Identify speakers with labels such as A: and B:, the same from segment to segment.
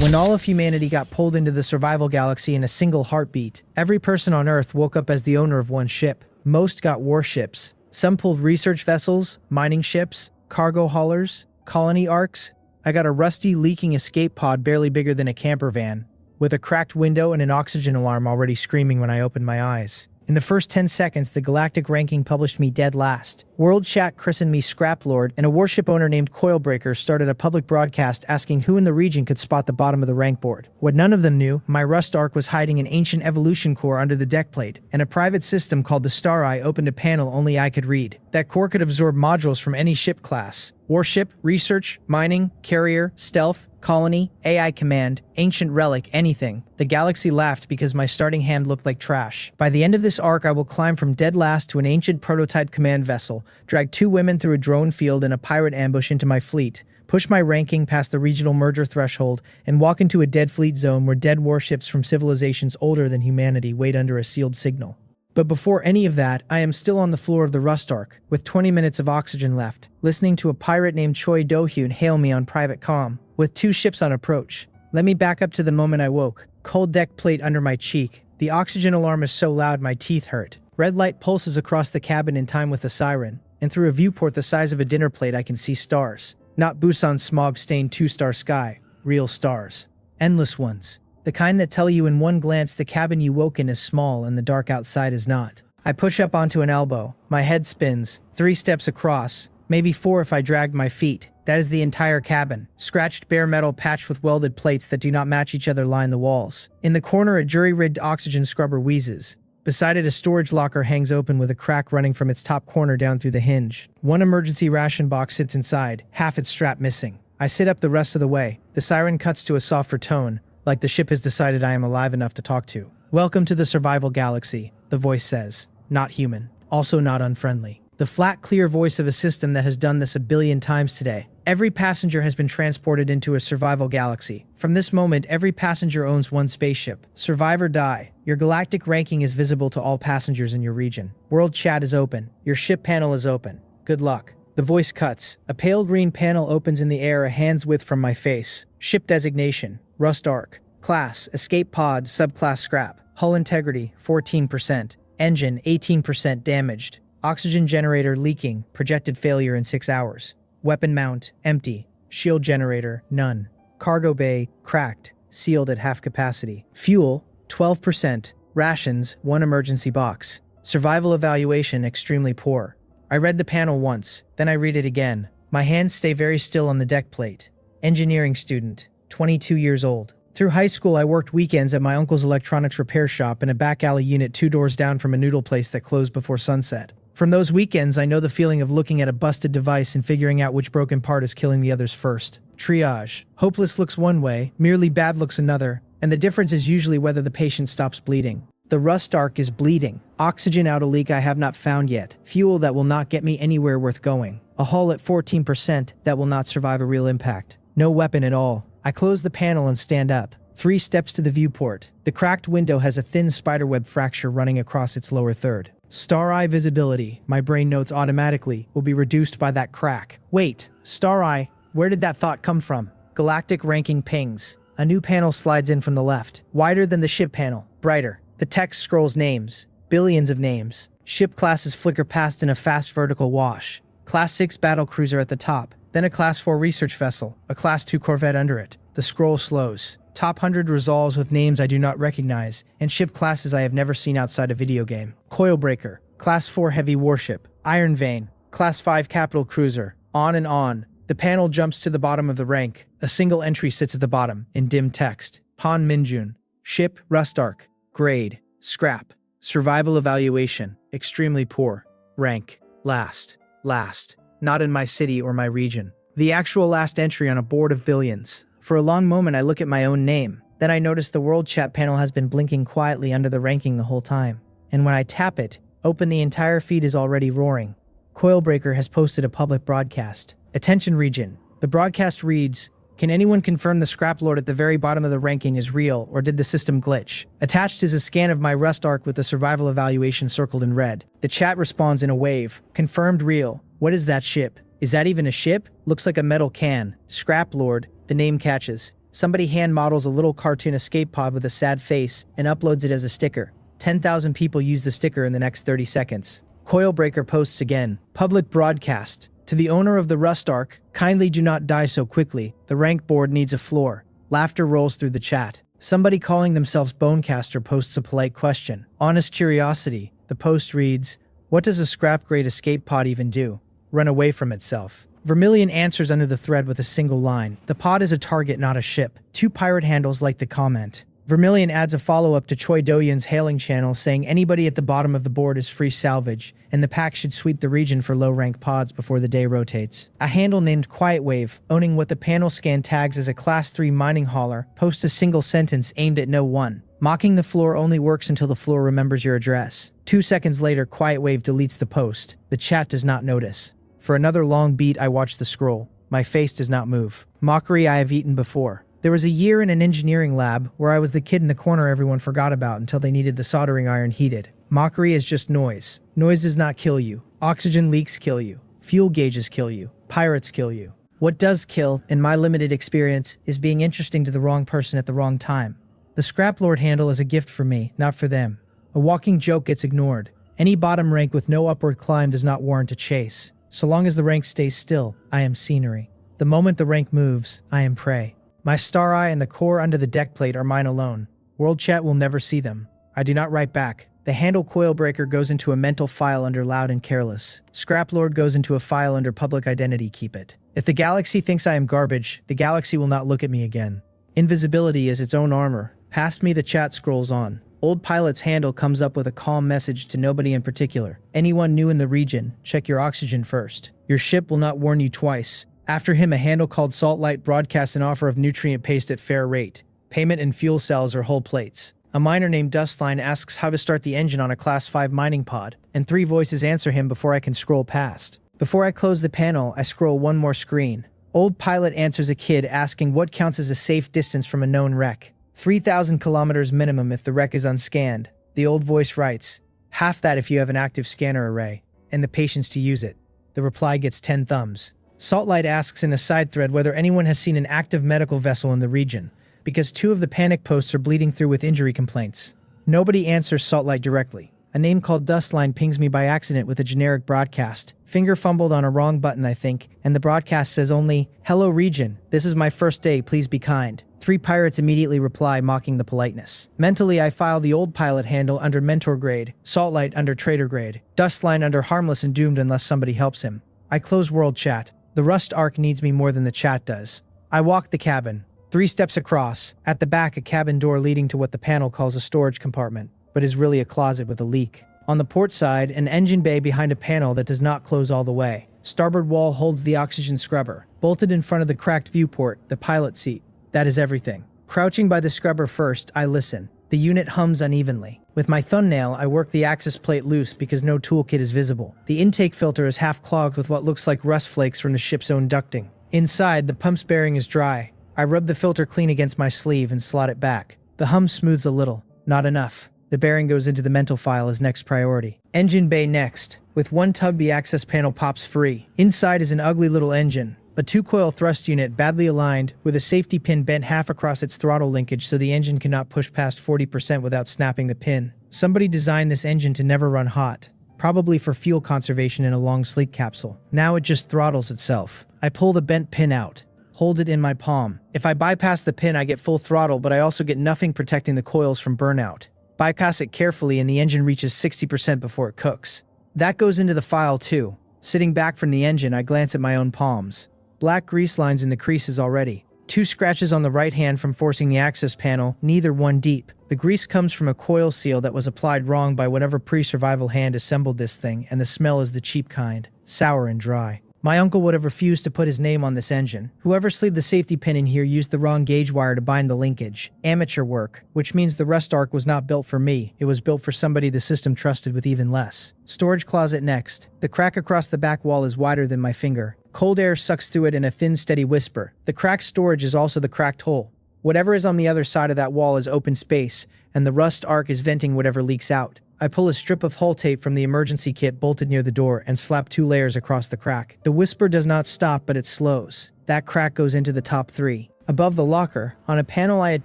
A: When all of humanity got pulled into the survival galaxy in a single heartbeat, every person on Earth woke up as the owner of one ship. Most got warships. Some pulled research vessels, mining ships, cargo haulers, colony arcs. I got a rusty, leaking escape pod barely bigger than a camper van, with a cracked window and an oxygen alarm already screaming when I opened my eyes. In the first 10 seconds, the galactic ranking published me dead last. World Chat christened me Scrap Lord, and a warship owner named Coilbreaker started a public broadcast asking who in the region could spot the bottom of the rank board. What none of them knew, my Rust Ark was hiding an ancient evolution core under the deck plate, and a private system called the Star Eye opened a panel only I could read. That core could absorb modules from any ship class. Warship, research, mining, carrier, stealth, colony, AI command, ancient relic, anything. The galaxy laughed because my starting hand looked like trash. By the end of this arc, I will climb from dead last to an ancient prototype command vessel, drag 2 women through a drone field and a pirate ambush into my fleet, push my ranking past the regional merger threshold, and walk into a dead fleet zone where dead warships from civilizations older than humanity wait under a sealed signal. But before any of that, I am still on the floor of the Rust Ark, with 20 minutes of oxygen left, listening to a pirate named Choi Do-hyun hail me on private comm, with 2 ships on approach. Let me back up to the moment I woke. Cold deck plate under my cheek. The oxygen alarm is so loud my teeth hurt. Red light pulses across the cabin in time with the siren, and through a viewport the size of a dinner plate I can see stars. Not Busan smog-stained 2-star sky. Real stars. Endless ones. The kind that tell you in one glance the cabin you woke in is small and the dark outside is not. I push up onto an elbow. My head spins. 3 steps across. Maybe 4 if I dragged my feet. That is the entire cabin. Scratched bare metal patched with welded plates that do not match each other line the walls. In the corner a jury-rigged oxygen scrubber wheezes. Beside it a storage locker hangs open with a crack running from its top corner down through the hinge. 1 emergency ration box sits inside, half its strap missing. I sit up the rest of the way. The siren cuts to a softer tone, like the ship has decided I am alive enough to talk to. Welcome to the survival galaxy, the voice says. Not human. Also not unfriendly. The flat, clear voice of a system that has done this a billion times today. Every passenger has been transported into a survival galaxy. From this moment, every passenger owns 1 spaceship. Survive or die. Your galactic ranking is visible to all passengers in your region. World chat is open. Your ship panel is open. Good luck. The voice cuts. A pale green panel opens in the air a hand's width from my face. Ship designation. Rust Ark. Class, escape pod, subclass scrap. Hull integrity, 14%. Engine, 18% damaged. Oxygen generator leaking, projected failure in 6 hours. Weapon mount, empty. Shield generator, none. Cargo bay, cracked, sealed at half capacity. Fuel, 12%. Rations, 1 emergency box. Survival evaluation, extremely poor. I read the panel once, then I read it again. My hands stay very still on the deck plate. Engineering student, 22 years old. Through high school, I worked weekends at my uncle's electronics repair shop in a back alley unit 2 doors down from a noodle place that closed before sunset. From those weekends, I know the feeling of looking at a busted device and figuring out which broken part is killing the others first. Triage. Hopeless looks one way, merely bad looks another, and the difference is usually whether the patient stops bleeding. The Rust Ark is bleeding. Oxygen out a leak I have not found yet. Fuel that will not get me anywhere worth going. A hull at 14% that will not survive a real impact. No weapon at all. I close the panel and stand up. 3 steps to the viewport. The cracked window has a thin spiderweb fracture running across its lower third. Star Eye visibility, my brain notes automatically, will be reduced by that crack. Wait, Star Eye, where did that thought come from? Galactic ranking pings. A new panel slides in from the left. Wider than the ship panel. Brighter. The text scrolls names. Billions of names. Ship classes flicker past in a fast vertical wash. Class 6 battlecruiser at the top. Then a Class 4 research vessel. A Class 2 corvette under it. The scroll slows. Top 100 resolves with names I do not recognize, and ship classes I have never seen outside a video game. Coilbreaker, Class 4 heavy warship. Iron Vein, Class 5 capital cruiser. On and on. The panel jumps to the bottom of the rank. A single entry sits at the bottom, in dim text. Han Minjun. Ship, Rust Ark. Grade, scrap. Survival evaluation, extremely poor. Rank, last. Last. Not in my city or my region. The actual last entry on a board of billions. For a long moment I look at my own name. Then I notice the world chat panel has been blinking quietly under the ranking the whole time. And when I tap it, open, the entire feed is already roaring. Coilbreaker has posted a public broadcast. Attention region. The broadcast reads, "Can anyone confirm the scrap lord at the very bottom of the ranking is real, or did the system glitch?" Attached is a scan of my Rust Ark with the survival evaluation circled in red. The chat responds in a wave. Confirmed real. What is that ship? Is that even a ship? Looks like a metal can. Scrap lord. The name catches. Somebody hand models a little cartoon escape pod with a sad face and uploads it as a sticker. 10,000 people use the sticker in the next 30 seconds. Coil breaker posts again. Public broadcast. To the owner of the Rust Arc, kindly do not die so quickly. The rank board needs a floor. Laughter rolls through the chat. Somebody calling themselves Bonecaster posts a polite question. Honest curiosity. The post reads, "What does a scrap-grade escape pod even do? Run away from itself." Vermilion answers under the thread with a single line. The pod is a target, not a ship. 2 pirate handles like the comment. Vermilion adds a follow-up to Choi Do-yun's hailing channel saying anybody at the bottom of the board is free salvage, and the pack should sweep the region for low-rank pods before the day rotates. A handle named Quiet Wave, owning what the panel scan tags as a Class 3 mining hauler, posts a single sentence aimed at no one. Mocking the floor only works until the floor remembers your address. 2 seconds later, Quiet Wave deletes the post. The chat does not notice. For another long beat, I watch the scroll. My face does not move. Mockery I have eaten before. There was a year in an engineering lab where I was the kid in the corner everyone forgot about until they needed the soldering iron heated. Mockery is just noise. Noise does not kill you. Oxygen leaks kill you. Fuel gauges kill you. Pirates kill you. What does kill, in my limited experience, is being interesting to the wrong person at the wrong time. The Scrap Lord handle is a gift for me, not for them. A walking joke gets ignored. Any bottom rank with no upward climb does not warrant a chase. So long as the rank stays still, I am scenery. The moment the rank moves, I am prey. My star eye and the core under the deck plate are mine alone. World chat will never see them. I do not write back. The handle coil breaker goes into a mental file under loud and careless. Scrap Lord goes into a file under public identity keep it. If the galaxy thinks I am garbage, the galaxy will not look at me again. Invisibility is its own armor. Past me the chat scrolls on. Old Pilot's handle comes up with a calm message to nobody in particular. Anyone new in the region, check your oxygen first. Your ship will not warn you twice. After him, a handle called Salt Light broadcasts an offer of nutrient paste at fair rate. Payment in fuel cells or whole plates. A miner named Dustline asks how to start the engine on a Class 5 mining pod, and 3 voices answer him before I can scroll past. Before I close the panel, I scroll one more screen. Old Pilot answers a kid asking what counts as a safe distance from a known wreck. 3,000 kilometers minimum if the wreck is unscanned. The old voice writes, half that if you have an active scanner array, and the patience to use it. The reply gets 10 thumbs. Saltlight asks in a side thread whether anyone has seen an active medical vessel in the region, because 2 of the panic posts are bleeding through with injury complaints. Nobody answers Saltlight directly. A name called Dustline pings me by accident with a generic broadcast. Finger fumbled on a wrong button, I think, and the broadcast says only, "Hello region, this is my first day, please be kind." 3 pirates immediately reply, mocking the politeness. Mentally, I file the Old Pilot handle under mentor grade, Saltlight under trader grade, Dustline under harmless and doomed unless somebody helps him. I close world chat. The Rust Arc needs me more than the chat does. I walk the cabin. 3 steps across. At the back, a cabin door leading to what the panel calls a storage compartment, but is really a closet with a leak. On the port side, an engine bay behind a panel that does not close all the way. Starboard wall holds the oxygen scrubber. Bolted in front of the cracked viewport, the pilot seat. That is everything. Crouching by the scrubber first, I listen. The unit hums unevenly. With my thumbnail, I work the access plate loose because no toolkit is visible. The intake filter is half clogged with what looks like rust flakes from the ship's own ducting. Inside, the pump's bearing is dry. I rub the filter clean against my sleeve and slot it back. The hum smooths a little. Not enough. The bearing goes into the mental file as next priority. Engine bay next. With one tug, the access panel pops free. Inside is an ugly little engine. A 2-coil thrust unit badly aligned, with a safety pin bent half across its throttle linkage so the engine cannot push past 40% without snapping the pin. Somebody designed this engine to never run hot, probably for fuel conservation in a long sleep capsule. Now it just throttles itself. I pull the bent pin out, hold it in my palm. If I bypass the pin, I get full throttle, but I also get nothing protecting the coils from burnout. Bypass it carefully and the engine reaches 60% before it cooks. That goes into the file too. Sitting back from the engine, I glance at my own palms. Black grease lines in the creases already. 2 scratches on the right hand from forcing the access panel, neither one deep. The grease comes from a coil seal that was applied wrong by whatever pre-survival hand assembled this thing, and the smell is the cheap kind, sour and dry. My uncle would have refused to put his name on this engine. Whoever sleeved the safety pin in here used the wrong gauge wire to bind the linkage. Amateur work, which means the Rust Arc was not built for me. It was built for somebody the system trusted with even less. Storage closet next. The crack across the back wall is wider than my finger. Cold air sucks through it in a thin, steady whisper. The cracked storage is also the cracked hole. Whatever is on the other side of that wall is open space, and the Rust Arc is venting whatever leaks out. I pull a strip of hull tape from the emergency kit bolted near the door and slap 2 layers across the crack. The whisper does not stop, but it slows. That crack goes into the top 3. Above the locker, on a panel I had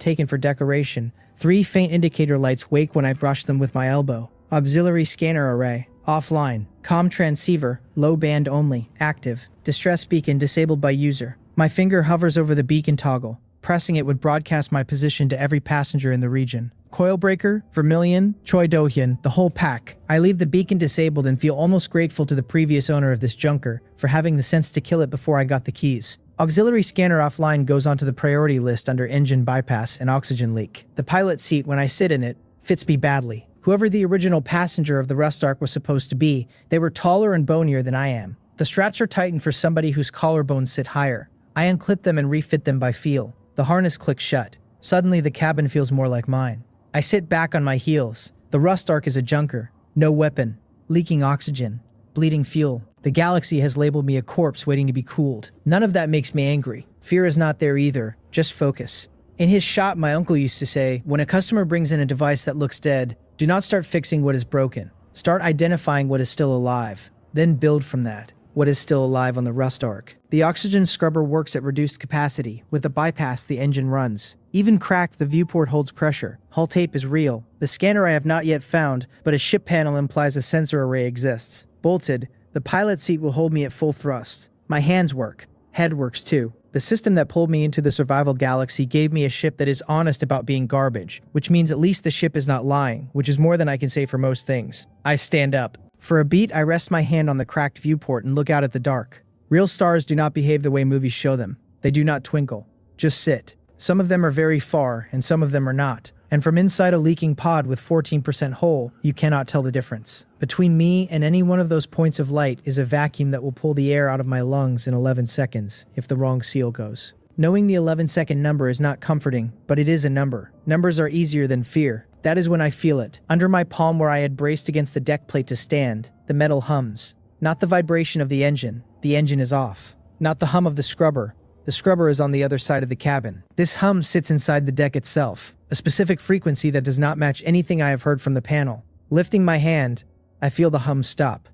A: taken for decoration, 3 faint indicator lights wake when I brush them with my elbow. Auxiliary scanner array. Offline. COM transceiver. Low band only. Active. Distress beacon disabled by user. My finger hovers over the beacon toggle. Pressing it would broadcast my position to every passenger in the region. Coil breaker, Vermilion, Choi Do-hyun, the whole pack. I leave the beacon disabled and feel almost grateful to the previous owner of this junker for having the sense to kill it before I got the keys. Auxiliary scanner offline goes onto the priority list under engine bypass and oxygen leak. The pilot seat, when I sit in it, fits me badly. Whoever the original passenger of the Rust Ark was supposed to be, they were taller and bonier than I am. The straps are tightened for somebody whose collarbones sit higher. I unclip them and refit them by feel. The harness clicks shut. Suddenly the cabin feels more like mine. I sit back on my heels. The Rust Ark is a junker. No weapon. Leaking oxygen. Bleeding fuel. The galaxy has labeled me a corpse waiting to be cooled. None of that makes me angry. Fear is not there either. Just focus. In his shop, my uncle used to say, when a customer brings in a device that looks dead, do not start fixing what is broken. Start identifying what is still alive. Then build from that. What is still alive on the Rust Ark. The oxygen scrubber works at reduced capacity. With the bypass, the engine runs. Even cracked, the viewport holds pressure. Hull tape is real. The scanner I have not yet found, but a ship panel implies a sensor array exists. Bolted, the pilot seat will hold me at full thrust. My hands work. Head works too. The system that pulled me into the survival galaxy gave me a ship that is honest about being garbage, which means at least the ship is not lying, which is more than I can say for most things. I stand up. For a beat, I rest my hand on the cracked viewport and look out at the dark. Real stars do not behave the way movies show them. They do not twinkle. Just sit. Some of them are very far, and some of them are not. And from inside a leaking pod with 14% hole, you cannot tell the difference. Between me and any one of those points of light is a vacuum that will pull the air out of my lungs in 11 seconds, if the wrong seal goes. Knowing the 11-second number is not comforting, but it is a number. Numbers are easier than fear. That is when I feel it. Under my palm where I had braced against the deck plate to stand, the metal hums. Not the vibration of the engine is off. Not the hum of the scrubber is on the other side of the cabin. This hum sits inside the deck itself, a specific frequency that does not match anything I have heard from the panel. Lifting my hand, I feel the hum stop.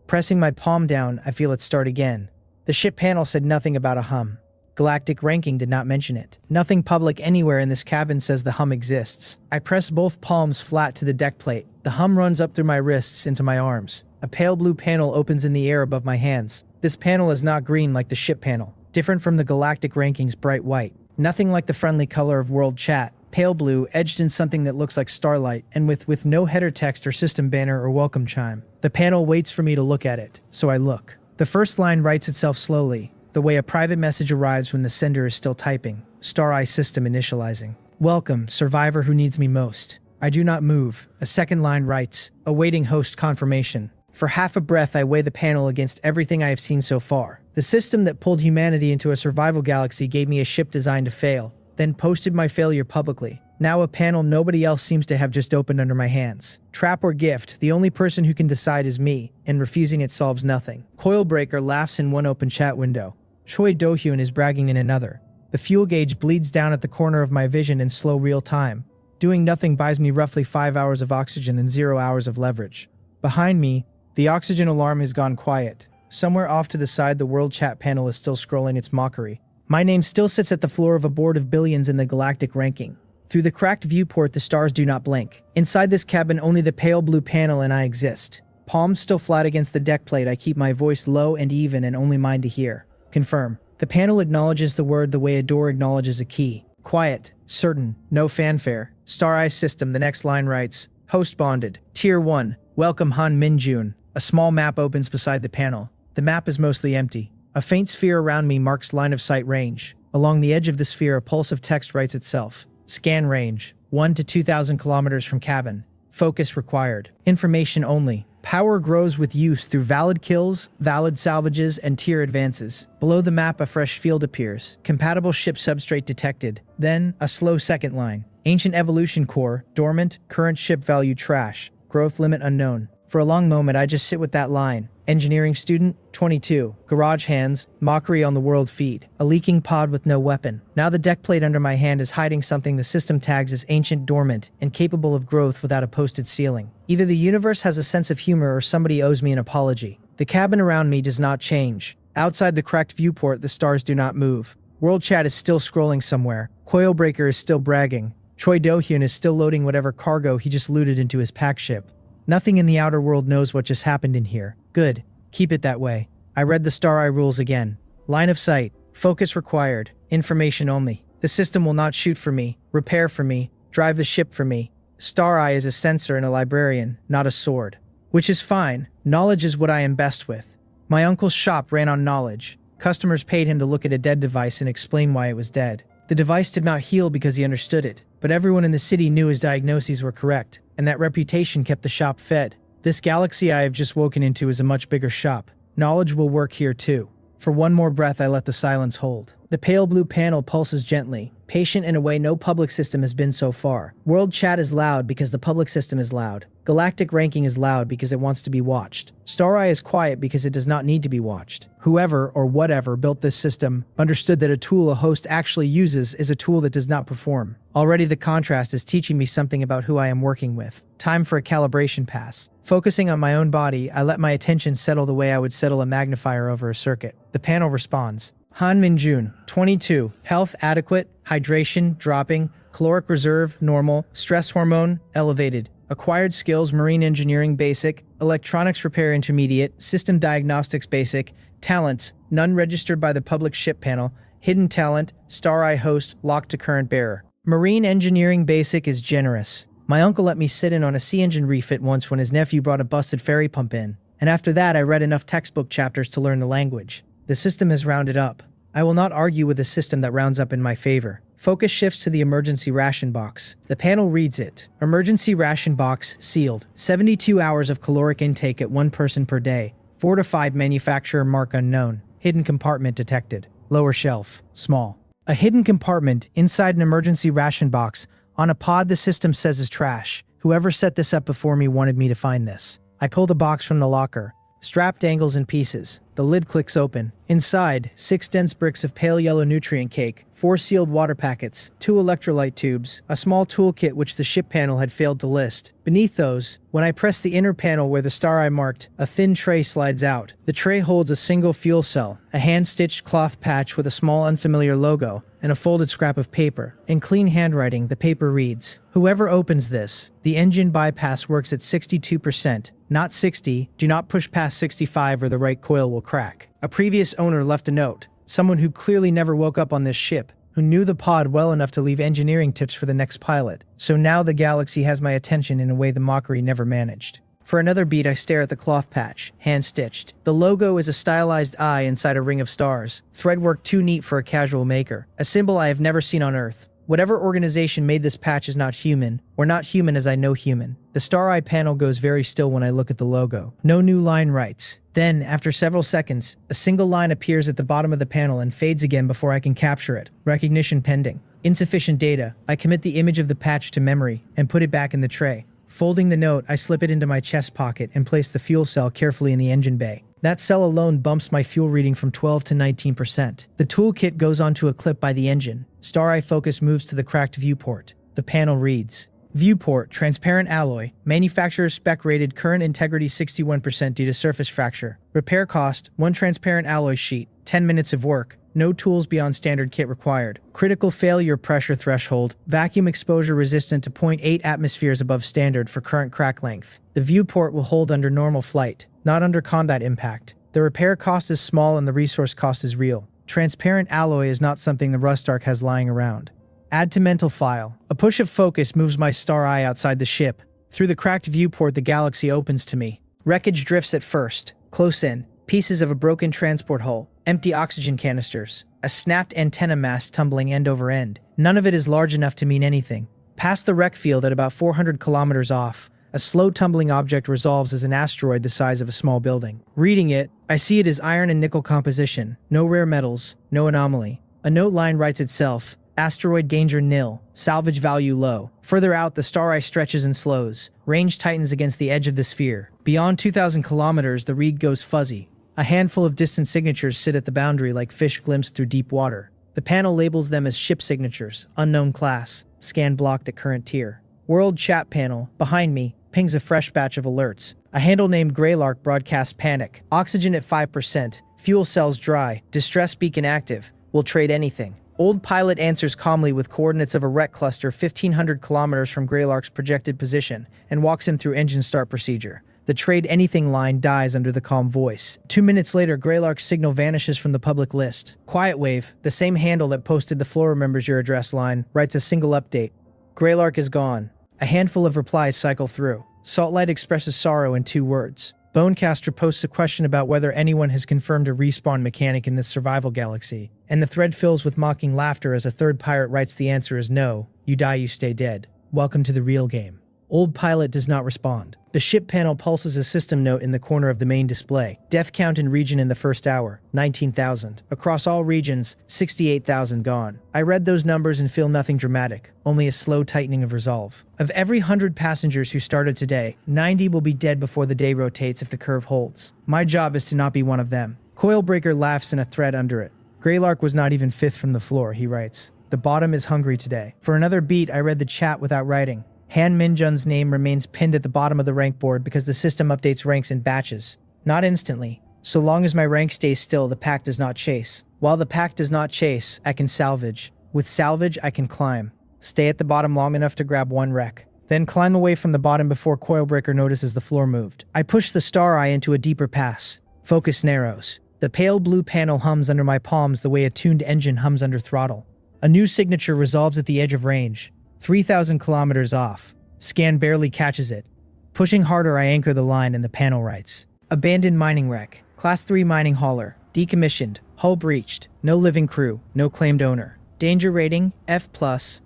A: Pressing my palm down, I feel it start again. The ship panel said nothing about a hum. Galactic ranking did not mention it. Nothing public anywhere in this cabin says the hum exists. I press both palms flat to the deck plate. The hum runs up through my wrists into my arms. A pale blue panel opens in the air above my hands. This panel is not green like the ship panel, different from the Galactic ranking's bright white. Nothing like the friendly color of world chat. Pale blue, edged in something that looks like starlight, and with no header text or system banner or welcome chime. The panel waits for me to look at it, so I look. The first line writes itself slowly, the way a private message arrives when the sender is still typing. Star Eye system initializing. Welcome, survivor who needs me most. I do not move. A second line writes, awaiting host confirmation. For half a breath, I weigh the panel against everything I have seen so far. The system that pulled humanity into a survival galaxy gave me a ship designed to fail, then posted my failure publicly. Now a panel nobody else seems to have just opened under my hands. Trap or gift, the only person who can decide is me, and refusing it solves nothing. Coil breaker laughs in one open chat window. Choi Do-hyun is bragging in another. The fuel gauge bleeds down at the corner of my vision in slow real time. Doing nothing buys me roughly 5 hours of oxygen and 0 hours of leverage. Behind me, the oxygen alarm has gone quiet. Somewhere off to the side, the world chat panel is still scrolling its mockery. My name still sits at the floor of a board of billions in the galactic ranking. Through the cracked viewport, the stars do not blink. Inside this cabin, only the pale blue panel and I exist. Palms still flat against the deck plate, I keep my voice low and even and only mine to hear. Confirm. The panel acknowledges the word the way a door acknowledges a key. Quiet. Certain. No fanfare. Star Eye system, the next line writes, host bonded. Tier 1. Welcome Han Min-jun. A small map opens beside the panel. The map is mostly empty. A faint sphere around me marks line of sight range. Along the edge of the sphere, a pulse of text writes itself. Scan range. 1 to 2,000 kilometers from cabin. Focus required. Information only. Power grows with use through valid kills, valid salvages, and tier advances. Below the map, a fresh field appears. Compatible ship substrate detected. Then, a slow second line. Ancient evolution core, dormant, current ship value trash. Growth limit unknown. For a long moment, I just sit with that line. Engineering student, 22. Garage hands, mockery on the world feed. A leaking pod with no weapon. Now the deck plate under my hand is hiding something the system tags as ancient, dormant, and capable of growth without a posted ceiling. Either the universe has a sense of humor or somebody owes me an apology. The cabin around me does not change. Outside the cracked viewport, the stars do not move. World chat is still scrolling somewhere. Coilbreaker is still bragging. Choi Do-hyun is still loading whatever cargo he just looted into his pack ship. Nothing in the outer world knows what just happened in here. Good. Keep it that way. I read the Star Eye rules again. Line of sight. Focus required. Information only. The system will not shoot for me, repair for me, drive the ship for me. Star Eye is a censor and a librarian, not a sword. Which is fine. Knowledge is what I am best with. My uncle's shop ran on knowledge. Customers paid him to look at a dead device and explain why it was dead. The device did not heal because he understood it, but everyone in the city knew his diagnoses were correct, and that reputation kept the shop fed. This galaxy I have just woken into is a much bigger shop. Knowledge will work here too. For one more breath, I let the silence hold. The pale blue panel pulses gently, patient in a way no public system has been so far. World chat is loud because the public system is loud. Galactic ranking is loud because it wants to be watched. Star Eye is quiet because it does not need to be watched. Whoever or whatever built this system understood that a tool a host actually uses is a tool that does not perform. Already the contrast is teaching me something about who I am working with. Time for a calibration pass. Focusing on my own body, I let my attention settle the way I would settle a magnifier over a circuit. The panel responds. Han Min-jun, 22, health adequate, hydration dropping, caloric reserve normal, stress hormone elevated, acquired skills marine engineering basic, electronics repair intermediate, system diagnostics basic, talents none registered by the public ship panel, hidden talent, Star Eye host locked to current bearer. Marine engineering basic is generous. My uncle let me sit in on a sea engine refit once when his nephew brought a busted ferry pump in, and after that I read enough textbook chapters to learn the language. The system has rounded up. I will not argue with a system that rounds up in my favor. Focus shifts to the emergency ration box. The panel reads it. Emergency ration box, sealed. 72 hours of caloric intake at one person per day. Fortified manufacturer mark unknown. Hidden compartment detected. Lower shelf, small. A hidden compartment inside an emergency ration box on a pod the system says is trash. Whoever set this up before me wanted me to find this. I pull the box from the locker. Strap dangles in pieces. The lid clicks open. Inside, 6 dense bricks of pale yellow nutrient cake, 4 sealed water packets, 2 electrolyte tubes, a small toolkit which the ship panel had failed to list. Beneath those, when I press the inner panel where the Star Eye marked, a thin tray slides out. The tray holds a single fuel cell, a hand-stitched cloth patch with a small unfamiliar logo, and a folded scrap of paper. In clean handwriting, the paper reads, "Whoever opens this, the engine bypass works at 62%, not 60. Do not push past 65 or the right coil will crack." A previous owner left a note, someone who clearly never woke up on this ship, who knew the pod well enough to leave engineering tips for the next pilot. So now the galaxy has my attention in a way the mockery never managed. For another beat, I stare at the cloth patch, hand-stitched. The logo is a stylized eye inside a ring of stars, threadwork too neat for a casual maker, a symbol I have never seen on Earth. Whatever organization made this patch is not human, or not human as I know human. The Star Eye panel goes very still when I look at the logo. No new line writes. Then, after several seconds, a single line appears at the bottom of the panel and fades again before I can capture it. Recognition pending. Insufficient data. I commit the image of the patch to memory and put it back in the tray. Folding the note, I slip it into my chest pocket and place the fuel cell carefully in the engine bay. That cell alone bumps my fuel reading from 12 to 19%. The toolkit goes onto a clip by the engine. Star Eye focus moves to the cracked viewport. The panel reads, "Viewport, transparent alloy, manufacturer spec rated, current integrity 61% due to surface fracture. Repair cost, 1 transparent alloy sheet, 10 minutes of work. No tools beyond standard kit required. Critical failure pressure threshold, vacuum exposure resistant to 0.8 atmospheres above standard for current crack length. The viewport will hold under normal flight, not under combat impact. The repair cost is small and the resource cost is real. Transparent alloy is not something the Rust Arc has lying around." Add to mental file. A push of focus moves my Star Eye outside the ship. Through the cracked viewport, the galaxy opens to me. Wreckage drifts at first. Close in. Pieces of a broken transport hull. Empty oxygen canisters. A snapped antenna mast tumbling end over end. None of it is large enough to mean anything. Past the wreck field at about 400 kilometers off, a slow tumbling object resolves as an asteroid the size of a small building. Reading it, I see it as iron and nickel composition. No rare metals. No anomaly. A note line writes itself. Asteroid danger nil. Salvage value low. Further out, the Star Eye stretches and slows. Range tightens against the edge of the sphere. Beyond 2,000 kilometers, the read goes fuzzy. A handful of distant signatures sit at the boundary like fish glimpsed through deep water. The panel labels them as ship signatures, unknown class, scan blocked at current tier. World chat panel, behind me, pings a fresh batch of alerts. A handle named Greylark broadcasts panic. Oxygen at 5%. Fuel cells dry. Distress beacon active. We'll trade anything. Old pilot answers calmly with coordinates of a wreck cluster 1,500 kilometers from Greylark's projected position and walks him through engine start procedure. The trade anything line dies under the calm voice. 2 minutes later, Greylark's signal vanishes from the public list. Quiet Wave, the same handle that posted the floor remembers your address line, writes a single update. Greylark is gone. A handful of replies cycle through. Saltlight expresses sorrow in 2 words. Bonecaster posts a question about whether anyone has confirmed a respawn mechanic in this survival galaxy, and the thread fills with mocking laughter as a third pirate writes the answer is no. You die, you stay dead. Welcome to the real game. Old pilot does not respond. The ship panel pulses a system note in the corner of the main display. Death count in region in the first hour, 19,000. Across all regions, 68,000 gone. I read those numbers and feel nothing dramatic, only a slow tightening of resolve. Of every 100 passengers who started today, 90 will be dead before the day rotates if the curve holds. My job is to not be one of them. Coilbreaker laughs in a thread under it. Greylark was not even 5th from the floor, he writes. The bottom is hungry today. For another beat, I read the chat without writing. Han Minjun's name remains pinned at the bottom of the rank board because the system updates ranks in batches. Not instantly. So long as my rank stays still, the pack does not chase. While the pack does not chase, I can salvage. With salvage, I can climb. Stay at the bottom long enough to grab 1 wreck. Then climb away from the bottom before Coilbreaker notices the floor moved. I push the star eye into a deeper pass. Focus narrows. The pale blue panel hums under my palms the way a tuned engine hums under throttle. A new signature resolves at the edge of range. 3,000 kilometers off. Scan barely catches it. Pushing harder, I anchor the line and the panel writes. Abandoned mining wreck. Class 3 mining hauler. Decommissioned. Hull breached. No living crew. No claimed owner. Danger rating, F+.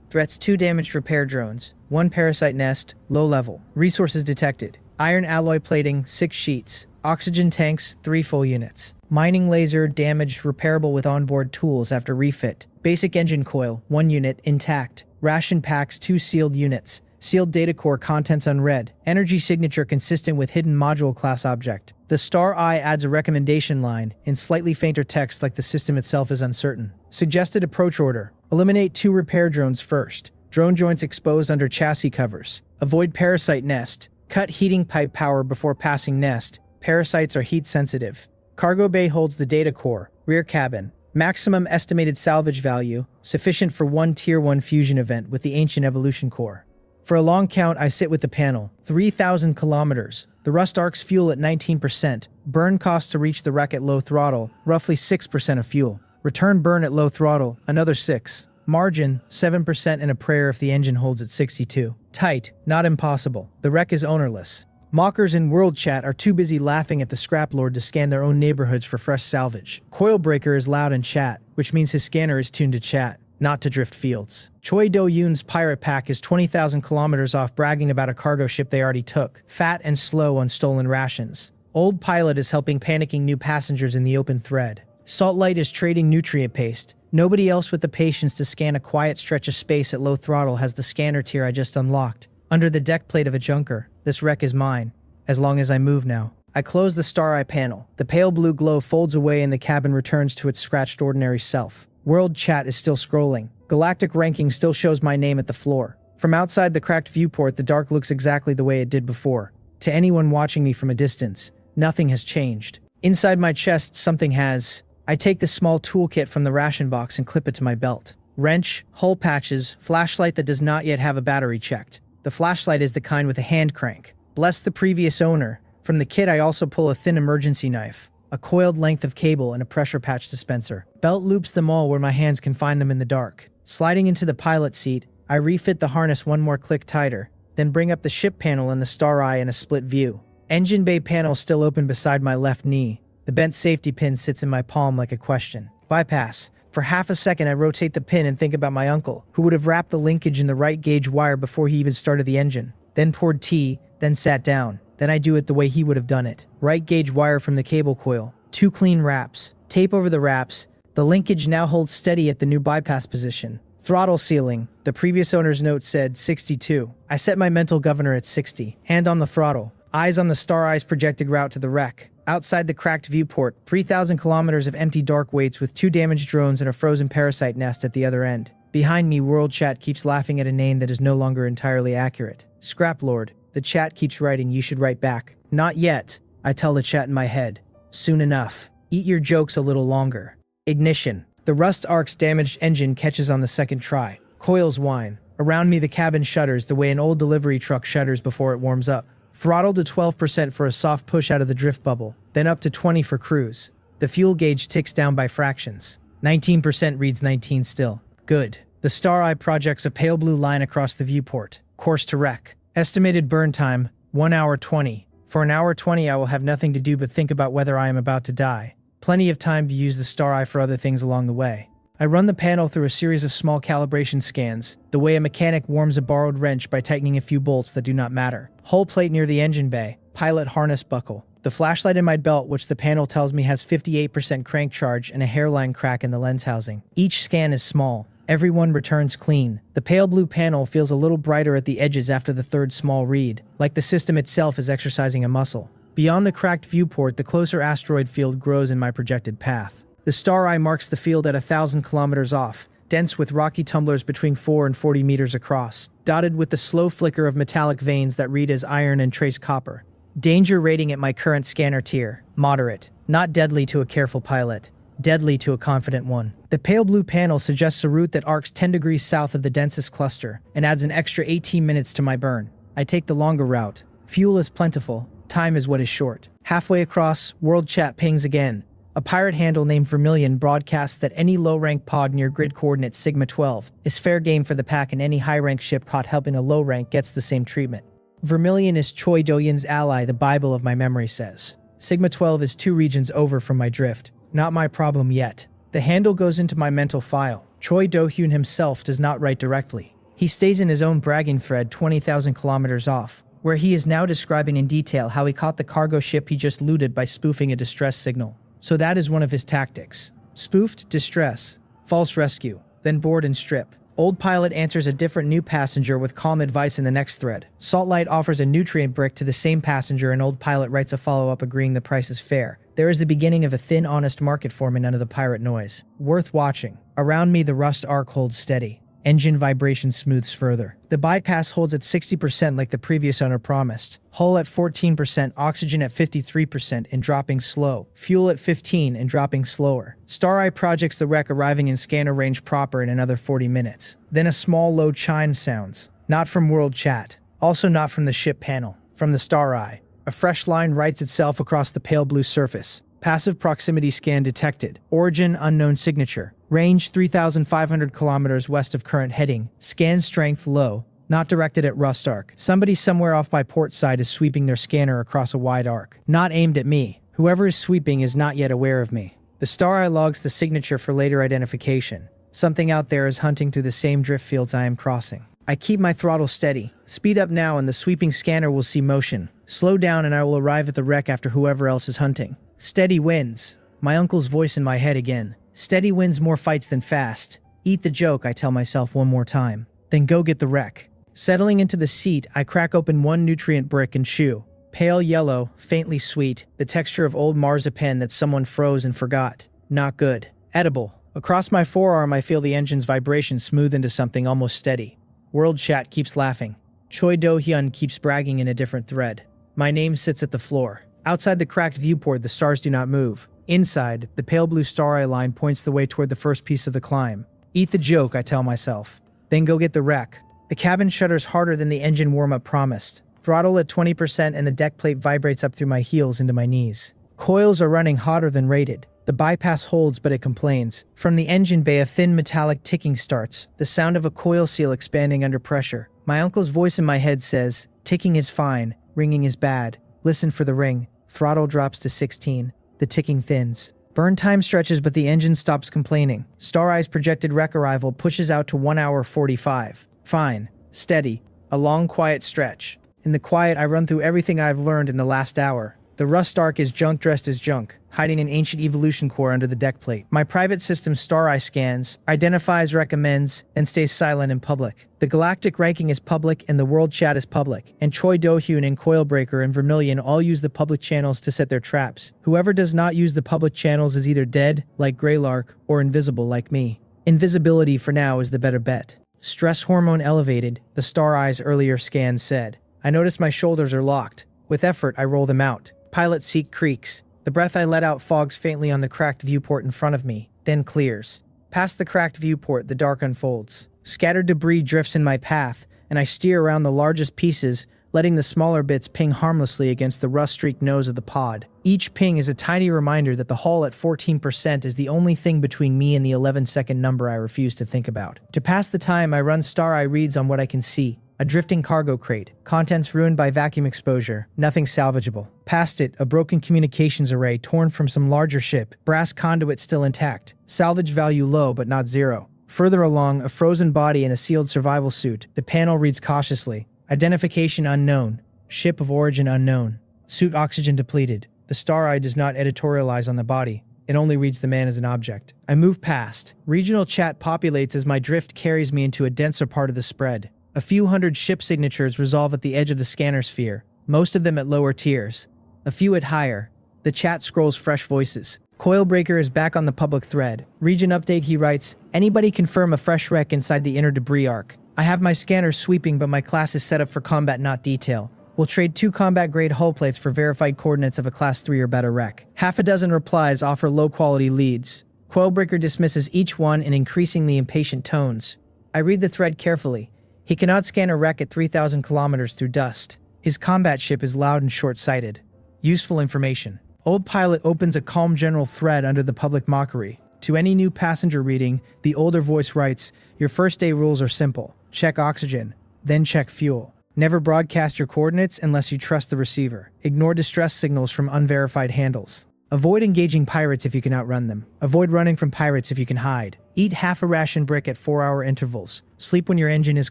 A: Threats 2 damaged repair drones. 1 parasite nest. Low level. Resources detected. Iron alloy plating, 6 sheets. Oxygen tanks, 3 full units. Mining laser, damaged, repairable with onboard tools after refit. Basic engine coil, 1 unit, intact. Ration packs, 2 sealed units. Sealed data core, contents unread. Energy signature consistent with hidden module class object. The star eye adds a recommendation line in slightly fainter text like the system itself is uncertain. Suggested approach order. Eliminate 2 repair drones first. Drone joints exposed under chassis covers. Avoid parasite nest. Cut heating pipe power before passing nest. Parasites are heat sensitive. Cargo bay holds the data core. Rear cabin. Maximum estimated salvage value, sufficient for 1 Tier 1 fusion event with the ancient evolution core. For a long count, I sit with the panel. 3,000 kilometers. The rust arcs fuel at 19%. Burn cost to reach the wreck at low throttle, roughly 6% of fuel. Return burn at low throttle, another 6. Margin, 7% and a prayer if the engine holds at 62. Tight, not impossible. The wreck is ownerless. Mockers in World Chat are too busy laughing at the scrap lord to scan their own neighborhoods for fresh salvage. Coilbreaker is loud in chat, which means his scanner is tuned to chat, not to drift fields. Choi Do-yoon's pirate pack is 20,000 kilometers off bragging about a cargo ship they already took, fat and slow on stolen rations. Old pilot is helping panicking new passengers in the open thread. Saltlight is trading nutrient paste. Nobody else with the patience to scan a quiet stretch of space at low throttle has the scanner tier I just unlocked. Under the deck plate of a junker, this wreck is mine, as long as I move now. I close the star eye panel. The pale blue glow folds away and the cabin returns to its scratched ordinary self. World chat is still scrolling. Galactic ranking still shows my name at the floor. From outside the cracked viewport, the dark looks exactly the way it did before. To anyone watching me from a distance, nothing has changed. Inside my chest, something has. I take the small toolkit from the ration box and clip it to my belt. Wrench, hull patches, flashlight that does not yet have a battery checked. The flashlight is the kind with a hand crank. Bless the previous owner. From the kit, I also pull a thin emergency knife, a coiled length of cable, and a pressure patch dispenser. Belt loops them all where my hands can find them in the dark. Sliding into the pilot seat, I refit the harness 1 more click tighter, then bring up the ship panel and the star eye in a split view. Engine bay panel still open beside my left knee. The bent safety pin sits in my palm like a question. Bypass. For half a second, I rotate the pin and think about my uncle, who would have wrapped the linkage in the right gauge wire before he even started the engine. Then poured tea, then sat down. Then I do it the way he would have done it. Right gauge wire from the cable coil. 2 clean wraps. Tape over the wraps. The linkage now holds steady at the new bypass position. Throttle ceiling. The previous owner's note said 62. I set my mental governor at 60. Hand on the throttle. Eyes on the Star Eye's projected route to the wreck. Outside the cracked viewport, 3,000 kilometers of empty dark waits with 2 damaged drones and a frozen parasite nest at the other end. Behind me, World Chat keeps laughing at a name that is no longer entirely accurate. Scrap Lord. The chat keeps writing, you should write back. Not yet, I tell the chat in my head. Soon enough. Eat your jokes a little longer. Ignition. The Rust Ark's damaged engine catches on the second try. Coils whine. Around me the cabin shudders the way an old delivery truck shudders before it warms up. Throttle to 12% for a soft push out of the drift bubble, then up to 20 for cruise. The fuel gauge ticks down by fractions. 19% reads 19 still. Good. The star eye projects a pale blue line across the viewport. Course to wreck. Estimated burn time, 1 hour 20. For an hour 20 I will have nothing to do but think about whether I am about to die. Plenty of time to use the star eye for other things along the way. I run the panel through a series of small calibration scans, the way a mechanic warms a borrowed wrench by tightening a few bolts that do not matter. Hull plate near the engine bay, pilot harness buckle. The flashlight in my belt, which the panel tells me has 58% crank charge and a hairline crack in the lens housing. Each scan is small. Every one returns clean. The pale blue panel feels a little brighter at the edges after the third small read, like the system itself is exercising a muscle. Beyond the cracked viewport, the closer asteroid field grows in my projected path. The star eye marks the field at 1,000 kilometers off, dense with rocky tumblers between 4 and 40 meters across, dotted with the slow flicker of metallic veins that read as iron and trace copper. Danger rating at my current scanner tier, moderate, not deadly to a careful pilot, deadly to a confident one. The pale blue panel suggests a route that arcs 10 degrees south of the densest cluster and adds an extra 18 minutes to my burn. I take the longer route. Fuel is plentiful, time is what is short. Halfway across, world chat pings again. A pirate handle named Vermilion broadcasts that any low-rank pod near grid coordinates Sigma 12 is fair game for the pack, and any high-rank ship caught helping a low rank gets the same treatment. Vermilion is Choi Do-yin's ally, the Bible of my memory says. Sigma 12 is 2 regions over from my drift. Not my problem yet. The handle goes into my mental file. Choi Do-hyun himself does not write directly. He stays in his own bragging thread 20,000 kilometers off, where he is now describing in detail how he caught the cargo ship he just looted by spoofing a distress signal. So that is one of his tactics. Spoofed distress, false rescue, then board and strip. Old pilot answers a different new passenger with calm advice in the next thread. Saltlight offers a nutrient brick to the same passenger, and old pilot writes a follow-up agreeing the price is fair. There is the beginning of a thin, honest market forming under the pirate noise. Worth watching. Around me the rust arc holds steady. Engine vibration smooths further. The bypass holds at 60% like the previous owner promised. Hull at 14%, oxygen at 53% and dropping slow. Fuel at 15% and dropping slower. Star Eye projects the wreck arriving in scanner range proper in another 40 minutes. Then a small low chime sounds. Not from World Chat. Also not from the ship panel. From the Star Eye. A fresh line writes itself across the pale blue surface. Passive proximity scan detected. Origin unknown signature. Range 3,500 kilometers west of current heading. Scan strength low. Not directed at Rust Arc. Somebody somewhere off by port side is sweeping their scanner across a wide arc. Not aimed at me. Whoever is sweeping is not yet aware of me. The Star Eye logs the signature for later identification. Something out there is hunting through the same drift fields I am crossing. I keep my throttle steady. Speed up now and the sweeping scanner will see motion. Slow down and I will arrive at the wreck after whoever else is hunting. Steady wins. My uncle's voice in my head again. Steady wins more fights than fast. Eat the joke, I tell myself one more time. Then go get the wreck. Settling into the seat, I crack open one nutrient brick and chew. Pale yellow, faintly sweet, the texture of old marzipan that someone froze and forgot. Not good. Edible. Across my forearm I feel the engine's vibration smooth into something almost steady. World Chat keeps laughing. Choi Do-hyun keeps bragging in a different thread. My name sits at the floor. Outside the cracked viewport, the stars do not move. Inside, the pale blue star eye line points the way toward the first piece of the climb. Eat the joke, I tell myself. Then go get the wreck. The cabin shudders harder than the engine warm-up promised. Throttle at 20% and the deck plate vibrates up through my heels into my knees. Coils are running hotter than rated. The bypass holds, but it complains. From the engine bay, a thin metallic ticking starts, the sound of a coil seal expanding under pressure. My uncle's voice in my head says, ticking is fine, ringing is bad. Listen for the ring. Throttle drops to 16. The ticking thins. Burn time stretches, but the engine stops complaining. Star Eye's projected wreck arrival pushes out to 1 hour 45. Fine. Steady. A long, quiet stretch. In the quiet, I run through everything I've learned in the last hour. The Rust Arc is junk dressed as junk, hiding an ancient evolution core under the deck plate. My private system Star Eye scans, identifies, recommends, and stays silent in public. The galactic ranking is public and the world chat is public, and Choi Do-hyun and Coilbreaker and Vermilion all use the public channels to set their traps. Whoever does not use the public channels is either dead, like Greylark, or invisible, like me. Invisibility for now is the better bet. Stress hormone elevated, the Star Eye's earlier scan said. I notice my shoulders are locked. With effort, I roll them out. Pilot seat creaks. The breath I let out fogs faintly on the cracked viewport in front of me, then clears. Past the cracked viewport, the dark unfolds. Scattered debris drifts in my path, and I steer around the largest pieces, letting the smaller bits ping harmlessly against the rust-streaked nose of the pod. Each ping is a tiny reminder that the hull at 14% is the only thing between me and the 11-second number I refuse to think about. To pass the time, I run star-eye reads on what I can see. A drifting cargo crate, contents ruined by vacuum exposure, nothing salvageable. Past it, a broken communications array torn from some larger ship, brass conduit still intact. Salvage value low but not zero. Further along, a frozen body in a sealed survival suit. The panel reads cautiously. Identification unknown. Ship of origin unknown. Suit oxygen depleted. The star-eye does not editorialize on the body. It only reads the man as an object. I move past. Regional chat populates as my drift carries me into a denser part of the spread. A few hundred ship signatures resolve at the edge of the scanner sphere, most of them at lower tiers. A few at higher. The chat scrolls fresh voices. Coilbreaker is back on the public thread. Region update, he writes, anybody confirm a fresh wreck inside the inner debris arc. I have my scanners sweeping, but my class is set up for combat, not detail. We'll trade 2 combat-grade hull plates for verified coordinates of a class 3 or better wreck. Half a dozen replies offer low-quality leads. Coilbreaker dismisses each one in increasingly impatient tones. I read the thread carefully. He cannot scan a wreck at 3,000 kilometers through dust. His combat ship is loud and short-sighted. Useful information. Old pilot opens a calm general thread under the public mockery. To any new passenger reading, the older voice writes, your first day rules are simple. Check oxygen, then check fuel. Never broadcast your coordinates unless you trust the receiver. Ignore distress signals from unverified handles. Avoid engaging pirates if you can outrun them. Avoid running from pirates if you can hide. Eat half a ration brick at 4-hour intervals. Sleep when your engine is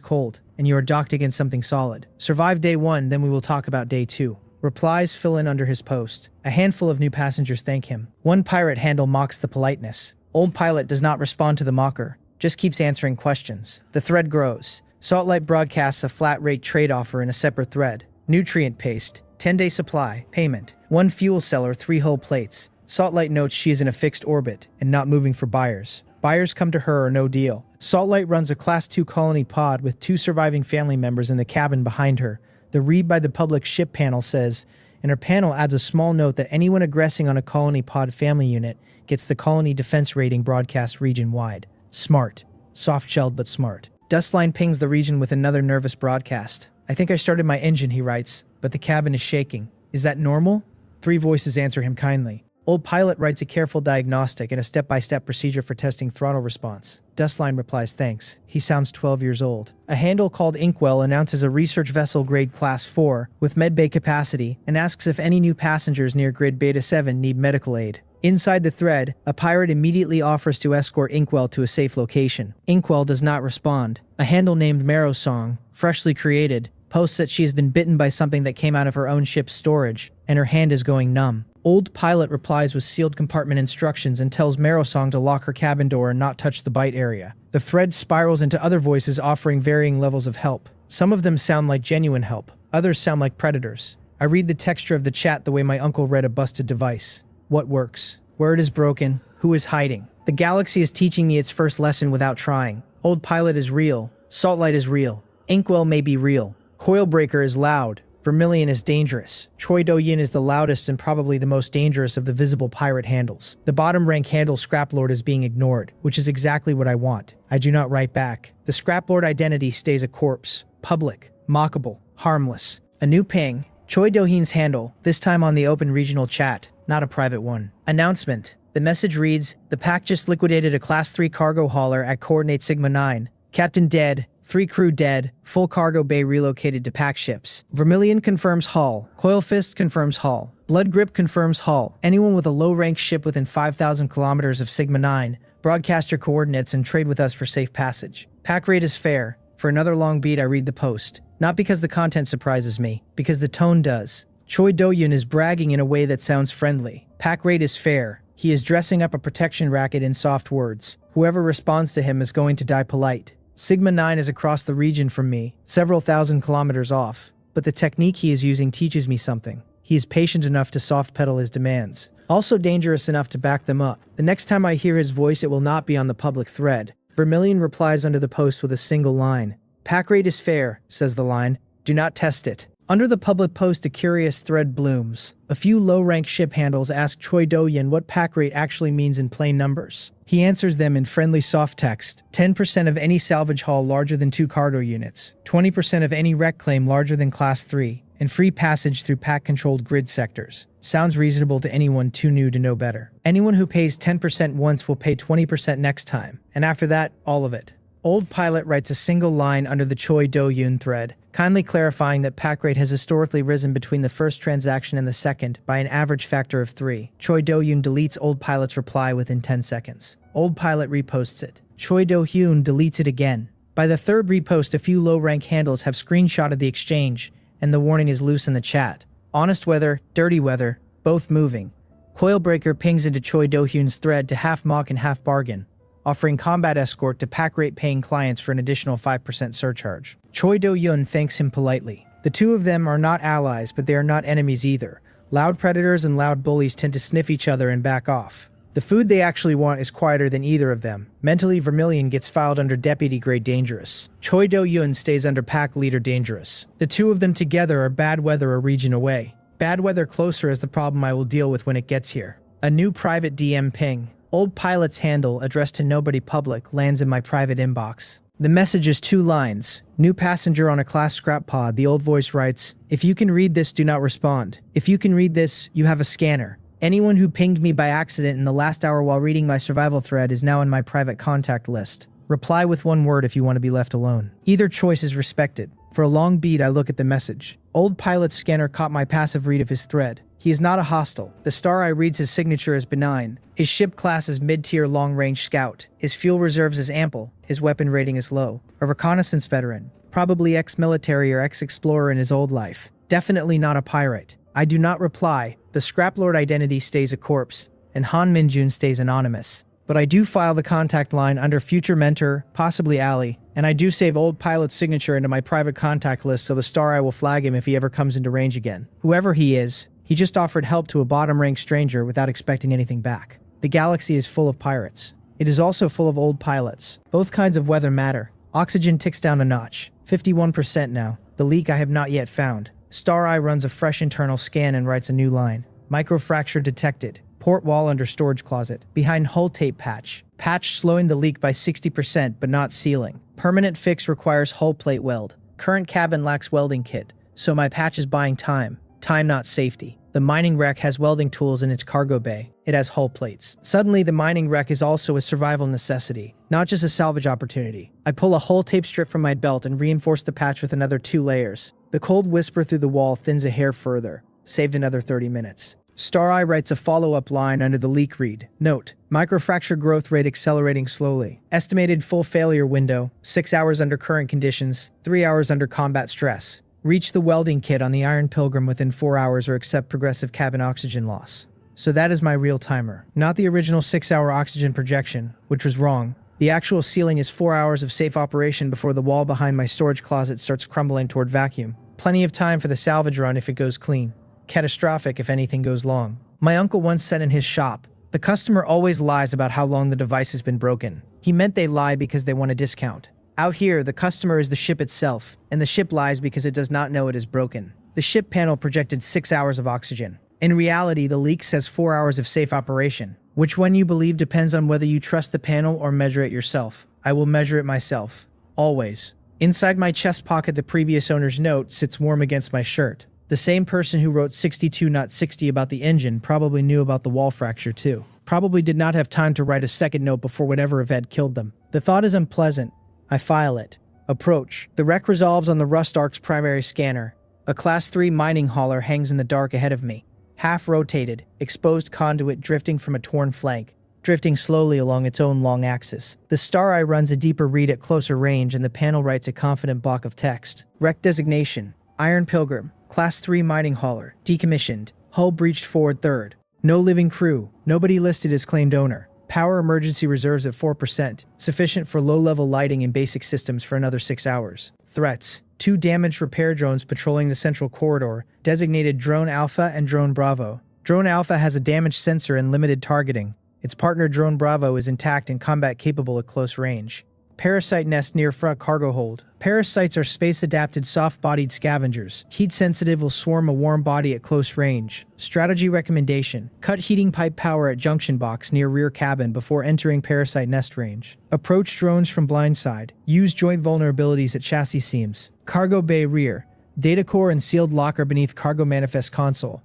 A: cold and you are docked against something solid. Survive day 1, then we will talk about day 2. Replies fill in under his post. A handful of new passengers thank him. One pirate handle mocks the politeness. Old pilot does not respond to the mocker, just keeps answering questions. The thread grows. Saltlight broadcasts a flat rate trade offer in a separate thread. Nutrient paste. 10-day supply. Payment. 1 fuel cellar, 3 hull plates. Saltlight notes she is in a fixed orbit and not moving for buyers. Buyers come to her or no deal. Saltlight runs a Class 2 colony pod with 2 surviving family members in the cabin behind her. The read by the public ship panel says, and her panel adds a small note that anyone aggressing on a colony pod family unit gets the colony defense rating broadcast region-wide. Smart. Soft-shelled but smart. Dustline pings the region with another nervous broadcast. I think I started my engine, he writes, but the cabin is shaking. Is that normal? 3 voices answer him kindly. Old pilot writes a careful diagnostic and a step-by-step procedure for testing throttle response. Dustline replies thanks. He sounds 12 years old. A handle called Inkwell announces a research vessel grade class 4 with medbay capacity and asks if any new passengers near grid beta 7 need medical aid. Inside the thread, a pirate immediately offers to escort Inkwell to a safe location. Inkwell does not respond. A handle named Marrow Song, freshly created, posts that she has been bitten by something that came out of her own ship's storage, and her hand is going numb. Old pilot replies with sealed compartment instructions and tells Marrowsong to lock her cabin door and not touch the bite area. The thread spirals into other voices offering varying levels of help. Some of them sound like genuine help. Others sound like predators. I read the texture of the chat the way my uncle read a busted device. What works? Where it is broken? Who is hiding? The galaxy is teaching me its first lesson without trying. Old pilot is real. Saltlight is real. Inkwell may be real. Coilbreaker is loud. Vermilion is dangerous. Choi Do-yin is the loudest and probably the most dangerous of the visible pirate handles. The bottom rank handle Scraplord is being ignored, which is exactly what I want. I do not write back. The Scraplord identity stays a corpse. Public. Mockable. Harmless. A new ping. Choi Do-yin's handle, this time on the open regional chat, not a private one. Announcement. The message reads, the pack just liquidated a Class 3 cargo hauler at coordinate Sigma 9. Captain dead. 3 crew dead, full cargo bay relocated to pack ships. Vermilion confirms hull. Coilfist confirms hull. Blood Grip confirms hull. Anyone with a low-rank ship within 5,000 kilometers of Sigma 9, broadcast your coordinates and trade with us for safe passage. Pack rate is fair. For another long beat, I read the post. Not because the content surprises me, because the tone does. Choi Do-yun is bragging in a way that sounds friendly. Pack rate is fair. He is dressing up a protection racket in soft words. Whoever responds to him is going to die polite. Sigma 9 is across the region from me, several thousand kilometers off, but the technique he is using teaches me something. He is patient enough to soft pedal his demands, also dangerous enough to back them up. The next time I hear his voice, it will not be on the public thread. Vermilion replies under the post with a single line. Pack rate is fair, says the line. Do not test it. Under the public post, a curious thread blooms. A few low-rank ship handles ask Choi Do-yin what pack rate actually means in plain numbers. He answers them in friendly soft text. 10% of any salvage haul larger than 2 cargo units, 20% of any rec claim larger than Class 3, and free passage through pack-controlled grid sectors. Sounds reasonable to anyone too new to know better. Anyone who pays 10% once will pay 20% next time, and after that, all of it. Old Pilot writes a single line under the Choi Do-yun thread, kindly clarifying that pack rate has historically risen between the first transaction and the second by an average factor of 3. Choi Do-yun deletes Old Pilot's reply within 10 seconds. Old Pilot reposts it. Choi Do-hyun deletes it again. By the third repost, a few low-rank handles have screenshotted the exchange, and the warning is loose in the chat. Honest weather, dirty weather, both moving. Coilbreaker pings into Choi Do-hyun's thread to half mock and half bargain, offering combat escort to pack rate paying clients for an additional 5% surcharge. Choi Do-yun thanks him politely. The two of them are not allies, but they are not enemies either. Loud predators and loud bullies tend to sniff each other and back off. The food they actually want is quieter than either of them. Mentally, Vermilion gets filed under Deputy Grade Dangerous. Choi Do-yun stays under Pack Leader Dangerous. The two of them together are bad weather a region away. Bad weather closer is the problem I will deal with when it gets here. A new private DM ping. Old Pilot's handle, addressed to nobody public, lands in my private inbox. The message is 2 lines. New passenger on a class scrap pod. The old voice writes, "If you can read this, do not respond. If you can read this, you have a scanner. Anyone who pinged me by accident in the last hour while reading my survival thread is now in my private contact list. Reply with 1 word if you want to be left alone." Either choice is respected. For a long beat, I look at the message. Old Pilot's scanner caught my passive read of his thread. He is not a hostile. The star I reads his signature as benign. His ship class is mid-tier long-range scout. His fuel reserves is ample. His weapon rating is low. A reconnaissance veteran. Probably ex-military or ex-explorer in his old life. Definitely not a pirate. I do not reply. The scraplord identity stays a corpse, and Han Minjun stays anonymous. But I do file the contact line under future mentor, possibly ally, and I do save Old Pilot's signature into my private contact list so the star I will flag him if he ever comes into range again. Whoever he is, he just offered help to a bottom-ranked stranger without expecting anything back. The galaxy is full of pirates. It is also full of old pilots. Both kinds of weather matter. Oxygen ticks down a notch. 51% now. The leak I have not yet found. Star Eye runs a fresh internal scan and writes a new line. Microfracture detected. Port wall under storage closet. Behind hull tape patch. Patch slowing the leak by 60% but not sealing. Permanent fix requires hull plate weld. Current cabin lacks welding kit, so my patch is buying time. Time, not safety. The mining wreck has welding tools in its cargo bay. It has hull plates. Suddenly, the mining wreck is also a survival necessity, not just a salvage opportunity. I pull a hull tape strip from my belt and reinforce the patch with another 2 layers. The cold whisper through the wall thins a hair further. Saved another 30 minutes. Star Eye writes a follow-up line under the leak read. Note, microfracture growth rate accelerating slowly. Estimated full failure window, 6 hours under current conditions, 3 hours under combat stress. Reach the welding kit on the Iron Pilgrim within 4 hours or accept progressive cabin oxygen loss. So that is my real timer. Not the original 6-hour oxygen projection, which was wrong. The actual ceiling is 4 hours of safe operation before the wall behind my storage closet starts crumbling toward vacuum. Plenty of time for the salvage run if it goes clean. Catastrophic if anything goes long. My uncle once said in his shop, "The customer always lies about how long the device has been broken." He meant they lie because they want a discount. Out here, the customer is the ship itself, and the ship lies because it does not know it is broken. The ship panel projected 6 hours of oxygen. In reality, the leak says 4 hours of safe operation. Which one you believe depends on whether you trust the panel or measure it yourself. I will measure it myself. Always. Inside my chest pocket, the previous owner's note sits warm against my shirt. The same person who wrote 62 not 60 about the engine probably knew about the wall fracture too. Probably did not have time to write a second note before whatever event killed them. The thought is unpleasant. I file it. Approach. The wreck resolves on the Rust Ark's primary scanner. A Class 3 mining hauler hangs in the dark ahead of me. Half rotated, exposed conduit drifting from a torn flank, drifting slowly along its own long axis. The Star Eye runs a deeper read at closer range and the panel writes a confident block of text. Wreck designation. Iron Pilgrim. Class 3 mining hauler. Decommissioned. Hull breached forward third. No living crew. Nobody listed as claimed owner. Power emergency reserves at 4%. Sufficient for low-level lighting and basic systems for another 6 hours. Threats. 2 damaged repair drones patrolling the central corridor, designated Drone Alpha and Drone Bravo. Drone Alpha has a damaged sensor and limited targeting. Its partner Drone Bravo is intact and combat capable at close range. Parasite nest near front cargo hold. Parasites are space-adapted, soft-bodied scavengers. Heat-sensitive, will swarm a warm body at close range. Strategy recommendation: cut heating pipe power at junction box near rear cabin before entering parasite nest range. Approach drones from blind side. Use joint vulnerabilities at chassis seams. Cargo bay rear. Data core and sealed locker beneath cargo manifest console.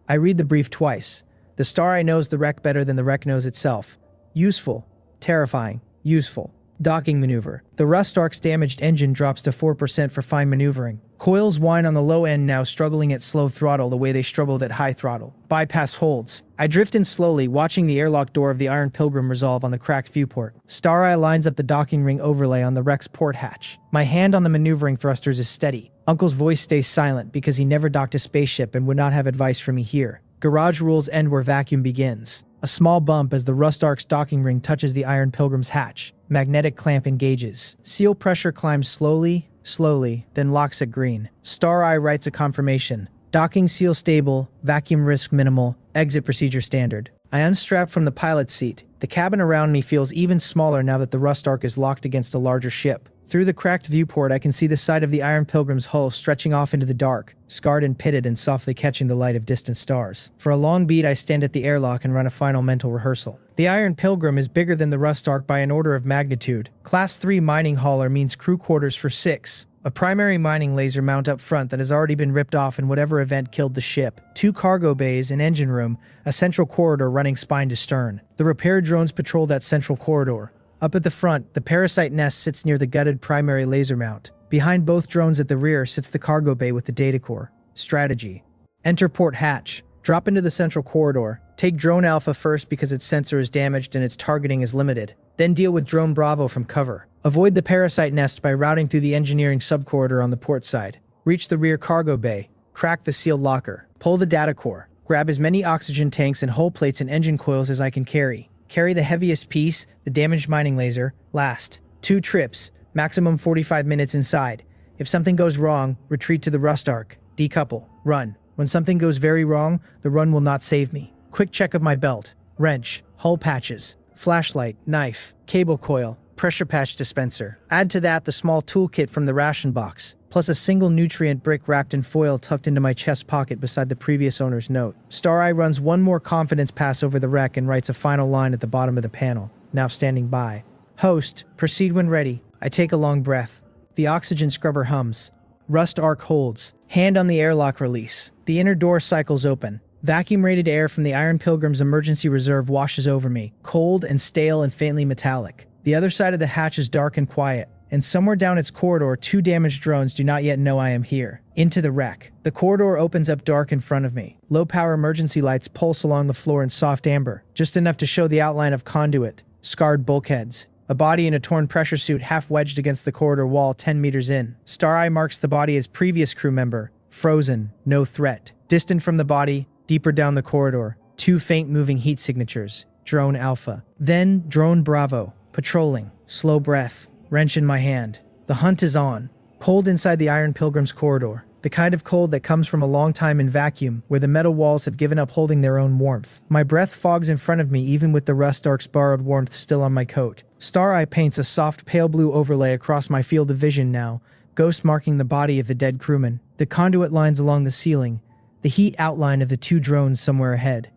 A: I read the brief twice. The Star Eye knows the wreck better than the wreck knows itself. Useful. Terrifying. Useful. Docking maneuver. The Rust Ark's damaged engine drops to 4% for fine maneuvering. Coils whine on the low end now, struggling at slow throttle the way they struggled at high throttle. Bypass holds. I drift in slowly, watching the airlock door of the Iron Pilgrim resolve on the cracked viewport. Star Eye lines up the docking ring overlay on the wreck's port hatch. My hand on the maneuvering thrusters is steady. Uncle's voice stays silent because he never docked a spaceship and would not have advice for me here. Garage rules end where vacuum begins. A small bump as the Rust Ark's docking ring touches the Iron Pilgrim's hatch. Magnetic clamp engages. Seal pressure climbs slowly, then locks at green. Star Eye writes a confirmation. Docking seal stable, vacuum risk minimal, exit procedure standard. I unstrap from the pilot's seat. The cabin around me feels even smaller now that the Rust Ark is locked against a larger ship. Through the cracked viewport, I can see the side of the Iron Pilgrim's hull stretching off into the dark, scarred and pitted and softly catching the light of distant stars. For a long beat, I stand at the airlock and run a final mental rehearsal. The Iron Pilgrim is bigger than the Rust Ark by an order of magnitude. Class 3 mining hauler means crew quarters for 6. A primary mining laser mount up front that has already been ripped off in whatever event killed the ship. 2 cargo bays, an engine room, a central corridor running spine to stern. The repair drones patrol that central corridor. Up at the front, the parasite nest sits near the gutted primary laser mount. Behind both drones at the rear sits the cargo bay with the data core. Strategy: enter port hatch. Drop into the central corridor. Take drone Alpha first because its sensor is damaged and its targeting is limited. Then deal with drone Bravo from cover. Avoid the parasite nest by routing through the engineering subcorridor on the port side. Reach the rear cargo bay. Crack the sealed locker. Pull the data core. Grab as many oxygen tanks and hull plates and engine coils as I can carry. Carry the heaviest piece, the damaged mining laser, last. 2 trips, maximum 45 minutes inside. If something goes wrong, retreat to the Rust Ark. Decouple. Run. When something goes very wrong, the run will not save me. Quick check of my belt. Wrench. Hull patches. Flashlight. Knife. Cable coil. Pressure patch dispenser. Add to that the small toolkit from the ration box, plus a single nutrient brick wrapped in foil tucked into my chest pocket beside the previous owner's note. Star Eye runs one more confidence pass over the wreck and writes a final line at the bottom of the panel. Now standing by. Host, proceed when ready. I take a long breath. The oxygen scrubber hums. Rust Ark holds. Hand on the airlock release. The inner door cycles open. Vacuum-rated air from the Iron Pilgrim's emergency reserve washes over me, cold and stale and faintly metallic. The other side of the hatch is dark and quiet, and somewhere down its corridor, 2 damaged drones do not yet know I am here. Into the wreck. The corridor opens up dark in front of me. Low-power emergency lights pulse along the floor in soft amber, just enough to show the outline of conduit, scarred bulkheads. A body in a torn pressure suit half wedged against the corridor wall 10 meters in. Star Eye marks the body as previous crew member. Frozen. No threat. Distant from the body, deeper down the corridor, 2 faint moving heat signatures. Drone Alpha. Then Drone Bravo. Patrolling. Slow breath. Wrench in my hand. The hunt is on. Cold inside the Iron Pilgrim's corridor. The kind of cold that comes from a long time in vacuum, where the metal walls have given up holding their own warmth. My breath fogs in front of me even with the Rust Ark's borrowed warmth still on my coat. Star Eye paints a soft pale blue overlay across my field of vision now, ghost marking the body of the dead crewman. The conduit lines along the ceiling. The heat outline of the 2 drones somewhere ahead.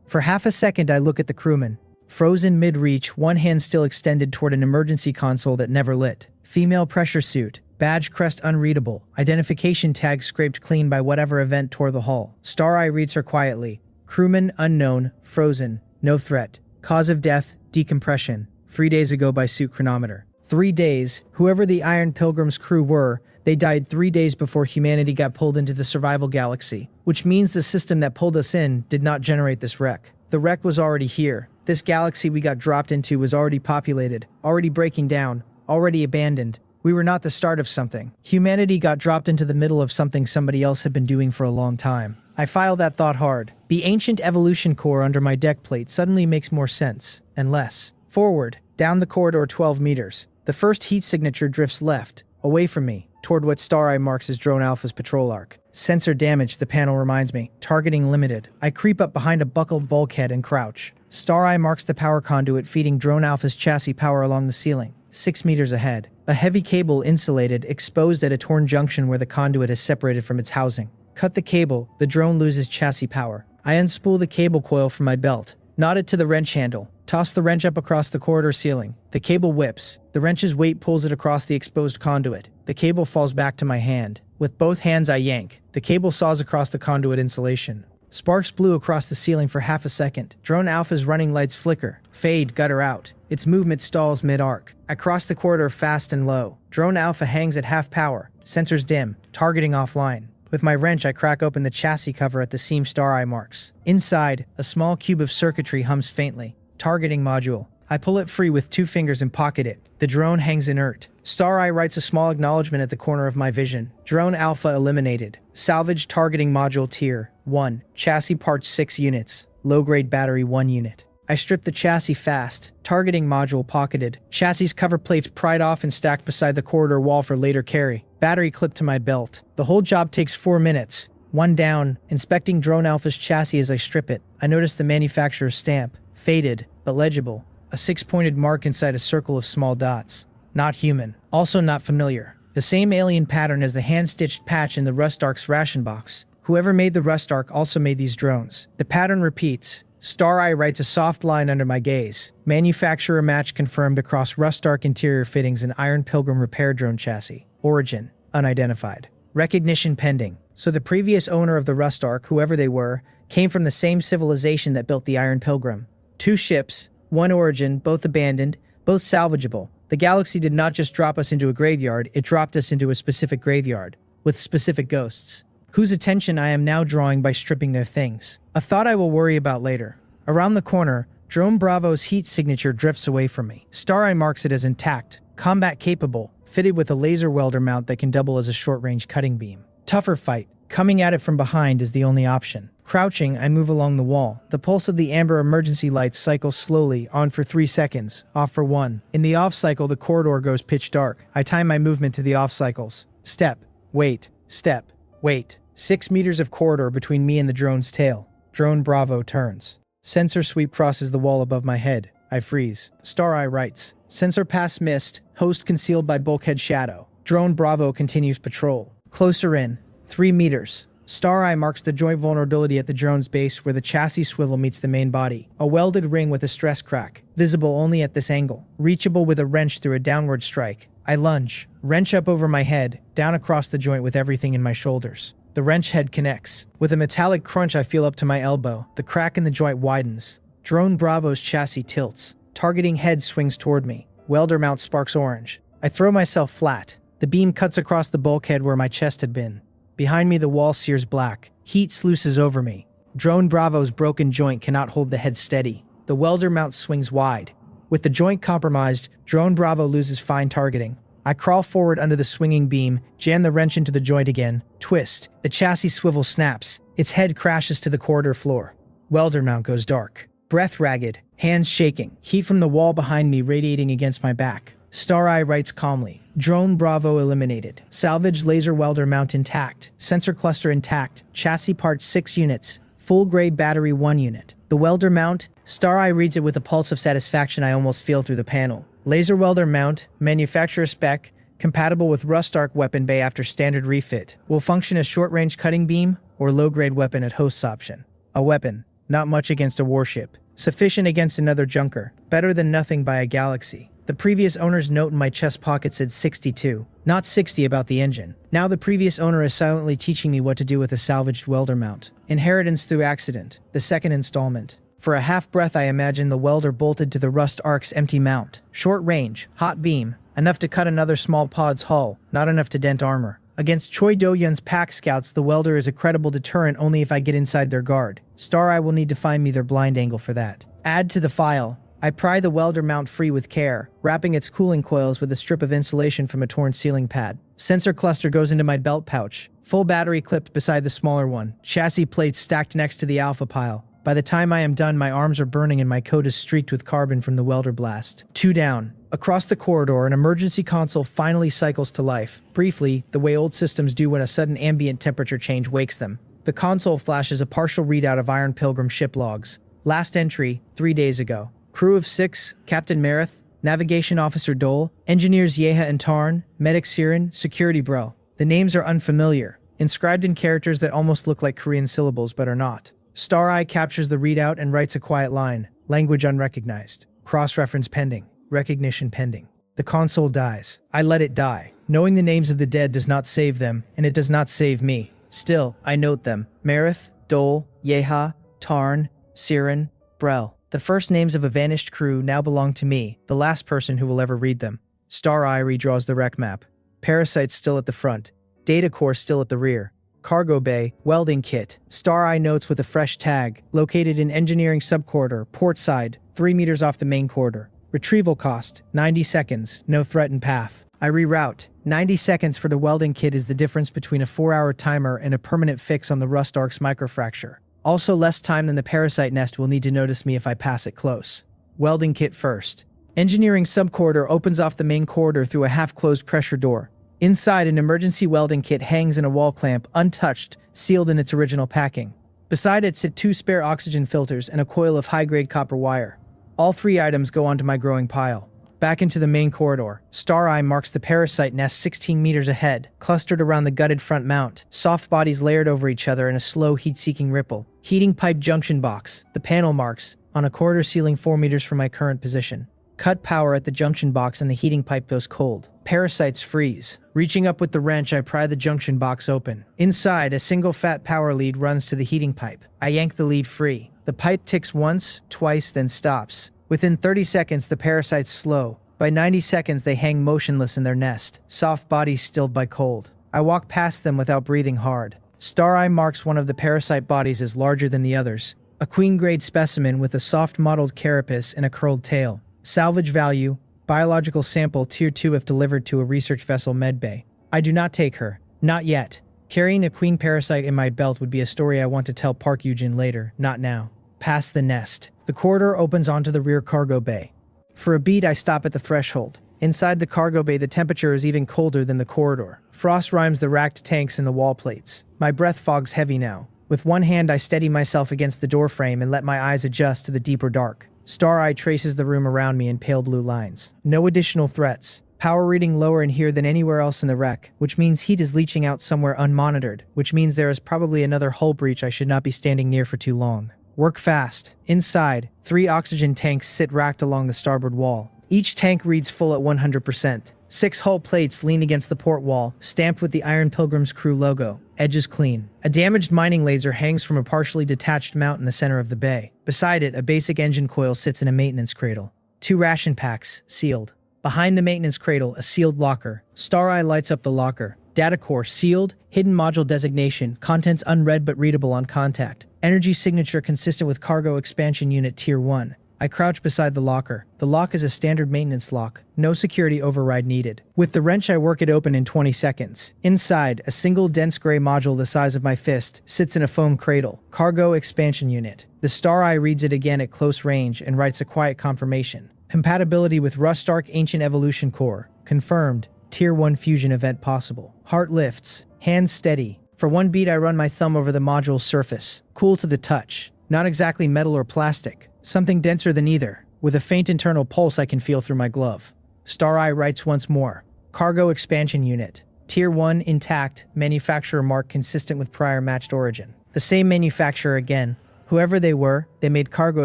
A: For half a second I look at the crewman. Frozen mid-reach, one hand still extended toward an emergency console that never lit. Female pressure suit. Badge crest unreadable. Identification tag scraped clean by whatever event tore the hull. Star Eye reads her quietly. Crewman unknown. Frozen. No threat. Cause of death, decompression. 3 days ago by suit chronometer. 3 days. Whoever the Iron Pilgrim's crew were, they died 3 days before humanity got pulled into the survival galaxy. Which means the system that pulled us in did not generate this wreck. The wreck was already here. This galaxy we got dropped into was already populated, already breaking down, already abandoned. We were not the start of something. Humanity got dropped into the middle of something somebody else had been doing for a long time. I file that thought hard. The ancient evolution core under my deck plate suddenly makes more sense, and less. Forward, down the corridor 12 meters. The first heat signature drifts left, away from me, toward what Star Eye marks as Drone Alpha's patrol arc. Sensor damage, the panel reminds me. Targeting limited. I creep up behind a buckled bulkhead and crouch. Star Eye marks the power conduit feeding Drone Alpha's chassis power along the ceiling, 6 meters ahead. A heavy cable insulated, exposed at a torn junction where the conduit is separated from its housing. Cut the cable, the drone loses chassis power. I unspool the cable coil from my belt, knot it to the wrench handle, toss the wrench up across the corridor ceiling. The cable whips. The wrench's weight pulls it across the exposed conduit. The cable falls back to my hand. With both hands I yank. The cable saws across the conduit insulation. Sparks blew across the ceiling for half a second. Drone Alpha's running lights flicker, fade, gutter out. Its movement stalls mid-arc. I cross the corridor fast and low. Drone Alpha hangs at half power. Sensors dim. Targeting offline. With my wrench, I crack open the chassis cover at the seam Star Eye marks. Inside, a small cube of circuitry hums faintly. Targeting module. I pull it free with 2 fingers and pocket it. The drone hangs inert. Star Eye writes a small acknowledgement at the corner of my vision. Drone Alpha eliminated. Salvage targeting module tier 1. Chassis parts 6 units. Low-grade battery 1 unit. I strip the chassis fast. Targeting module pocketed. Chassis cover plates pried off and stacked beside the corridor wall for later carry. Battery clipped to my belt. The whole job takes 4 minutes. 1 down. Inspecting Drone Alpha's chassis as I strip it. I notice the manufacturer's stamp. Faded, but legible. A 6-pointed mark inside a circle of small dots. Not human. Also not familiar. The same alien pattern as the hand-stitched patch in the Rustark's ration box. Whoever made the Rustark also made these drones. The pattern repeats. Star Eye writes a soft line under my gaze. Manufacturer match confirmed across Rustark interior fittings and Iron Pilgrim repair drone chassis. Origin, unidentified. Recognition pending. So the previous owner of the Rustark, whoever they were, came from the same civilization that built the Iron Pilgrim. 2 ships, 1 origin, both abandoned, both salvageable. The galaxy did not just drop us into a graveyard, it dropped us into a specific graveyard, with specific ghosts, whose attention I am now drawing by stripping their things. A thought I will worry about later. Around the corner, Drone Bravo's heat signature drifts away from me. Star Eye marks it as intact, combat capable, fitted with a laser welder mount that can double as a short-range cutting beam. Tougher fight. Coming at it from behind is the only option. Crouching, I move along the wall. The pulse of the amber emergency lights cycles slowly, on for 3 seconds, off for 1. In the off cycle, the corridor goes pitch dark. I time my movement to the off cycles. Step, wait, step, wait. 6 meters of corridor between me and the drone's tail. Drone Bravo turns. Sensor sweep crosses the wall above my head. I freeze. Star Eye writes. Sensor pass missed. Host concealed by bulkhead shadow. Drone Bravo continues patrol. Closer in. 3 meters. Star Eye marks the joint vulnerability at the drone's base where the chassis swivel meets the main body. A welded ring with a stress crack. Visible only at this angle. Reachable with a wrench through a downward strike. I lunge. Wrench up over my head. Down across the joint with everything in my shoulders. The wrench head connects. With a metallic crunch I feel up to my elbow. The crack in the joint widens. Drone Bravo's chassis tilts. Targeting head swings toward me. Welder mount sparks orange. I throw myself flat. The beam cuts across the bulkhead where my chest had been. Behind me the wall sears black. Heat sluices over me. Drone Bravo's broken joint cannot hold the head steady. The welder mount swings wide. With the joint compromised, Drone Bravo loses fine targeting. I crawl forward under the swinging beam, jam the wrench into the joint again, twist. The chassis swivel snaps. Its head crashes to the corridor floor. Welder mount goes dark. Breath ragged, hands shaking, heat from the wall behind me radiating against my back. Star Eye writes calmly. Drone Bravo eliminated. Salvage laser welder mount intact. Sensor cluster intact. Chassis parts 6 units. Full grade battery 1 unit. The welder mount, Star Eye reads it with a pulse of satisfaction I almost feel through the panel. Laser welder mount, manufacturer spec, compatible with Rustark weapon bay after standard refit. Will function as short-range cutting beam or low-grade weapon at host's option. A weapon, not much against a warship. Sufficient against another junker. Better than nothing by a galaxy. The previous owner's note in my chest pocket said 62, not 60 about the engine. Now the previous owner is silently teaching me what to do with a salvaged welder mount. Inheritance through accident, the second installment. For a half breath I imagine the welder bolted to the Rustark's empty mount. Short range, hot beam, enough to cut another small pod's hull, not enough to dent armor. Against Choi Do-yun's pack scouts, the welder is a credible deterrent only if I get inside their guard. Star Eye will need to find me their blind angle for that. Add to the file. I pry the welder mount free with care, wrapping its cooling coils with a strip of insulation from a torn ceiling pad. Sensor cluster goes into my belt pouch. Full battery clipped beside the smaller one. Chassis plates stacked next to the alpha pile. By the time I am done, my arms are burning and my coat is streaked with carbon from the welder blast. 2 down. Across the corridor, an emergency console finally cycles to life. Briefly, the way old systems do when a sudden ambient temperature change wakes them. The console flashes a partial readout of Iron Pilgrim ship logs. Last entry, 3 days ago. Crew of 6, Captain Marith, Navigation Officer Dole, Engineers Yeha and Tarn, Medic Siren, Security Bro. The names are unfamiliar, inscribed in characters that almost look like Korean syllables but are not. Star Eye captures the readout and writes a quiet line. Language unrecognized. Cross-reference pending. Recognition pending. The console dies. I let it die. Knowing the names of the dead does not save them, and it does not save me. Still, I note them. Marith, Dole, Yeha, Tarn, Siren, Brel. The first names of a vanished crew now belong to me, the last person who will ever read them. Star Eye redraws the rec map. Parasites still at the front. Data core still at the rear. Cargo bay, welding kit. Star Eye notes with a fresh tag. Located in engineering subcorridor, port side, 3 meters off the main corridor. Retrieval cost, 90 seconds, no threatened path. I reroute. 90 seconds for the welding kit is the difference between a 4-hour timer and a permanent fix on the rust ark's microfracture. Also less time than the parasite nest will need to notice me if I pass it close. Welding kit first. Engineering subcorridor opens off the main corridor through a half-closed pressure door. Inside, an emergency welding kit hangs in a wall clamp, untouched, sealed in its original packing. Beside it sit 2 spare oxygen filters and a coil of high-grade copper wire. All 3 items go onto my growing pile. Back into the main corridor. Star Eye marks the parasite nest 16 meters ahead, clustered around the gutted front mount, soft bodies layered over each other in a slow heat-seeking ripple. Heating pipe junction box, the panel marks, on a corridor ceiling 4 meters from my current position. Cut power at the junction box and the heating pipe goes cold. Parasites freeze. Reaching up with the wrench, I pry the junction box open. Inside, a single fat power lead runs to the heating pipe. I yank the lead free. The pipe ticks once, twice, then stops. Within 30 seconds, the parasites slow. By 90 seconds, they hang motionless in their nest, soft bodies stilled by cold. I walk past them without breathing hard. Star Eye marks one of the parasite bodies as larger than the others. A queen-grade specimen with a soft mottled carapace and a curled tail. Salvage value, biological sample tier 2 if delivered to a research vessel medbay. I do not take her. Not yet. Carrying a queen parasite in my belt would be a story I want to tell Park Eugene later, not now. Past the nest. The corridor opens onto the rear cargo bay. For a beat, I stop at the threshold. Inside the cargo bay, the temperature is even colder than the corridor. Frost rimes the racked tanks and the wall plates. My breath fogs heavy now. With one hand, I steady myself against the doorframe and let my eyes adjust to the deeper dark. Star Eye traces the room around me in pale blue lines. No additional threats. Power reading lower in here than anywhere else in the wreck, which means heat is leaching out somewhere unmonitored, which means there is probably another hull breach I should not be standing near for too long. Work fast. Inside, 3 oxygen tanks sit racked along the starboard wall. Each tank reads full at 100%. 6 hull plates lean against the port wall, stamped with the Iron Pilgrim's crew logo. Edges clean. A damaged mining laser hangs from a partially detached mount in the center of the bay. Beside it, a basic engine coil sits in a maintenance cradle. 2 ration packs, sealed. Behind the maintenance cradle, a sealed locker. Star Eye lights up the locker. Data core sealed, hidden module designation, contents unread but readable on contact. Energy signature consistent with cargo expansion unit tier 1. I crouch beside the locker. The lock is a standard maintenance lock. No security override needed. With the wrench, I work it open in 20 seconds. Inside, a single dense gray module the size of my fist sits in a foam cradle. Cargo expansion unit. The Star Eye reads it again at close range and writes a quiet confirmation. Compatibility with Rust Ark Ancient Evolution Core. Confirmed. Tier 1 fusion event possible. Heart lifts. Hands steady. For one beat, I run my thumb over the module's surface. Cool to the touch. Not exactly metal or plastic. Something denser than either. With a faint internal pulse I can feel through my glove. Star Eye writes once more. Cargo expansion unit. Tier 1 intact. Manufacturer mark consistent with prior matched origin. The same manufacturer again. Whoever they were, they made cargo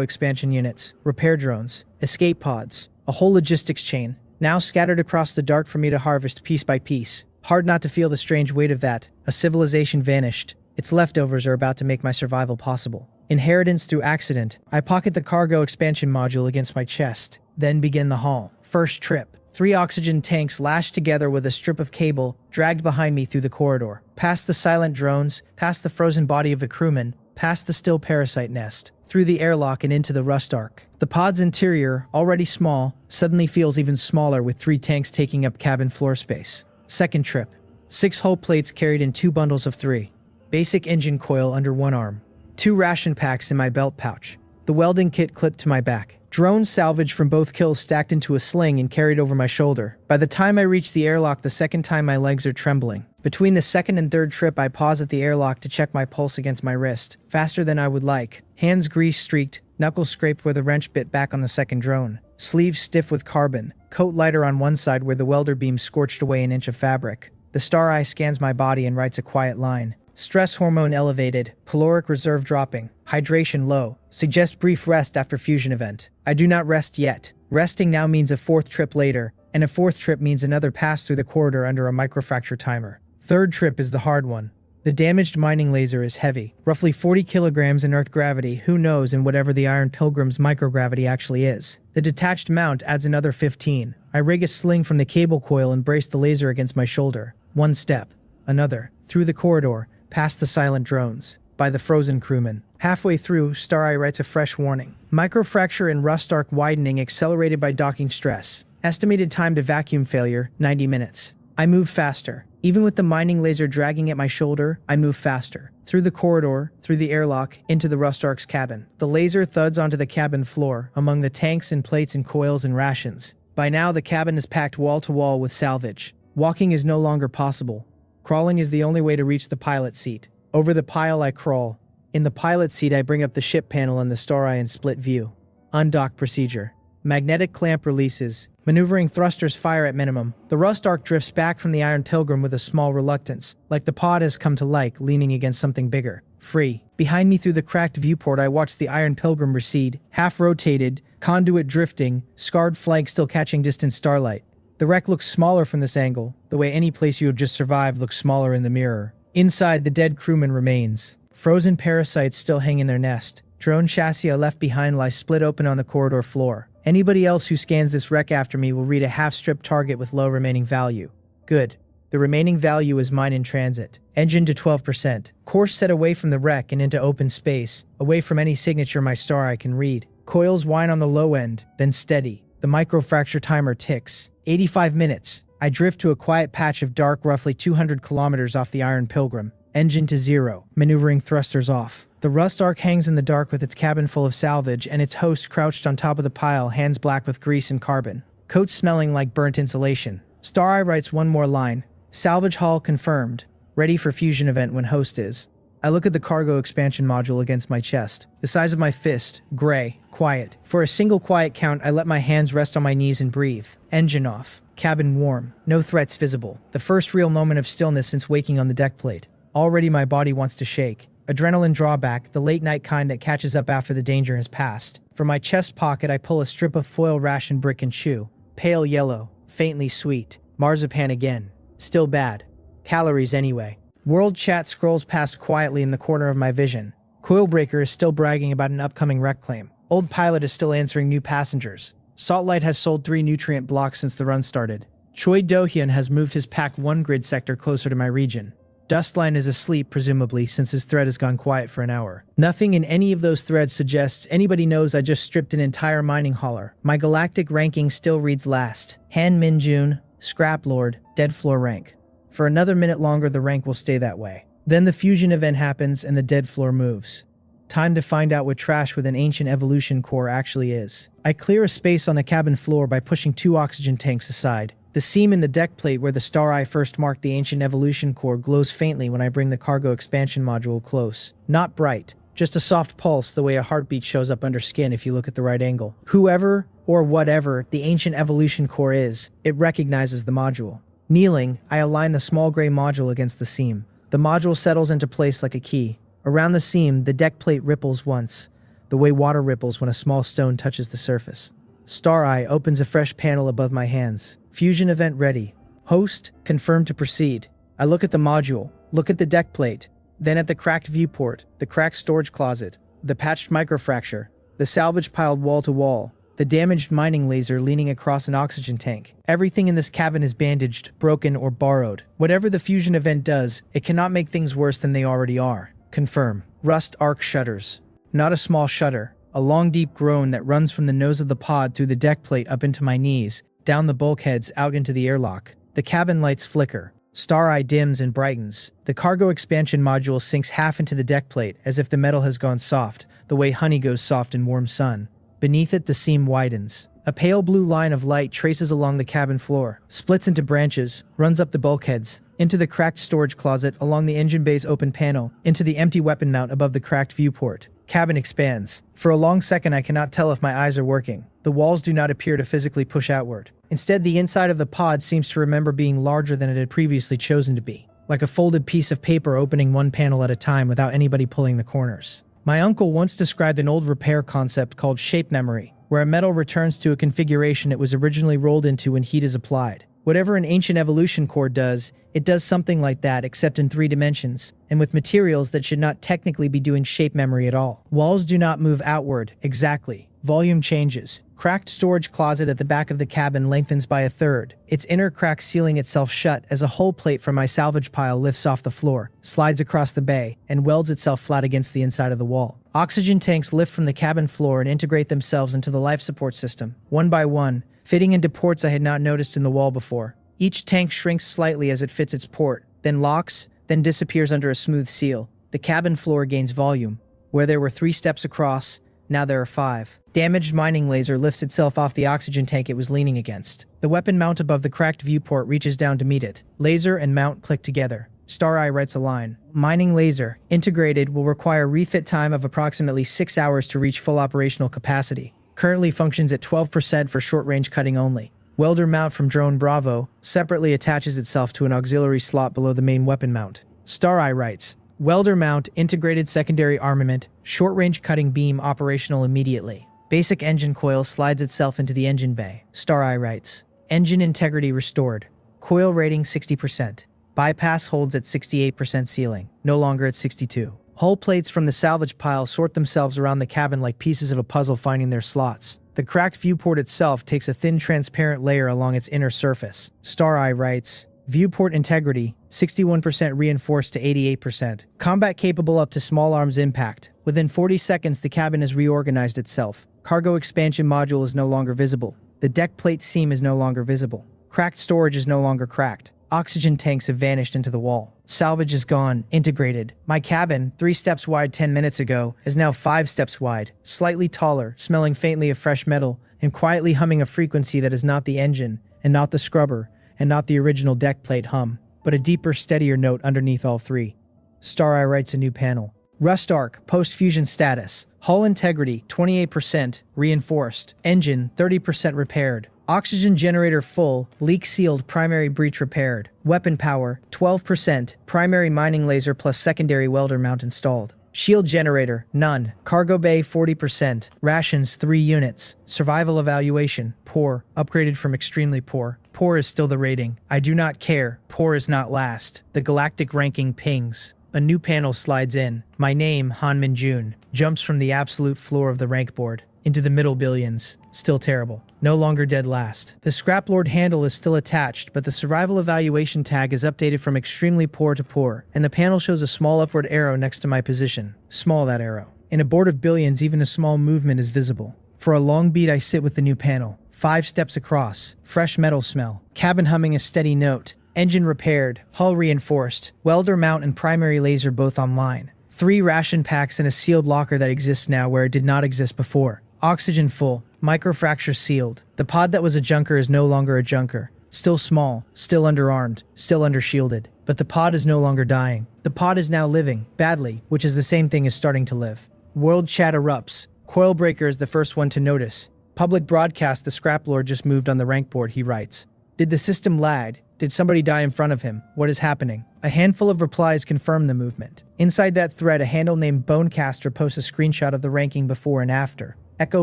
A: expansion units, repair drones, escape pods, a whole logistics chain, now scattered across the dark for me to harvest piece by piece. Hard not to feel the strange weight of that. A civilization vanished. Its leftovers are about to make my survival possible. Inheritance through accident. I pocket the cargo expansion module against my chest, then begin the haul. First trip. 3 oxygen tanks lashed together with a strip of cable, dragged behind me through the corridor. Past the silent drones, past the frozen body of the crewman, past the still parasite nest, through the airlock and into the Rust Ark. The pod's interior, already small, suddenly feels even smaller with 3 tanks taking up cabin floor space. Second trip. 6 hull plates carried in 2 bundles of 3. Basic engine coil under one arm. 2 ration packs in my belt pouch. The welding kit clipped to my back. Drones salvaged from both kills stacked into a sling and carried over my shoulder. By the time I reach the airlock the second time, my legs are trembling. Between the second and third trip, I pause at the airlock to check my pulse against my wrist. Faster than I would like. Hands grease-streaked, Knuckles scraped where the wrench bit back on the second drone. Sleeves stiff with carbon. Coat lighter on one side where the welder beam scorched away an inch of fabric. The star eye scans my body and writes a quiet line. Stress hormone elevated. Caloric reserve dropping. Hydration low. Suggest brief rest after fusion event. I do not rest yet. Resting now means a fourth trip later, and a fourth trip means another pass through the corridor under a microfracture timer. Third trip is the hard one. The damaged mining laser is heavy, roughly 40 kilograms in Earth gravity, who knows in whatever the Iron Pilgrim's microgravity actually is. The detached mount adds another 15. I rig a sling from the cable coil and brace the laser against my shoulder. One step. Another. Through the corridor, past the silent drones. By the frozen crewman. Halfway through, Star Eye writes a fresh warning. Microfracture and rust arc widening accelerated by docking stress. Estimated time to vacuum failure, 90 minutes. I move faster. Even with the mining laser dragging at my shoulder, I move faster. Through the corridor, through the airlock, into the Rust Ark's cabin. The laser thuds onto the cabin floor, among the tanks and plates and coils and rations. By now, the cabin is packed wall to wall with salvage. Walking is no longer possible. Crawling is the only way to reach the pilot seat. Over the pile I crawl. In the pilot seat, I bring up the ship panel and the Star Eye in split view. Undock procedure. Magnetic clamp releases. Maneuvering thrusters fire at minimum. The Rust Ark drifts back from the Iron Pilgrim with a small reluctance, like the pod has come to like, leaning against something bigger. Free. Behind me through the cracked viewport, I watch the Iron Pilgrim recede, half-rotated, conduit drifting, scarred flank still catching distant starlight. The wreck looks smaller from this angle, the way any place you have just survived looks smaller in the mirror. Inside, the dead crewman remains. Frozen parasites still hang in their nest. Drone chassis I left behind lie split open on the corridor floor. Anybody else who scans this wreck after me will read a half-stripped target with low remaining value. Good. The remaining value is mine in transit. Engine to 12%. Course set away from the wreck and into open space, away from any signature my Star Eye can read. Coils whine on the low end, then steady. The microfracture timer ticks. 85 minutes. I drift to a quiet patch of dark roughly 200 kilometers off the Iron Pilgrim. Engine to 0. Maneuvering thrusters off. The Rust Ark hangs in the dark with its cabin full of salvage and its host crouched on top of the pile, hands black with grease and carbon. Coat smelling like burnt insulation. Star Eye writes one more line. Salvage haul confirmed. Ready for fusion event when host is. I look at the cargo expansion module against my chest. The size of my fist. Gray. Quiet. For a single quiet count, I let my hands rest on my knees and breathe. Engine off. Cabin warm. No threats visible. The first real moment of stillness since waking on the deck plate. Already my body wants to shake. Adrenaline drawback, the late-night kind that catches up after the danger has passed. From my chest pocket, I pull a strip of foil ration brick and chew. Pale yellow. Faintly sweet. Marzipan again. Still bad. Calories anyway. World chat scrolls past quietly in the corner of my vision. Coilbreaker is still bragging about an upcoming wreck claim. Old pilot is still answering new passengers. Saltlight has sold 3 nutrient blocks since the run started. Choi Do-hyun has moved his Pack 1 grid sector closer to my region. Dustline is asleep, presumably, since his thread has gone quiet for an hour. Nothing in any of those threads suggests anybody knows I just stripped an entire mining hauler. My galactic ranking still reads last. Han Min-jun, Scrap Lord, Dead Floor rank. For another minute longer, the rank will stay that way. Then the fusion event happens and the dead floor moves. Time to find out what trash with an ancient evolution core actually is. I clear a space on the cabin floor by pushing 2 oxygen tanks aside. The seam in the deck plate where the Star Eye first marked the ancient evolution core glows faintly when I bring the cargo expansion module close. Not bright, just a soft pulse the way a heartbeat shows up under skin if you look at the right angle. Whoever, or whatever, the ancient evolution core is, it recognizes the module. Kneeling, I align the small gray module against the seam. The module settles into place like a key. Around the seam, the deck plate ripples once, the way water ripples when a small stone touches the surface. Star Eye opens a fresh panel above my hands. Fusion event ready. Host, confirmed to proceed. I look at the module, look at the deck plate, then at the cracked viewport, the cracked storage closet, the patched microfracture, the salvage piled wall to wall, the damaged mining laser leaning across an oxygen tank. Everything in this cabin is bandaged, broken, or borrowed. Whatever the fusion event does, it cannot make things worse than they already are. Confirm. Rust Ark shudders. Not a small shudder. A long deep groan that runs from the nose of the pod through the deck plate up into my knees, down the bulkheads out into the airlock. The cabin lights flicker. Star Eye dims and brightens. The cargo expansion module sinks half into the deck plate as if the metal has gone soft, the way honey goes soft in warm sun. Beneath it, the seam widens. A pale blue line of light traces along the cabin floor, splits into branches, runs up the bulkheads, into the cracked storage closet, along the engine bay's open panel, into the empty weapon mount above the cracked viewport. Cabin expands. For a long second I cannot tell if my eyes are working. The walls do not appear to physically push outward. Instead, the inside of the pod seems to remember being larger than it had previously chosen to be, like a folded piece of paper opening one panel at a time without anybody pulling the corners. My uncle once described an old repair concept called shape memory, where a metal returns to a configuration it was originally rolled into when heat is applied. Whatever an ancient evolution core does, it does something like that except in 3 dimensions, and with materials that should not technically be doing shape memory at all. Walls do not move outward, exactly. Volume changes. Cracked storage closet at the back of the cabin lengthens by a third, its inner crack sealing itself shut as a hull plate from my salvage pile lifts off the floor, slides across the bay, and welds itself flat against the inside of the wall. Oxygen tanks lift from the cabin floor and integrate themselves into the life support system, one by one, fitting into ports I had not noticed in the wall before. Each tank shrinks slightly as it fits its port, then locks, then disappears under a smooth seal. The cabin floor gains volume. Where there were 3 steps across, now there are 5. Damaged mining laser lifts itself off the oxygen tank it was leaning against. The weapon mount above the cracked viewport reaches down to meet it. Laser and mount click together. Star-Eye writes a line. Mining laser, integrated, will require refit time of approximately 6 hours to reach full operational capacity. Currently functions at 12% for short-range cutting only. Welder mount from drone Bravo separately attaches itself to an auxiliary slot below the main weapon mount. Star-Eye writes, welder mount, integrated secondary armament, short-range cutting beam operational immediately. Basic engine coil slides itself into the engine bay. Star-Eye writes, engine integrity restored. Coil rating 60%. Bypass holds at 68% sealing, no longer at 62. Hull plates from the salvage pile sort themselves around the cabin like pieces of a puzzle finding their slots. The cracked viewport itself takes a thin transparent layer along its inner surface. Star-Eye writes, viewport integrity, 61% reinforced to 88%. Combat capable up to small arms impact. Within 40 seconds the cabin has reorganized itself. Cargo expansion module is no longer visible. The deck plate seam is no longer visible. Cracked storage is no longer cracked. Oxygen tanks have vanished into the wall. Salvage is gone, integrated. My cabin, 3 steps wide 10 minutes ago, is now 5 steps wide, slightly taller, smelling faintly of fresh metal, and quietly humming a frequency that is not the engine, and not the scrubber, and not the original deck plate hum, but a deeper, steadier note underneath all 3. Star-Eye writes a new panel. Rust arc, post-fusion status. Hull integrity, 28%, reinforced. Engine, 30% repaired. Oxygen generator full, leak sealed, primary breach repaired. Weapon power, 12%, primary mining laser plus secondary welder mount installed. Shield generator, none. Cargo bay, 40%. Rations, 3 units. Survival evaluation, poor. Upgraded from extremely poor. Poor is still the rating. I do not care. Poor is not last. The galactic ranking pings. A new panel slides in. My name, Hanmin Jun, jumps from the absolute floor of the rank board into the middle billions. Still terrible. No longer dead last. The Scraplord handle is still attached, but the survival evaluation tag is updated from extremely poor to poor, and the panel shows a small upward arrow next to my position. Small, that arrow. In a board of billions, even a small movement is visible. For a long beat, I sit with the new panel. 5 steps across. Fresh metal smell. Cabin humming a steady note. Engine repaired. Hull reinforced. Welder mount and primary laser both online. 3 ration packs in a sealed locker that exists now where it did not exist before. Oxygen full. Microfracture sealed. The pod that was a junker is no longer a junker. Still small, still underarmed, still undershielded. But the pod is no longer dying. The pod is now living, badly, which is the same thing as starting to live. World chat erupts. Coilbreaker is the first one to notice. Public broadcast, the Scraplord just moved on the rank board, he writes. Did the system lag? Did somebody die in front of him? What is happening? A handful of replies confirm the movement. Inside that thread, a handle named Bonecaster posts a screenshot of the ranking before and after. Echo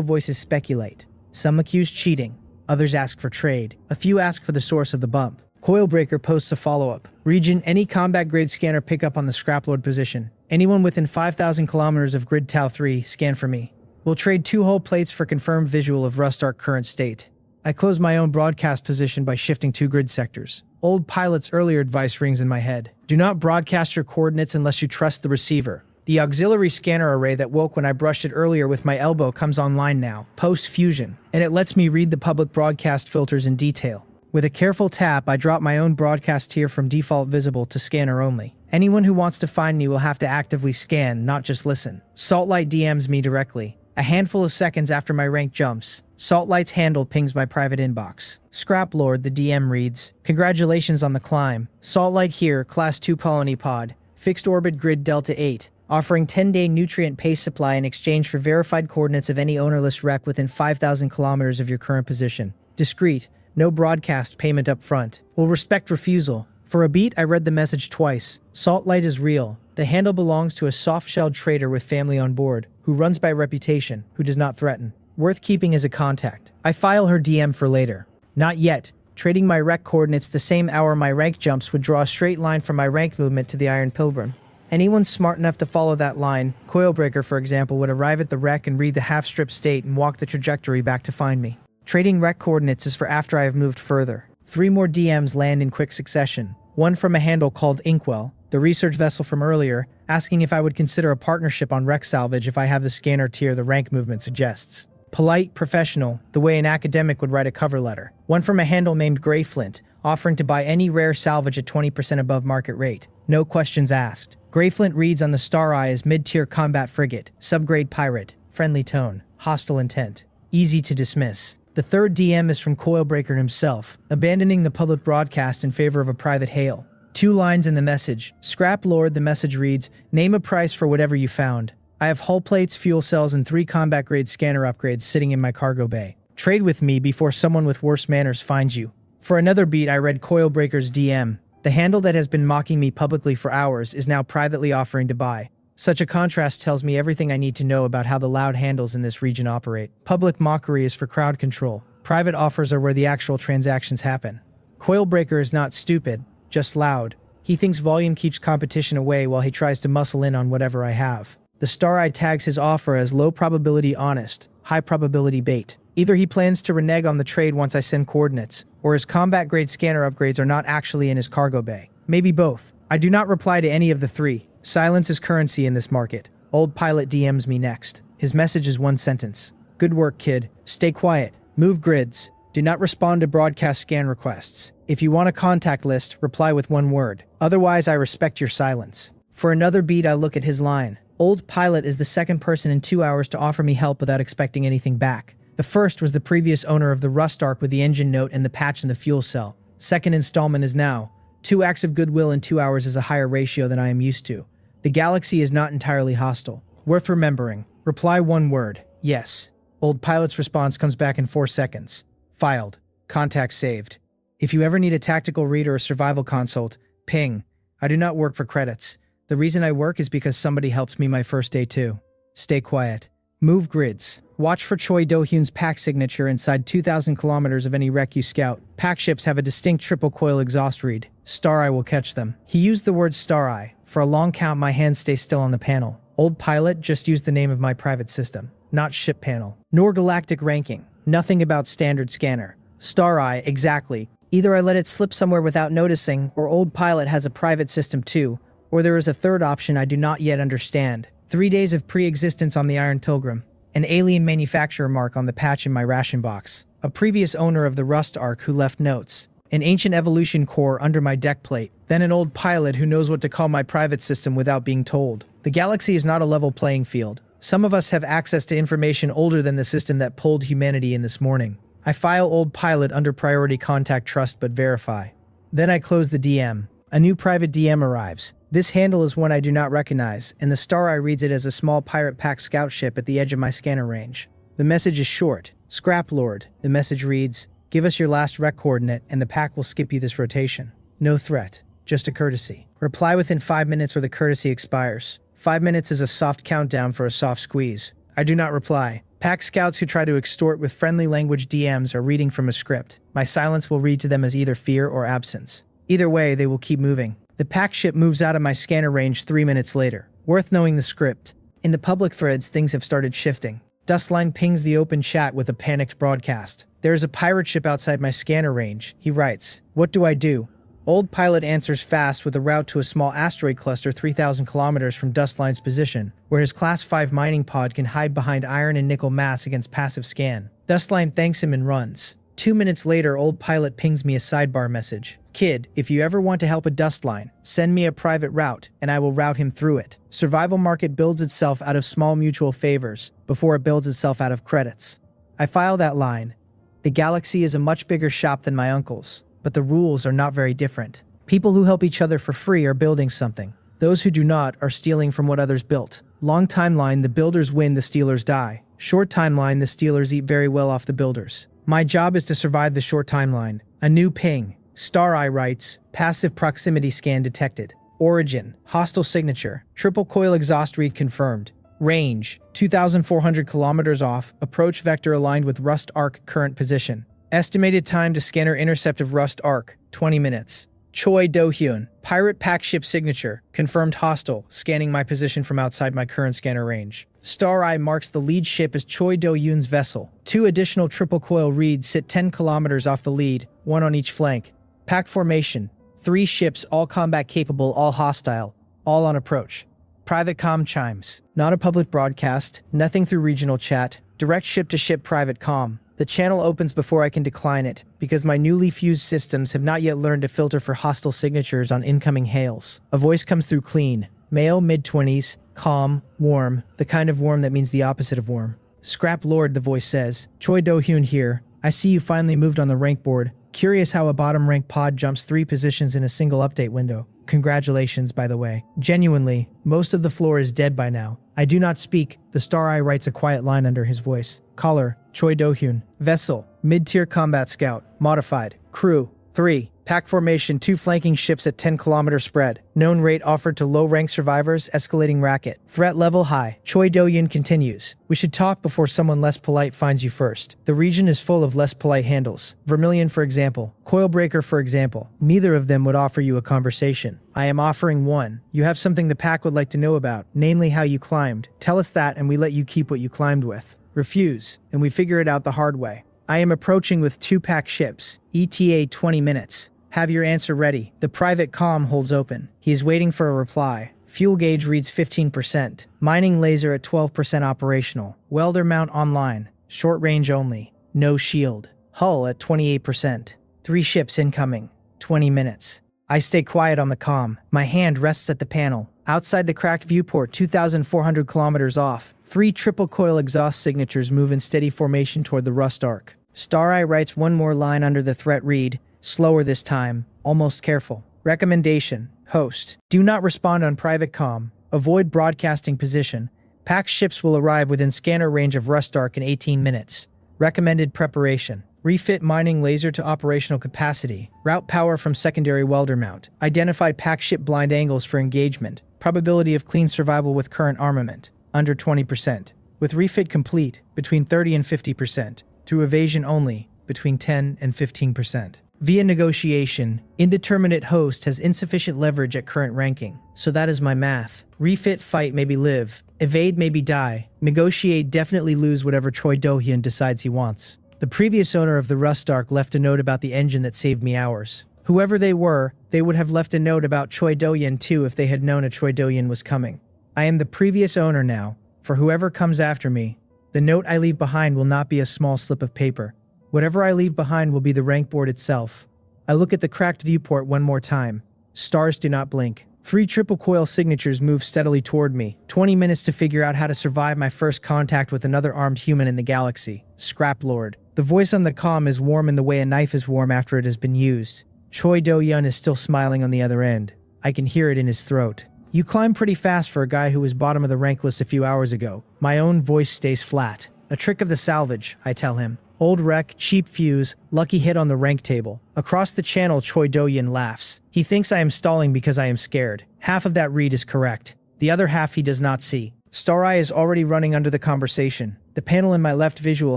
A: voices speculate. Some accuse cheating. Others ask for trade. A few ask for the source of the bump. Coilbreaker posts a follow-up. Region, any combat grade scanner pickup on the Scraplord position. Anyone within 5,000 kilometers of grid Tau 3, scan for me. We'll trade 2 hull plates for confirmed visual of Rust Arc current state. I close my own broadcast position by shifting 2 grid sectors. Old pilot's earlier advice rings in my head. Do not broadcast your coordinates unless you trust the receiver. The auxiliary scanner array that woke when I brushed it earlier with my elbow comes online now, post-fusion, and it lets me read the public broadcast filters in detail. With a careful tap, I drop my own broadcast tier from default visible to scanner only. Anyone who wants to find me will have to actively scan, not just listen. Saltlight DMs me directly. A handful of seconds after my rank jumps, Saltlight's handle pings my private inbox. Scraplord, the DM reads, congratulations on the climb. Saltlight here, Class 2 Colony Pod. Fixed orbit grid Delta 8, offering 10-day nutrient pace supply in exchange for verified coordinates of any ownerless wreck within 5,000 kilometers of your current position. Discreet, no broadcast payment up front. Will respect refusal. For a beat, I read the message twice. Salt Light is real. The handle belongs to a soft-shelled trader with family on board, who runs by reputation, who does not threaten. Worth keeping as a contact. I file her DM for later. Not yet. Trading my rec coordinates the same hour my rank jumps would draw a straight line from my rank movement to the Iron Pilgrim. Anyone smart enough to follow that line, Coilbreaker for example, would arrive at the wreck and read the half-strip state and walk the trajectory back to find me. Trading rec coordinates is for after I have moved further. 3 more DMs land in quick succession. One from a handle called Inkwell, the research vessel from earlier, asking if I would consider a partnership on wreck salvage if I have the scanner tier the rank movement suggests. Polite, professional, the way an academic would write a cover letter. One from a handle named Greyflint, offering to buy any rare salvage at 20% above market rate. No questions asked. Greyflint reads on the Star Eye as mid-tier combat frigate, subgrade pirate, friendly tone, hostile intent, easy to dismiss. The third DM is from Coilbreaker himself, abandoning the public broadcast in favor of a private hail. 2 lines in the message. Scrap Lord, the message reads, name a price for whatever you found. I have hull plates, fuel cells, and 3 combat-grade scanner upgrades sitting in my cargo bay. Trade with me before someone with worse manners finds you. For another beat, I read Coilbreaker's DM. The handle that has been mocking me publicly for hours is now privately offering to buy. Such a contrast tells me everything I need to know about how the loud handles in this region operate. Public mockery is for crowd control. Private offers are where the actual transactions happen. Coilbreaker is not stupid, just loud. He thinks volume keeps competition away while he tries to muscle in on whatever I have. The Star Eye tags his offer as low probability honest, high probability bait. Either he plans to renege on the trade once I send coordinates, or his combat grade scanner upgrades are not actually in his cargo bay. Maybe both. I do not reply to any of the 3. Silence is currency in this market. Old Pilot DMs me next. His message is 1 sentence. Good work, kid. Stay quiet. Move grids. Do not respond to broadcast scan requests. If you want a contact list, reply with 1 word. Otherwise, I respect your silence. For another beat, I look at his line. Old Pilot is the second person in 2 hours to offer me help without expecting anything back. The first was the previous owner of the Rust Arc with the engine note and the patch in the fuel cell. Second installment is now. 2 acts of goodwill in 2 hours is a higher ratio than I am used to. The galaxy is not entirely hostile. Worth remembering. Reply 1 word. Yes. Old Pilot's response comes back in 4 seconds. Filed. Contact saved. If you ever need a tactical read or a survival consult, ping. I do not work for credits. The reason I work is because somebody helped me my first day too. Stay quiet. Move grids. Watch for Choi Do-hyun's pack signature inside 2,000 kilometers of any wreck you scout. Pack ships have a distinct triple coil exhaust read. Star Eye will catch them. He used the word Star Eye. For a long count, my hands stay still on the panel. Old Pilot just used the name of my private system. Not ship panel. Nor galactic ranking. Nothing about standard scanner. Star Eye, exactly. Either I let it slip somewhere without noticing, or Old Pilot has a private system too. Or there is a third option I do not yet understand. 3 days of pre-existence on the Iron Pilgrim. An alien manufacturer mark on the patch in my ration box. A previous owner of the Rust Arc who left notes. An ancient evolution core under my deck plate. Then an old pilot who knows what to call my private system without being told. The galaxy is not a level playing field. Some of us have access to information older than the system that pulled humanity in this morning. I file Old Pilot under priority contact trust but verify. Then I close the DM. A new private DM arrives. This handle is one I do not recognize, and the Star Eye reads it as a small pirate pack scout ship at the edge of my scanner range. The message is short. Scrap Lord. The message reads, give us your last rec coordinate and the pack will skip you this rotation. No threat. Just a courtesy. Reply within 5 minutes or the courtesy expires. 5 minutes is a soft countdown for a soft squeeze. I do not reply. Pack scouts who try to extort with friendly language DMs are reading from a script. My silence will read to them as either fear or absence. Either way, they will keep moving. The pack ship moves out of my scanner range 3 minutes later. Worth knowing the script. In the public threads, things have started shifting. Dustline pings the open chat with a panicked broadcast. There is a pirate ship outside my scanner range. He writes, what do I do? Old Pilot answers fast with a route to a small asteroid cluster 3,000 kilometers from Dustline's position, where his Class 5 mining pod can hide behind iron and nickel mass against passive scan. Dustline thanks him and runs. 2 minutes later, Old Pilot pings me a sidebar message. Kid, if you ever want to help a Dustline, send me a private route, and I will route him through it. Survival market builds itself out of small mutual favors, before it builds itself out of credits. I file that line. The galaxy is a much bigger shop than my uncle's, but the rules are not very different. People who help each other for free are building something. Those who do not are stealing from what others built. Long timeline, the builders win, the stealers die. Short timeline, the stealers eat very well off the builders. My job is to survive the short timeline. A new ping. Star Eye writes, passive proximity scan detected. Origin, hostile signature, triple coil exhaust read confirmed. Range, 2,400 kilometers off, approach vector aligned with rust arc current position. Estimated time to scanner intercept of rust arc, 20 minutes. Choi Do-hyun, pirate pack ship signature, confirmed hostile, scanning my position from outside my current scanner range. Star Eye marks the lead ship as Choi Do-hyun's vessel. 2 additional triple coil reads sit 10 kilometers off the lead, 1 on each flank. Pack formation, 3 ships, all combat capable, all hostile, all on approach. Private comm chimes. Not a public broadcast, nothing through regional chat, direct ship-to-ship private comm. The channel opens before I can decline it, because my newly fused systems have not yet learned to filter for hostile signatures on incoming hails. A voice comes through clean. Male, mid-20s, calm, warm, the kind of warm that means the opposite of warm. Scrap Lord, the voice says. Choi Do-hyun here. I see you finally moved on the rank board. Curious how a bottom rank pod jumps 3 positions in a single update window. Congratulations, by the way. Genuinely, most of the floor is dead by now. I do not speak. The Star Eye writes a quiet line under his voice. Caller, Choi Do-hyun. Vessel, mid-tier combat scout. Modified. Crew, 3. Pack formation, 2 flanking ships at 10-kilometer spread. Known rate offered to low-rank survivors, escalating racket. Threat level high. Choi Do-hyun continues. We should talk before someone less polite finds you first. The region is full of less polite handles. Vermilion, for example. Coilbreaker, for example. Neither of them would offer you a conversation. I am offering one. You have something the pack would like to know about, namely how you climbed. Tell us that and we let you keep what you climbed with. Refuse, and we figure it out the hard way. I am approaching with 2 pack ships. ETA 20 minutes. Have your answer ready. The private comm holds open. He is waiting for a reply. Fuel gauge reads 15%. Mining laser at 12% operational. Welder mount online. Short range only. No shield. Hull at 28%. 3 ships incoming. 20 minutes. I stay quiet on the comm. My hand rests at the panel. Outside the cracked viewport, 2,400 kilometers off, 3 triple coil exhaust signatures move in steady formation toward the rust arc. Star Eye writes one more line under the threat read. Slower this time, almost careful. Recommendation, host. Do not respond on private comm. Avoid broadcasting position. Pack ships will arrive within scanner range of rust arc in 18 minutes. Recommended preparation. Refit mining laser to operational capacity. Route power from secondary welder mount. Identified pack ship blind angles for engagement. Probability of clean survival with current armament. Under 20%. With refit complete, between 30 and 50%. Through evasion only, between 10 and 15%. Via negotiation, indeterminate host has insufficient leverage at current ranking. So that is my math. Refit fight maybe live. Evade maybe die. Negotiate definitely lose whatever Choi Do-hyun decides he wants. The previous owner of the Rust Arc left a note about the engine that saved me hours. Whoever they were, they would have left a note about Choi Do-hyun too if they had known a Choi Do-hyun was coming. I am the previous owner now. For whoever comes after me, the note I leave behind will not be a small slip of paper. Whatever I leave behind will be the rank board itself. I look at the cracked viewport one more time. Stars do not blink. 3 triple coil signatures move steadily toward me. 20 minutes to figure out how to survive my first contact with another armed human in the galaxy. Scrap Lord. The voice on the comm is warm in the way a knife is warm after it has been used. Choi Do-hyun is still smiling on the other end. I can hear it in his throat. You climb pretty fast for a guy who was bottom of the rank list a few hours ago. My own voice stays flat. A trick of the salvage, I tell him. Old wreck, cheap fuse, lucky hit on the rank table. Across the channel, Choi Do-hyun laughs. He thinks I am stalling because I am scared. Half of that read is correct. The other half he does not see. Star Eye is already running under the conversation. The panel in my left visual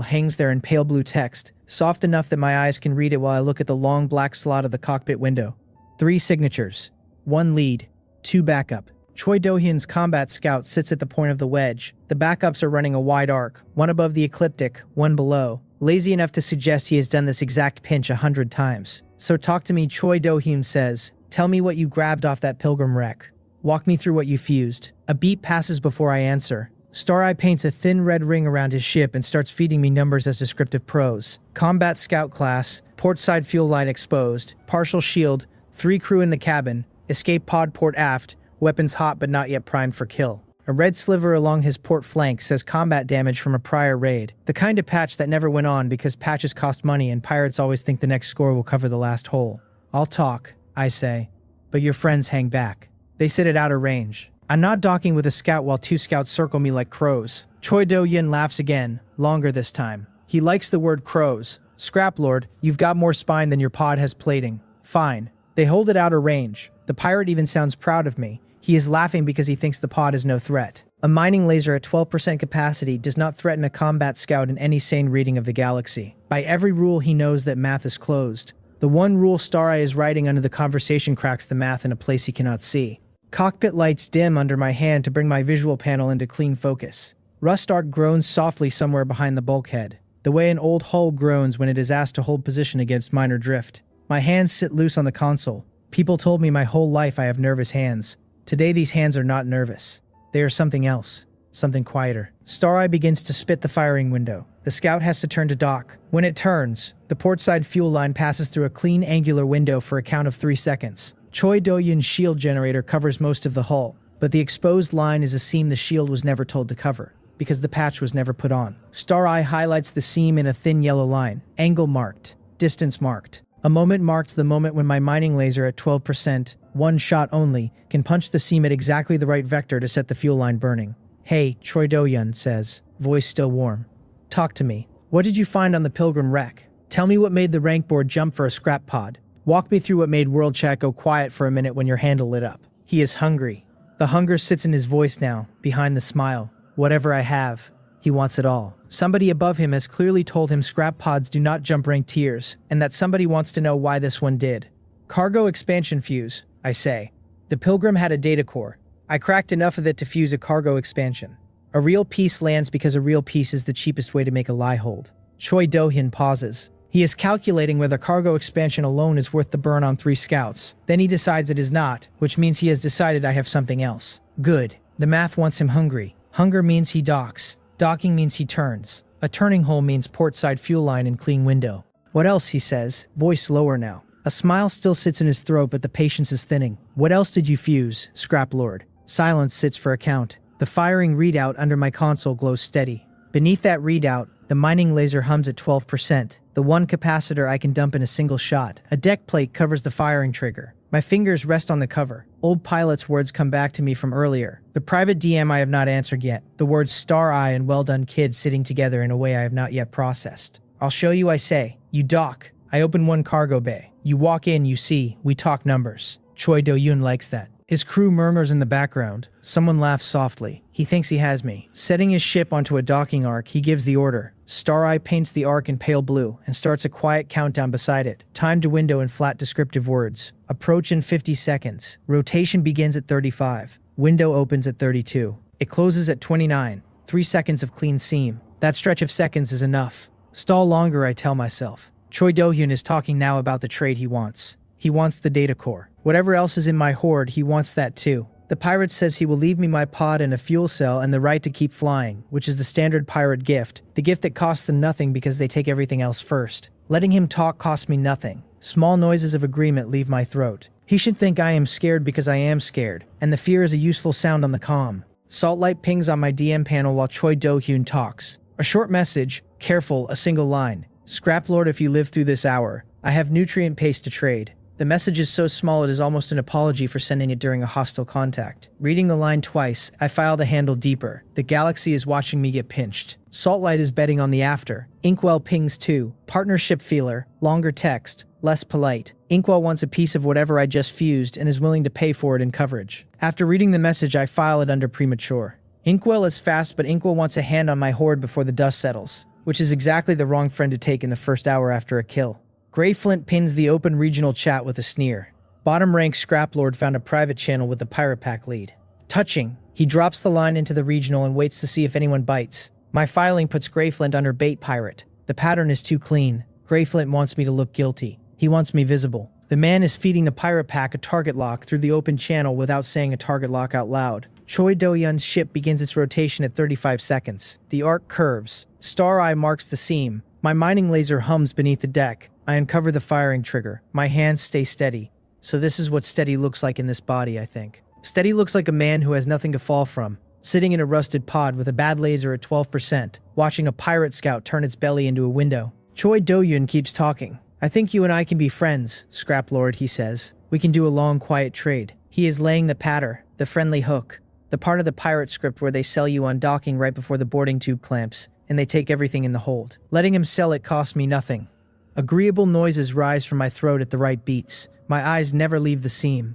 A: hangs there in pale blue text, soft enough that my eyes can read it while I look at the long black slot of the cockpit window. 3 signatures. 1 lead. 2 backup. Choi Do-hyun's combat scout sits at the point of the wedge. The backups are running a wide arc, one above the ecliptic, one below. Lazy enough to suggest he has done this exact pinch 100 times. So talk to me, Choi Do-hyun says. Tell me what you grabbed off that pilgrim wreck. Walk me through what you fused. A beat passes before I answer. Star Eye paints a thin red ring around his ship and starts feeding me numbers as descriptive prose. Combat scout class, port side fuel line exposed, partial shield, 3 crew in the cabin, escape pod port aft, weapons hot but not yet primed for kill. A red sliver along his port flank says combat damage from a prior raid. The kind of patch that never went on because patches cost money and pirates always think the next score will cover the last hole. I'll talk, I say, but your friends hang back. They sit at outer range. I'm not docking with a scout while 2 scouts circle me like crows. Choi Do-yun laughs again, longer this time. He likes the word crows. Scrap Lord, you've got more spine than your pod has plating. Fine. They hold at outer range. The pirate even sounds proud of me. He is laughing because he thinks the pod is no threat. A mining laser at 12% capacity does not threaten a combat scout in any sane reading of the galaxy. By every rule he knows that math is closed. The one rule Star Eye is writing under the conversation cracks the math in a place he cannot see. Cockpit lights dim under my hand to bring my visual panel into clean focus. Rust Arc groans softly somewhere behind the bulkhead, the way an old hull groans when it is asked to hold position against minor drift. My hands sit loose on the console. People told me my whole life I have nervous hands. Today these hands are not nervous. They are something else. Something quieter. Star Eye begins to spit the firing window. The scout has to turn to dock. When it turns, the portside fuel line passes through a clean angular window for a count of 3 seconds. Choi Do-yun's shield generator covers most of the hull, but the exposed line is a seam the shield was never told to cover, because the patch was never put on. Star Eye highlights the seam in a thin yellow line. Angle marked. Distance marked. A moment marked the moment when my mining laser at 12%, one shot only, can punch the seam at exactly the right vector to set the fuel line burning. Hey, Choi Do-yun says, voice still warm. Talk to me. What did you find on the Pilgrim wreck? Tell me what made the rank board jump for a scrap pod. Walk me through what made World Chat go quiet for a minute when your handle lit up. He is hungry. The hunger sits in his voice now, behind the smile. Whatever I have, he wants it all. Somebody above him has clearly told him scrap pods do not jump rank tiers, and that somebody wants to know why this one did. Cargo expansion fuse, I say. The Pilgrim had a data core. I cracked enough of it to fuse a cargo expansion. A real piece lands because a real piece is the cheapest way to make a lie hold. Choi Do-hyun pauses. He is calculating whether cargo expansion alone is worth the burn on 3 scouts. Then he decides it is not, which means he has decided I have something else. Good. The math wants him hungry. Hunger means he docks. Docking means he turns. A turning hole means portside fuel line and clean window. What else, he says, voice lower now. A smile still sits in his throat, but the patience is thinning. What else did you fuse, Scrap Lord? Silence sits for a count. The firing readout under my console glows steady. Beneath that readout, the mining laser hums at 12%, the one capacitor I can dump in a single shot. A deck plate covers the firing trigger. My fingers rest on the cover. Old pilot's words come back to me from earlier. The private DM I have not answered yet. The words Star Eye and Well Done Kid sitting together in a way I have not yet processed. I'll show you, I say. You dock. I open one cargo bay. You walk in, you see. We talk numbers. Choi Do-yun likes that. His crew murmurs in the background. Someone laughs softly. He thinks he has me. Setting his ship onto a docking arc, he gives the order. Star Eye paints the arc in pale blue and starts a quiet countdown beside it. Time to window in flat descriptive words. Approach in 50 seconds. Rotation begins at 35. Window opens at 32. It closes at 29. 3 seconds of clean seam. That stretch of seconds is enough. Stall longer, I tell myself. Choi Do-hyun is talking now about the trade he wants. He wants the data core. Whatever else is in my hoard, he wants that too. The pirate says he will leave me my pod and a fuel cell and the right to keep flying, which is the standard pirate gift. The gift that costs them nothing because they take everything else first. Letting him talk costs me nothing. Small noises of agreement leave my throat. He should think I am scared because I am scared, and the fear is a useful sound on the comm. Salt light pings on my DM panel while Choi Do-hyun talks. A short message, careful, a single line. Scrap Lord, if you live through this hour, I have nutrient paste to trade. The message is so small it is almost an apology for sending it during a hostile contact. Reading the line twice, I file the handle deeper. The galaxy is watching me get pinched. Saltlight is betting on the after. Inkwell pings too. Partnership feeler. Longer text. Less polite. Inkwell wants a piece of whatever I just fused and is willing to pay for it in coverage. After reading the message, I file it under premature. Inkwell is fast, but Inkwell wants a hand on my hoard before the dust settles, which is exactly the wrong friend to take in the first hour after a kill. Grey Flint pins the open regional chat with a sneer. Bottom rank Scraplord found a private channel with the Pirate Pack lead. Touching. He drops the line into the regional and waits to see if anyone bites. My filing puts Grey Flint under bait pirate. The pattern is too clean. Grey Flint wants me to look guilty. He wants me visible. The man is feeding the Pirate Pack a target lock through the open channel without saying a target lock out loud. Choi Do-hyun's ship begins its rotation at 35 seconds. The arc curves. Star Eye marks the seam. My mining laser hums beneath the deck. I uncover the firing trigger. My hands stay steady. So this is what steady looks like in this body, I think. Steady looks like a man who has nothing to fall from, sitting in a rusted pod with a bad laser at 12%, watching a pirate scout turn its belly into a window. Choi Do-hyun keeps talking. I think you and I can be friends, Scrap Lord, he says. We can do a long, quiet trade. He is laying the patter, the friendly hook, the part of the pirate script where they sell you on docking right before the boarding tube clamps, and they take everything in the hold. Letting him sell it costs me nothing. Agreeable noises rise from my throat at the right beats. My eyes never leave the seam.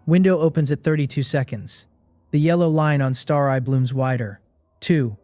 A: Window opens at 32 seconds. The yellow line on Star Eye blooms wider. 2.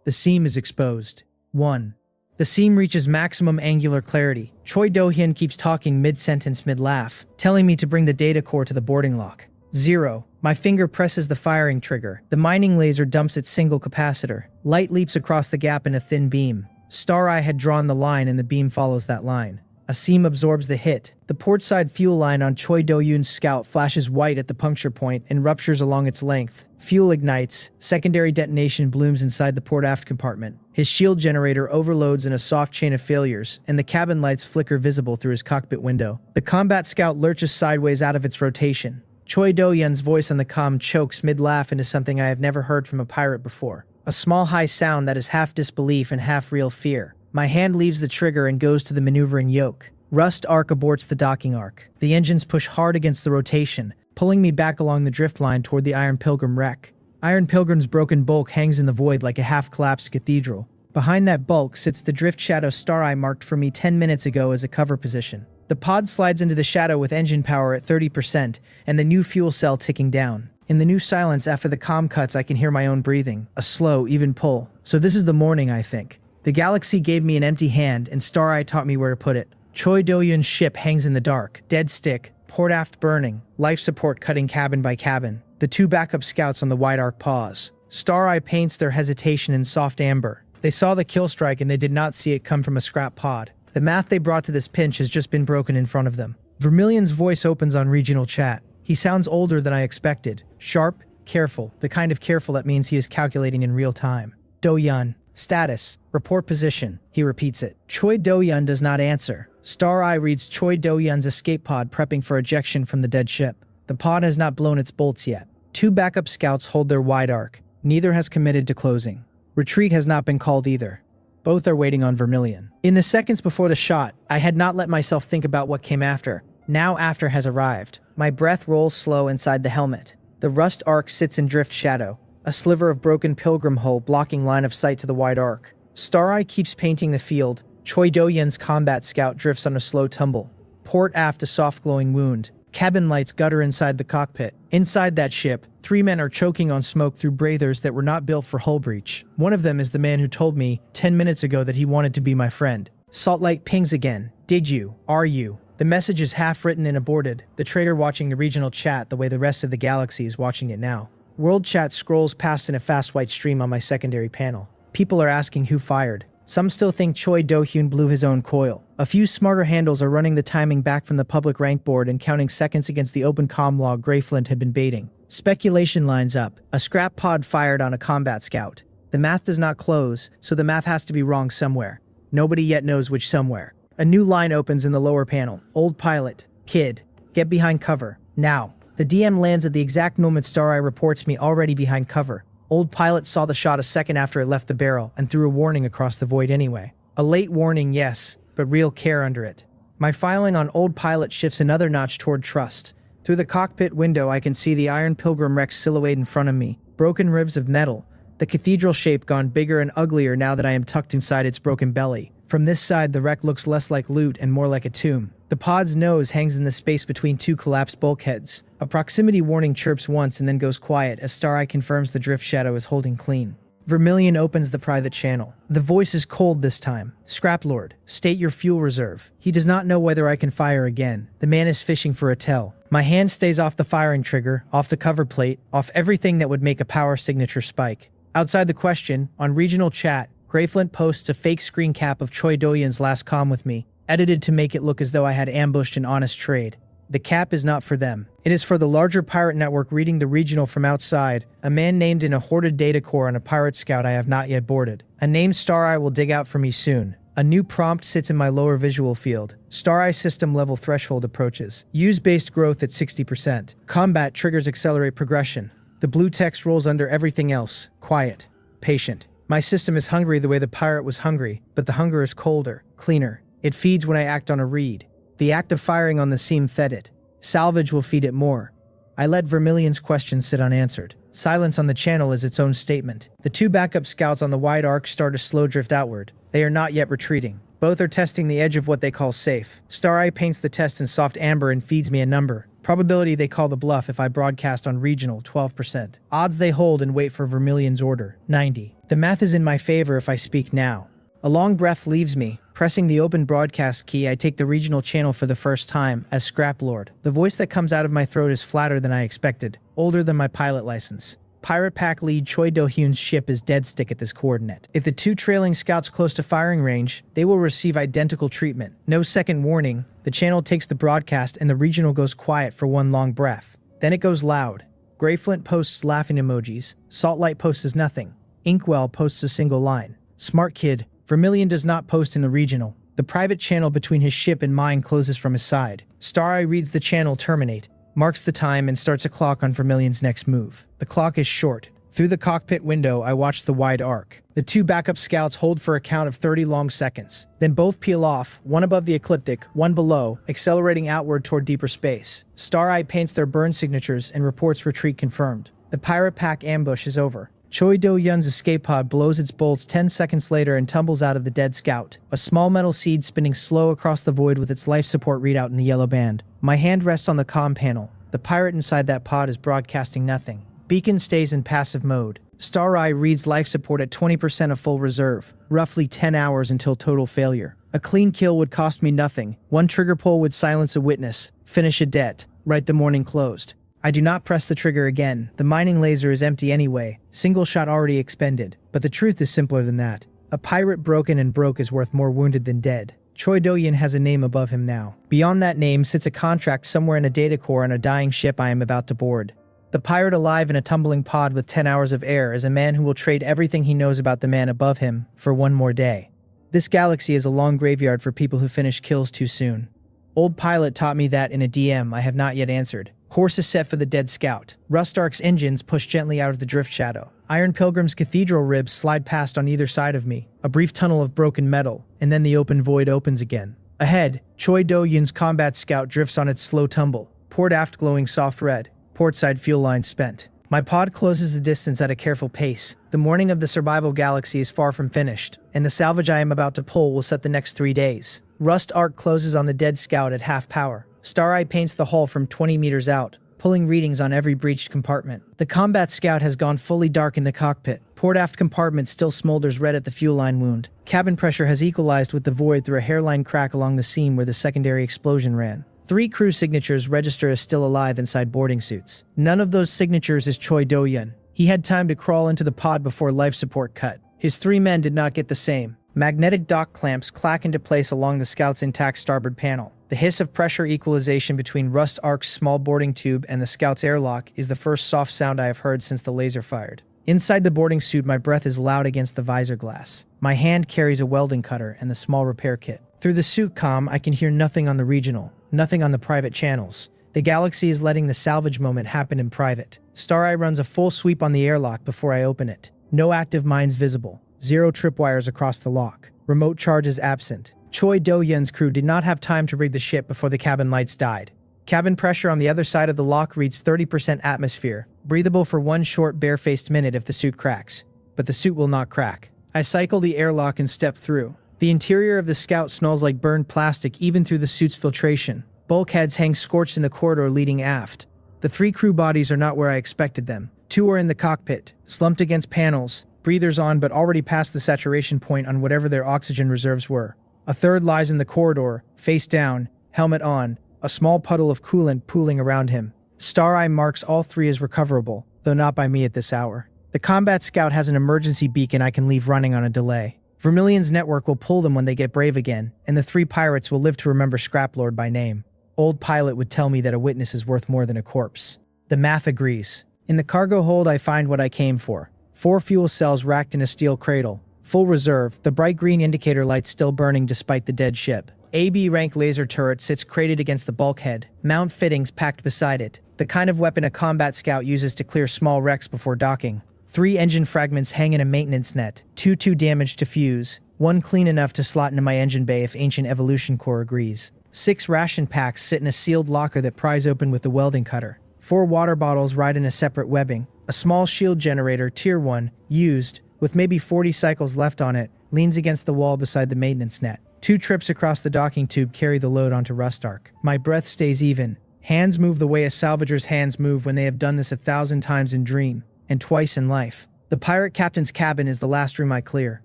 A: The seam is exposed. 1. The seam reaches maximum angular clarity. Choi Do-hyun keeps talking mid-sentence, mid-laugh, telling me to bring the data core to the boarding lock. 0. My finger presses the firing trigger. The mining laser dumps its single capacitor. Light leaps across the gap in a thin beam. Star Eye had drawn the line and the beam follows that line. A seam absorbs the hit. The portside fuel line on Choi Do-hyun's scout flashes white at the puncture point and ruptures along its length. Fuel ignites. Secondary detonation blooms inside the port aft compartment. His shield generator overloads in a soft chain of failures, and the cabin lights flicker visible through his cockpit window. The combat scout lurches sideways out of its rotation. Choi Do-hyun's voice on the comm chokes mid-laugh into something I have never heard from a pirate before. A small high sound that is half disbelief and half real fear. My hand leaves the trigger and goes to the maneuvering yoke. Rust arc aborts the docking arc. The engines push hard against the rotation, pulling me back along the drift line toward the Iron Pilgrim wreck. Iron Pilgrim's broken bulk hangs in the void like a half-collapsed cathedral. Behind that bulk sits the drift shadow Star Eye marked for me 10 minutes ago as a cover position. The pod slides into the shadow with engine power at 30% and the new fuel cell ticking down. In the new silence after the comm cuts, I can hear my own breathing, a slow, even pull. So this is the morning, I think. The galaxy gave me an empty hand, and Star Eye taught me where to put it. Choi Do-hyun's ship hangs in the dark, dead stick, port aft burning, life support cutting cabin by cabin. The 2 backup scouts on the wide arc pause. Star Eye paints their hesitation in soft amber. They saw the kill strike and they did not see it come from a scrap pod. The math they brought to this pinch has just been broken in front of them. Vermilion's voice opens on regional chat. He sounds older than I expected. Sharp, careful, the kind of careful that means he is calculating in real time. Do-hyun. Status. Report position. He repeats it. Choi Do-hyun does not answer. Star Eye reads Choi Do-hyun's escape pod prepping for ejection from the dead ship. The pod has not blown its bolts yet. 2 backup scouts hold their wide arc. Neither has committed to closing. Retreat has not been called either. Both are waiting on Vermilion. In the seconds before the shot, I had not let myself think about what came after. Now after has arrived. My breath rolls slow inside the helmet. The rust arc sits in drift shadow. A sliver of broken pilgrim hull blocking line of sight to the wide arc. Star Eye keeps painting the field. Choi Do-hyun's combat scout drifts on a slow tumble. Port aft a soft glowing wound. Cabin lights gutter inside the cockpit. Inside that ship, 3 men are choking on smoke through breathers that were not built for hull breach. One of them is the man who told me 10 minutes ago that he wanted to be my friend. Salt light pings again. Did you? Are you? The message is half written and aborted. The traitor watching the regional chat the way the rest of the galaxy is watching it now. World chat scrolls past in a fast white stream on my secondary panel. People are asking who fired. Some still think Choi Do-hyun blew his own coil. A few smarter handles are running the timing back from the public rank board and counting seconds against the open comm log Greyflint had been baiting. Speculation lines up. A scrap pod fired on a combat scout. The math does not close, so the math has to be wrong somewhere. Nobody yet knows which somewhere. A new line opens in the lower panel. Old pilot. Kid. Get behind cover. Now. The DM lands at the exact moment Star Eye reports me already behind cover. Old pilot saw the shot a second after it left the barrel and threw a warning across the void anyway. A late warning, yes, but real care under it. My filing on old pilot shifts another notch toward trust. Through the cockpit window I can see the Iron Pilgrim wreck silhouette in front of me. Broken ribs of metal. The cathedral shape gone bigger and uglier now that I am tucked inside its broken belly. From this side the wreck looks less like loot and more like a tomb. The pod's nose hangs in the space between 2 collapsed bulkheads. A proximity warning chirps once and then goes quiet as Star Eye confirms the drift shadow is holding clean. Vermilion opens the private channel. The voice is cold this time. Scrap Lord, state your fuel reserve. He does not know whether I can fire again. The man is fishing for a tell. My hand stays off the firing trigger, off the cover plate, off everything that would make a power signature spike. Outside the question, on regional chat, Greyflint posts a fake screen cap of Choi Do-hyun's last comm with me, edited to make it look as though I had ambushed an honest trade. The cap is not for them. It is for the larger pirate network reading the regional from outside, a man named in a hoarded data core on a pirate scout I have not yet boarded. A name Star Eye will dig out for me soon. A new prompt sits in my lower visual field. Star Eye system level threshold approaches. Use based growth at 60%. Combat triggers accelerate progression. The blue text rolls under everything else. Quiet. Patient. My system is hungry the way the pirate was hungry, but the hunger is colder, cleaner. It feeds when I act on a read. The act of firing on the seam fed it. Salvage will feed it more. I let Vermilion's questions sit unanswered. Silence on the channel is its own statement. The two backup scouts on the wide arc start a slow drift outward. They are not yet retreating. Both are testing the edge of what they call safe. Star-Eye paints the test in soft amber and feeds me a number. Probability they call the bluff if I broadcast on regional, 12%. Odds they hold and wait for Vermilion's order, 90. The math is in my favor if I speak now. A long breath leaves me. Pressing the open broadcast key, I take the regional channel for the first time, as Scrap Lord. The voice that comes out of my throat is flatter than I expected, older than my pilot license. Pirate Pack lead Choi Do-hyun's ship is dead stick at this coordinate. If the two trailing scouts close to firing range, they will receive identical treatment. No second warning, the channel takes the broadcast and the regional goes quiet for one long breath. Then it goes loud. Greyflint posts laughing emojis. Saltlight posts nothing. Inkwell posts a single line. Smart kid. Vermilion does not post in the regional. The private channel between his ship and mine closes from his side. Star-Eye reads the channel terminate, marks the time, and starts a clock on Vermilion's next move. The clock is short. Through the cockpit window, I watch the wide arc. The two backup scouts hold for a count of 30 long seconds. Then both peel off, one above the ecliptic, one below, accelerating outward toward deeper space. Star-Eye paints their burn signatures and reports retreat confirmed. The Pirate Pack ambush is over. Choi Do-hyun's escape pod blows its bolts 10 seconds later and tumbles out of the dead scout, a small metal seed spinning slow across the void with its life support readout in the yellow band. My hand rests on the comm panel. The pirate inside that pod is broadcasting nothing. Beacon stays in passive mode. Star-Eye reads life support at 20% of full reserve, roughly 10 hours until total failure. A clean kill would cost me nothing. One trigger pull would silence a witness, finish a debt, write the morning closed. I do not press the trigger again. The mining laser is empty anyway, single shot already expended. But the truth is simpler than that. A pirate broken and broke is worth more wounded than dead. Choi Do-hyun has a name above him now. Beyond that name sits a contract somewhere in a data core on a dying ship I am about to board. The pirate alive in a tumbling pod with 10 hours of air is a man who will trade everything he knows about the man above him for one more day. This galaxy is a long graveyard for people who finish kills too soon. Old Pilot taught me that in a DM I have not yet answered. Course is set for the dead scout. Rust Ark's engines push gently out of the drift shadow. Iron Pilgrim's cathedral ribs slide past on either side of me, a brief tunnel of broken metal, and then the open void opens again. Ahead, Choi Do-hyun's combat scout drifts on its slow tumble, port aft glowing soft red, port side fuel line spent. My pod closes the distance at a careful pace. The morning of the survival galaxy is far from finished, and the salvage I am about to pull will set the next 3 days. Rust Ark closes on the dead scout at half power. Star-Eye paints the hull from 20 meters out, pulling readings on every breached compartment. The combat scout has gone fully dark in the cockpit. Port aft compartment still smolders red at the fuel line wound. Cabin pressure has equalized with the void through a hairline crack along the seam where the secondary explosion ran. 3 crew signatures register as still alive inside boarding suits. None of those signatures is Choi Do-hyun. He had time to crawl into the pod before life support cut. His 3 men did not get the same. Magnetic dock clamps clack into place along the scout's intact starboard panel. The hiss of pressure equalization between Rust Ark's small boarding tube and the scout's airlock is the first soft sound I have heard since the laser fired. Inside the boarding suit, my breath is loud against the visor glass. My hand carries a welding cutter and the small repair kit. Through the suit comm, I can hear nothing on the regional, nothing on the private channels. The galaxy is letting the salvage moment happen in private. Star-Eye runs a full sweep on the airlock before I open it. No active mines visible. 0 tripwires across the lock. Remote charges absent. Choi Do-hyun's crew did not have time to rig the ship before the cabin lights died. Cabin pressure on the other side of the lock reads 30% atmosphere, breathable for 1 short barefaced minute if the suit cracks. But the suit will not crack. I cycle the airlock and step through. The interior of the Scout smells like burned plastic even through the suit's filtration. Bulkheads hang scorched in the corridor leading aft. The 3 crew bodies are not where I expected them. 2 are in the cockpit, slumped against panels, breathers on but already past the saturation point on whatever their oxygen reserves were. A 3rd lies in the corridor, face down, helmet on, a small puddle of coolant pooling around him. Star-Eye marks all 3 as recoverable, though not by me at this hour. The combat scout has an emergency beacon I can leave running on a delay. Vermilion's network will pull them when they get brave again, and the 3 pirates will live to remember Scraplord by name. Old Pilot would tell me that a witness is worth more than a corpse. The math agrees. In the cargo hold I find what I came for. 4 fuel cells racked in a steel cradle. Full reserve, the bright green indicator light still burning despite the dead ship. AB rank laser turret sits crated against the bulkhead, mount fittings packed beside it, the kind of weapon a combat scout uses to clear small wrecks before docking. 3 engine fragments hang in a maintenance net, 2 too damaged to fuse, 1 clean enough to slot into my engine bay if Ancient Evolution Core agrees. 6 ration packs sit in a sealed locker that pries open with the welding cutter. 4 water bottles ride in a separate webbing. A small shield generator, tier 1, used, with maybe 40 cycles left on it, leans against the wall beside the maintenance net. 2 trips across the docking tube carry the load onto Rustark. My breath stays even. Hands move the way a salvager's hands move when they have done this 1,000 times in dream, and twice in life. The pirate captain's cabin is the last room I clear.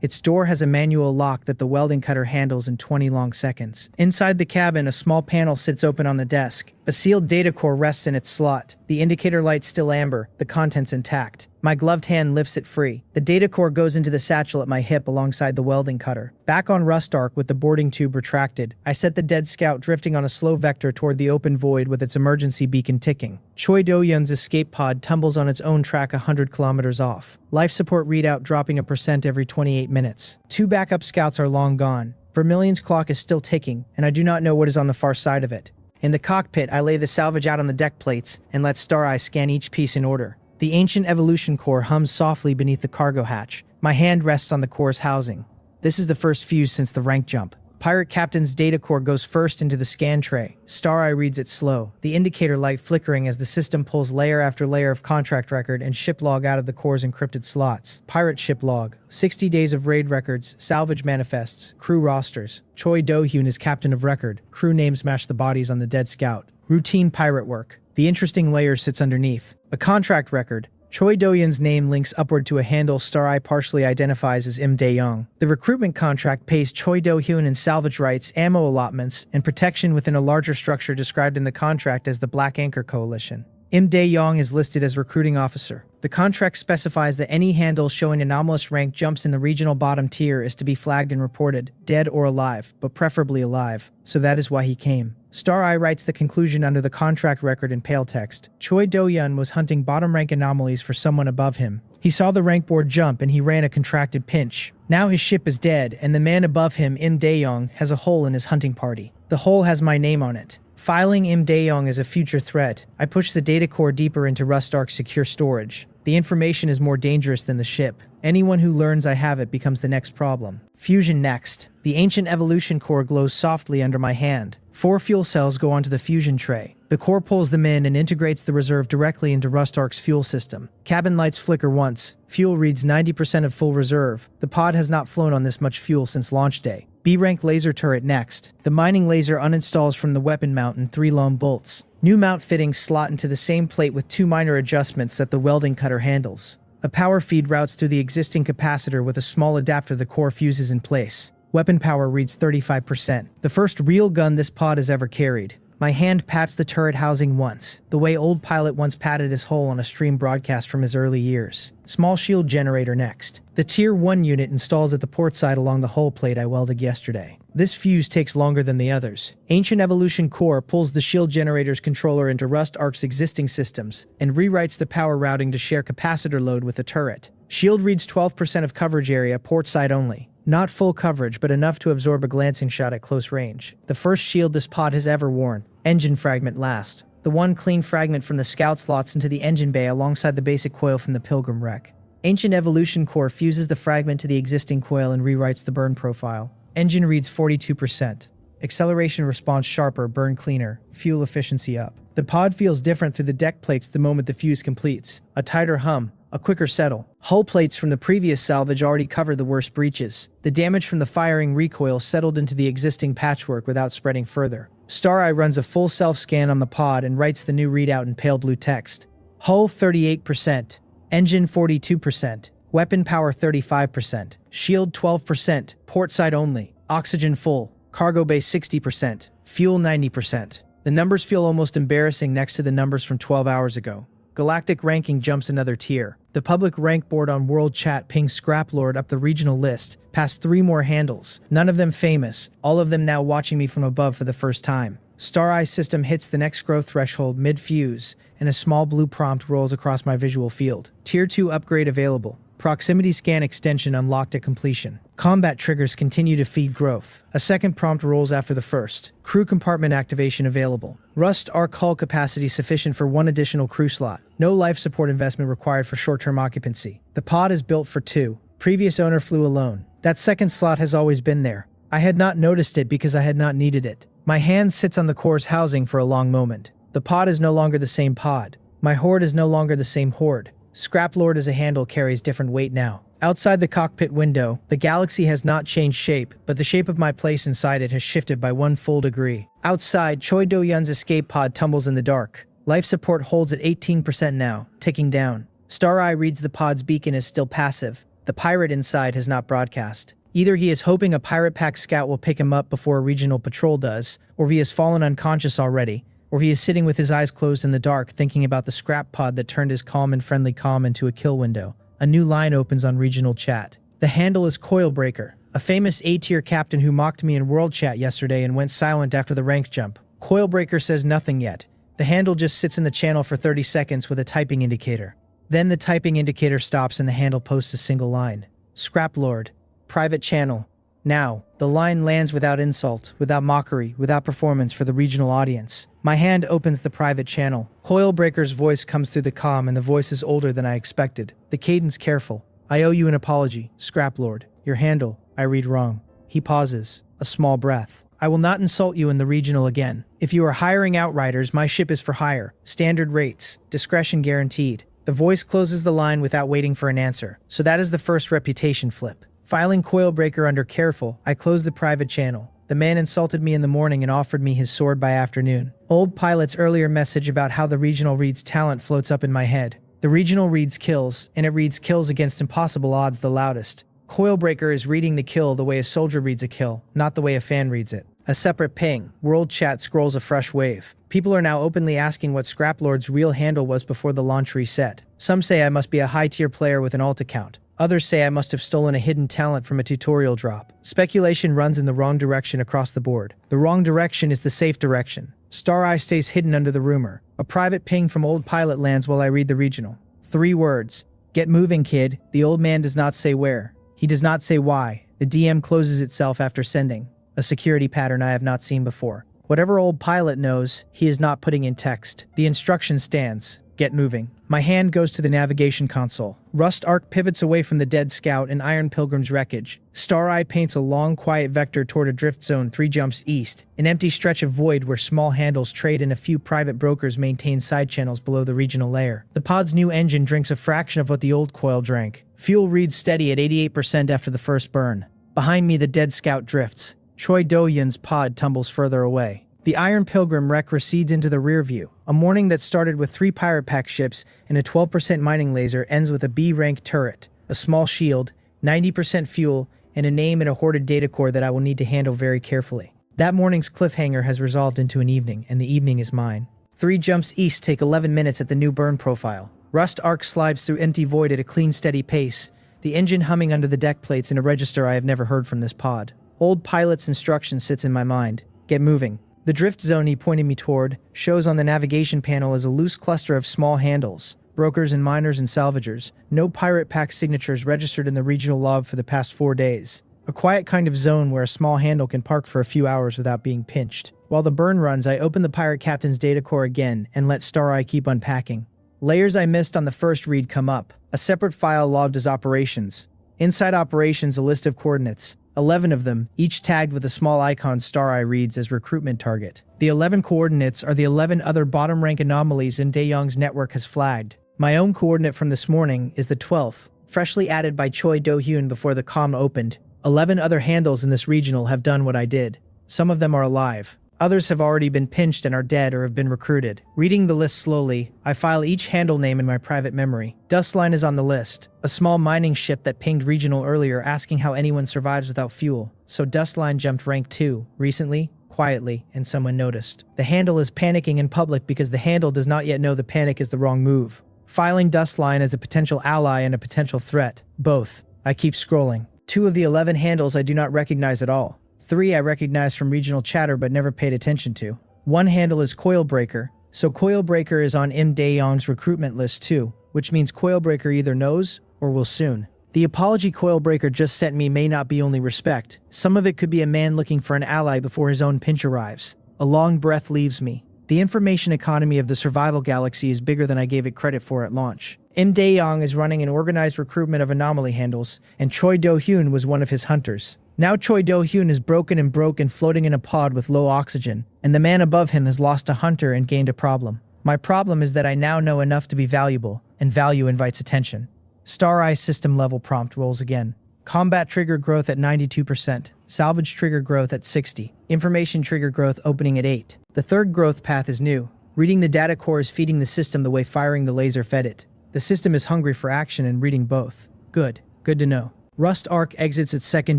A: Its door has a manual lock that the welding cutter handles in 20 long seconds. Inside the cabin, a small panel sits open on the desk. A sealed data core rests in its slot. The indicator light still amber, the contents intact. My gloved hand lifts it free. The data core goes into the satchel at my hip alongside the welding cutter. Back on Rustark with the boarding tube retracted, I set the dead scout drifting on a slow vector toward the open void with its emergency beacon ticking. Choi Do-yun's escape pod tumbles on its own track 100 kilometers off. Life support readout dropping 1% every 28 minutes. 2 backup scouts are long gone. Vermilion's clock is still ticking, and I do not know what is on the far side of it. In the cockpit, I lay the salvage out on the deck plates and let Star Eye scan each piece in order. The ancient evolution core hums softly beneath the cargo hatch. My hand rests on the core's housing. This is the first fuse since the rank jump. Pirate Captain's data core goes first into the scan tray. Star Eye reads it slow, the indicator light flickering as the system pulls layer after layer of contract record and ship log out of the core's encrypted slots. Pirate ship log. 60 days of raid records, salvage manifests, crew rosters. Choi Do-hyun is captain of record. Crew names match the bodies on the dead scout. Routine pirate work. The interesting layer sits underneath. A contract record. Choi Do-hyun's name links upward to a handle Star Eye partially identifies as Im Dae-young. The recruitment contract pays Choi Do-hyun in salvage rights, ammo allotments, and protection within a larger structure described in the contract as the Black Anchor Coalition. Im Dae-young is listed as recruiting officer. The contract specifies that any handle showing anomalous rank jumps in the regional bottom tier is to be flagged and reported, dead or alive, but preferably alive. So that is why he came. Star Eye writes the conclusion under the contract record in pale text. Choi Do-hyun was hunting bottom rank anomalies for someone above him. He saw the rank board jump and he ran a contracted pinch. Now his ship is dead and the man above him, Im Dae-young, has a hole in his hunting party. The hole has my name on it. Filing Im Dae-young as a future threat, I push the data core deeper into Rustark's secure storage. The information is more dangerous than the ship. Anyone who learns I have it becomes the next problem. Fusion next. The ancient evolution core glows softly under my hand. 4 fuel cells go onto the fusion tray. The core pulls them in and integrates the reserve directly into Rustark's fuel system. Cabin lights flicker once. Fuel reads 90% of full reserve. The pod has not flown on this much fuel since launch day. B-rank laser turret next. The mining laser uninstalls from the weapon mount in 3 lone bolts. New mount fittings slot into the same plate with 2 minor adjustments that the welding cutter handles. A power feed routes through the existing capacitor with a small adapter the core fuses in place. Weapon power reads 35%. The first real gun this pod has ever carried. My hand pats the turret housing once, the way old pilot once patted his hole on a stream broadcast from his early years. Small shield generator next. The tier 1 unit installs at the port side along the hull plate I welded yesterday. This fuse takes longer than the others. Ancient Evolution Core pulls the shield generator's controller into Rustark's existing systems and rewrites the power routing to share capacitor load with the turret. Shield reads 12% of coverage area, port side only. Not full coverage, but enough to absorb a glancing shot at close range. The first shield this pod has ever worn. Engine fragment last. The one clean fragment from the scout slots into the engine bay alongside the basic coil from the Pilgrim wreck. Ancient Evolution Core fuses the fragment to the existing coil and rewrites the burn profile. Engine reads 42%. Acceleration response sharper, burn cleaner, fuel efficiency up. The pod feels different through the deck plates the moment the fuse completes. A tighter hum. A quicker settle. Hull plates from the previous salvage already covered the worst breaches. The damage from the firing recoil settled into the existing patchwork without spreading further. Star Eye runs a full self-scan on the pod and writes the new readout in pale blue text. Hull 38%. Engine 42%. Weapon power 35%. Shield 12%. Port side only. Oxygen full. Cargo bay 60%. Fuel 90%. The numbers feel almost embarrassing next to the numbers from 12 hours ago. Galactic ranking jumps another tier. The public rank board on World Chat pings Scraplord up the regional list, past 3 more handles. None of them famous, all of them now watching me from above for the first time. Star Eye system hits the next growth threshold mid-fuse, and a small blue prompt rolls across my visual field. Tier 2 upgrade available. Proximity scan extension unlocked at completion. Combat triggers continue to feed growth. A second prompt rolls after the first. Crew compartment activation available. Rustark hull capacity sufficient for 1 additional crew slot. No life support investment required for short-term occupancy. The pod is built for 2. Previous owner flew alone. That second slot has always been there. I had not noticed it because I had not needed it. My hand sits on the core's housing for a long moment. The pod is no longer the same pod. My horde is no longer the same horde. Scrap Lord as a handle carries different weight now. Outside the cockpit window, the galaxy has not changed shape, but the shape of my place inside it has shifted by 1 full degree. Outside, Choi Do-yeon's escape pod tumbles in the dark. Life support holds at 18% now, ticking down. Star Eye reads the pod's beacon as still passive. The pirate inside has not broadcast. Either he is hoping a pirate pack scout will pick him up before a regional patrol does, or he has fallen unconscious already, or he is sitting with his eyes closed in the dark thinking about the scrap pod that turned his calm and friendly calm into a kill window. A new line opens on regional chat. The handle is Coilbreaker, a famous A-tier captain who mocked me in world chat yesterday and went silent after the rank jump. Coilbreaker says nothing yet. The handle just sits in the channel for 30 seconds with a typing indicator. Then the typing indicator stops and the handle posts a single line. Scrap Lord. Private channel. Now, the line lands without insult, without mockery, without performance for the regional audience. My hand opens the private channel. Coilbreaker's voice comes through the comm and the voice is older than I expected. The cadence careful. I owe you an apology, Scrap Lord. Your handle, I read wrong. He pauses. A small breath. I will not insult you in the regional again. If you are hiring outriders, my ship is for hire. Standard rates. Discretion guaranteed. The voice closes the line without waiting for an answer. So that is the first reputation flip. Filing Coilbreaker under careful, I close the private channel. The man insulted me in the morning and offered me his sword by afternoon. Old Pilot's earlier message about how the regional reads talent floats up in my head. The regional reads kills, and it reads kills against impossible odds the loudest. Coilbreaker is reading the kill the way a soldier reads a kill, not the way a fan reads it. A separate ping. World chat scrolls a fresh wave. People are now openly asking what Scrap Lord's real handle was before the launch reset. Some say I must be a high-tier player with an alt account. Others say I must have stolen a hidden talent from a tutorial drop. Speculation runs in the wrong direction across the board. The wrong direction is the safe direction. Star Eye stays hidden under the rumor. A private ping from Old Pilot lands while I read the regional. 3 words. Get moving, kid. The old man does not say where. He does not say why. The DM closes itself after sending. A security pattern I have not seen before. Whatever Old Pilot knows, he is not putting in text. The instruction stands. Get moving. My hand goes to the navigation console. Rust Arc pivots away from the dead scout and Iron Pilgrim's wreckage. Star Eye paints a long, quiet vector toward a drift zone 3 jumps east, an empty stretch of void where small handles trade and a few private brokers maintain side channels below the regional layer. The pod's new engine drinks a fraction of what the old coil drank. Fuel reads steady at 88% after the first burn. Behind me, the dead scout drifts. Choi Do-yeon's pod tumbles further away. The Iron Pilgrim wreck recedes into the rear view. A morning that started with 3 pirate pack ships and a 12% mining laser ends with a B-rank turret, a small shield, 90% fuel, and a name and a hoarded data core that I will need to handle very carefully. That morning's cliffhanger has resolved into an evening, and the evening is mine. 3 jumps east take 11 minutes at the new burn profile. Rust Arc slides through empty void at a clean, steady pace, the engine humming under the deck plates in a register I have never heard from this pod. Old Pilot's instruction sits in my mind. Get moving. The drift zone he pointed me toward shows on the navigation panel as a loose cluster of small handles, brokers and miners and salvagers. No pirate pack signatures registered in the regional log for the past 4 days. A quiet kind of zone where a small handle can park for a few hours without being pinched. While the burn runs, I open the pirate captain's data core again and let Star Eye keep unpacking. Layers I missed on the first read come up. A separate file logged as operations. Inside operations, a list of coordinates. 11 of them, each tagged with a small icon Star Eye reads as recruitment target. The 11 coordinates are the 11 other bottom-rank anomalies Dae-young's network has flagged. My own coordinate from this morning is the 12th, freshly added by Choi Do-hyun before the comm opened. 11 other handles in this regional have done what I did. Some of them are alive. Others have already been pinched and are dead or have been recruited. Reading the list slowly, I file each handle name in my private memory. Dustline is on the list, a small mining ship that pinged regional earlier asking how anyone survives without fuel. So Dustline jumped rank 2, recently, quietly, and someone noticed. The handle is panicking in public because the handle does not yet know the panic is the wrong move. Filing Dustline as a potential ally and a potential threat. Both. I keep scrolling. 2 of the 11 handles I do not recognize at all. 3 I recognized from regional chatter but never paid attention to. 1 handle is Coilbreaker, so Coilbreaker is on Dae-young's recruitment list too, which means Coilbreaker either knows or will soon. The apology Coilbreaker just sent me may not be only respect. Some of it could be a man looking for an ally before his own pinch arrives. A long breath leaves me. The information economy of the survival galaxy is bigger than I gave it credit for at launch. Dae-young is running an organized recruitment of anomaly handles, and Choi Do-hyun was one of his hunters. Now Choi Do-hyun is broken and broke and floating in a pod with low oxygen, and the man above him has lost a hunter and gained a problem. My problem is that I now know enough to be valuable, and value invites attention. Star Eye system level prompt rolls again. Combat trigger growth at 92%, salvage trigger growth at 60, information trigger growth opening at 8. The third growth path is new. Reading the data core is feeding the system the way firing the laser fed it. The system is hungry for action and reading both. Good to know. Rust Arc exits its second